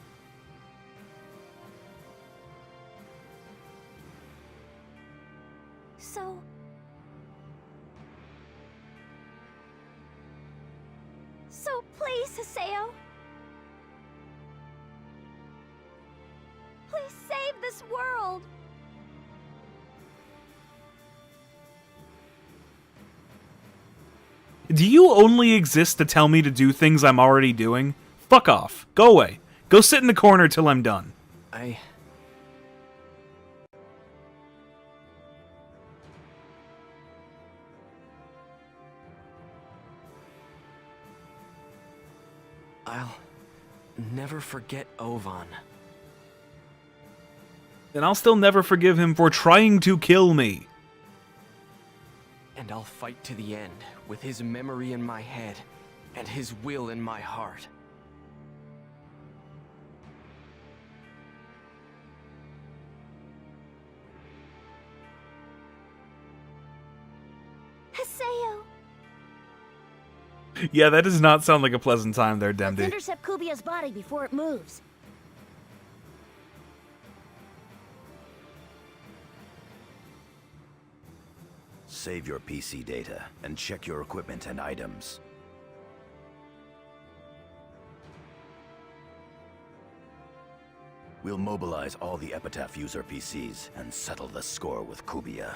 So... So please, Haseo. Please save this world. Do you only exist to tell me to do things I'm already doing? Fuck off. Go away. Go sit in the corner till I'm done. I'll never forget Ovan. And I'll still never forgive him for trying to kill me. And I'll fight to the end with his memory in my head and his will in my heart. Haseo! Yeah, that does not sound like a pleasant time there, Let's Demdy. intercept Kubia's body before it moves. Save your PC data and check your equipment and items. We'll mobilize all the Epitaph user PCs and settle the score with Kubia.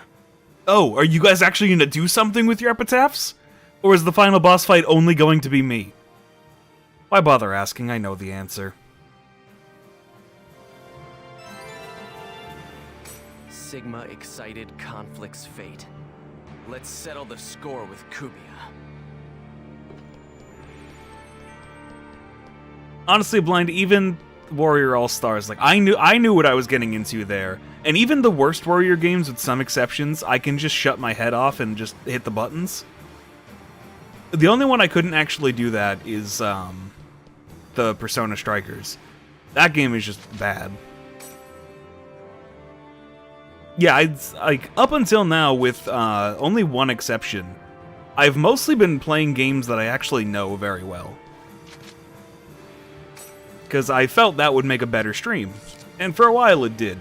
Oh, are you guys actually gonna do something with your epitaphs? Or is the final boss fight only going to be me? Why bother asking? I know the answer. Sigma excited conflict's fate. Let's settle the score with Kubia. Honestly, Blind, even Warrior All-Stars, like I knew what I was getting into there. And even the worst Warrior games, with some exceptions, I can just shut my head off and just hit the buttons. The only one I couldn't actually do that is the Persona Strikers. That game is just bad. Yeah, like up until now, with only one exception, I've mostly been playing games that I actually know very well. Because I felt that would make a better stream. And for a while it did.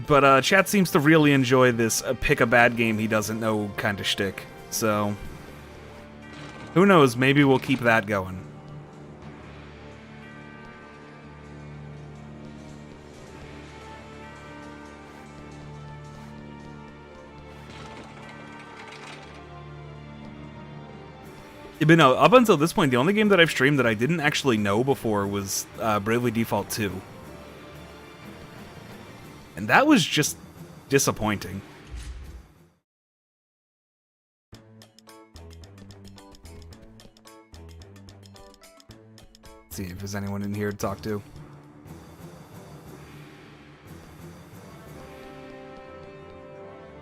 But chat seems to really enjoy this pick a bad game he doesn't know kind of shtick. So, who knows, maybe we'll keep that going. But no, up until this point, the only game that I've streamed that I didn't actually know before was Bravely Default 2. And that was just disappointing. Let's see if there's anyone in here to talk to.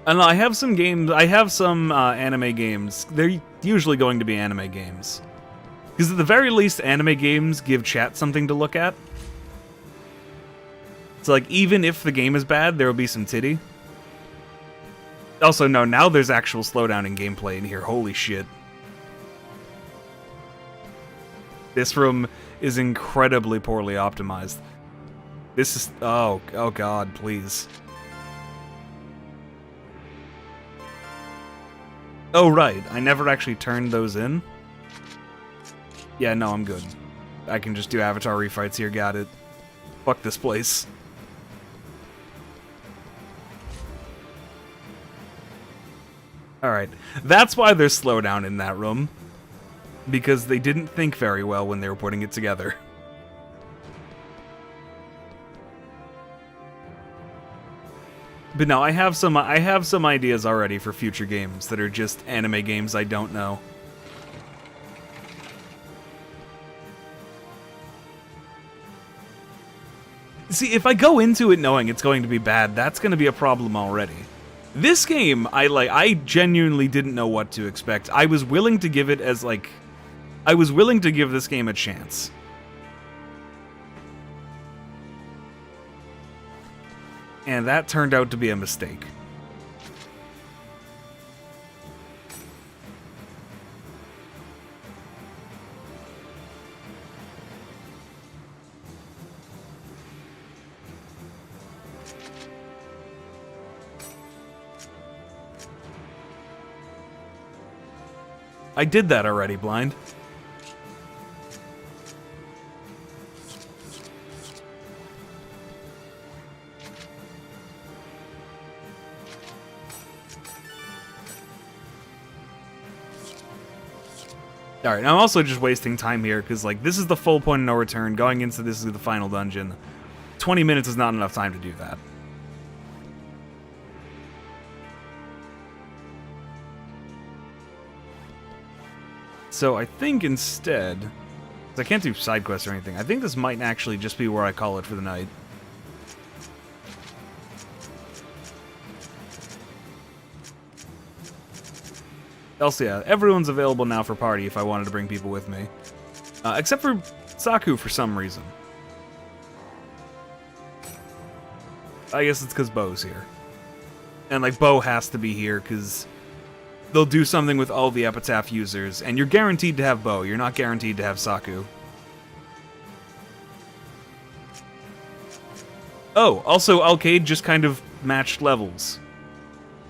I have some games. I have some anime games. They're usually going to be anime games. Because at the very least, anime games give chat something to look at. So, like, even if the game is bad, there will be some titty. Also, no, now there's actual slowdown in gameplay in here. Holy shit. This room is incredibly poorly optimized. This is... Oh god, please. Oh, right. I never actually turned those in. Yeah, no, I'm good. I can just do avatar refights here, got it. Fuck this place. Alright. That's why there's slowdown in that room. Because they didn't think very well when they were putting it together. But no, I have some ideas already for future games that are just anime games I don't know. See, if I go into it knowing it's going to be bad, that's going to be a problem already. This game, I genuinely didn't know what to expect. I was willing to give it as, I was willing to give this game a chance. And that turned out to be a mistake. I did that already, Blind. Alright, I'm also just wasting time here, because, this is the full point of no return. Going into this is the final dungeon. 20 minutes is not enough time to do that. So I think instead, 'cause I can't do side quests or anything, I think this might actually just be where I call it for the night. Else, yeah, everyone's available now for party if I wanted to bring people with me. Except for Saku for some reason. I guess it's because Bo's here. And, like, Bo has to be here because they'll do something with all the Epitaph users, and you're guaranteed to have Bo. You're not guaranteed to have Saku. Oh, also, Alkaid just kind of matched levels.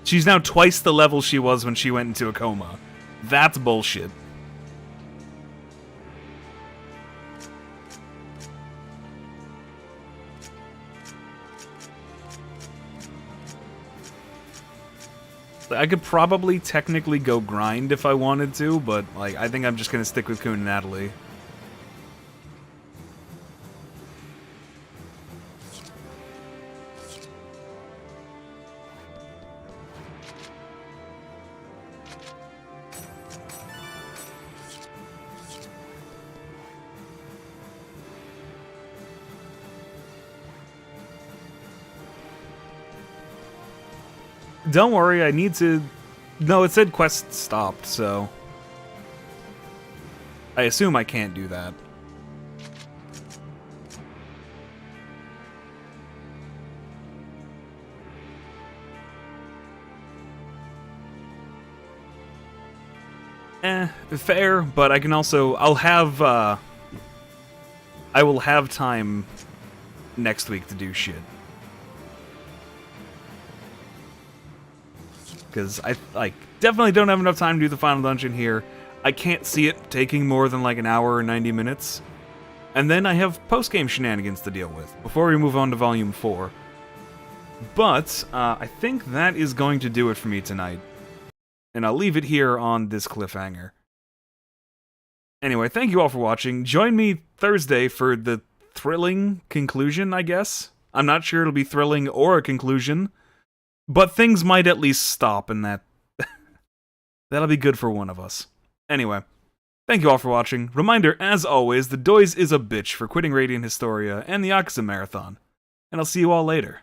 She's now twice the level she was when she went into a coma. That's bullshit. I could probably technically go grind if I wanted to, but like I think I'm just gonna stick with Kun and Natalie. Don't worry, I need to... No, it said quest stopped, so... I assume I can't do that. Fair, but I can also... I'll have, I will have time next week to do shit. Because I definitely don't have enough time to do the final dungeon here. I can't see it taking more than like an hour or 90 minutes. And then I have post-game shenanigans to deal with before we move on to Volume 4. But I think that is going to do it for me tonight. And I'll leave it here on this cliffhanger. Anyway, thank you all for watching. Join me Thursday for the thrilling conclusion, I guess. I'm not sure it'll be thrilling or a conclusion. But things might at least stop, and that'll be good for one of us. Anyway, thank you all for watching. Reminder, as always, the Doise is a bitch for quitting Radiant Historia and the Yakuza Marathon. And I'll see you all later.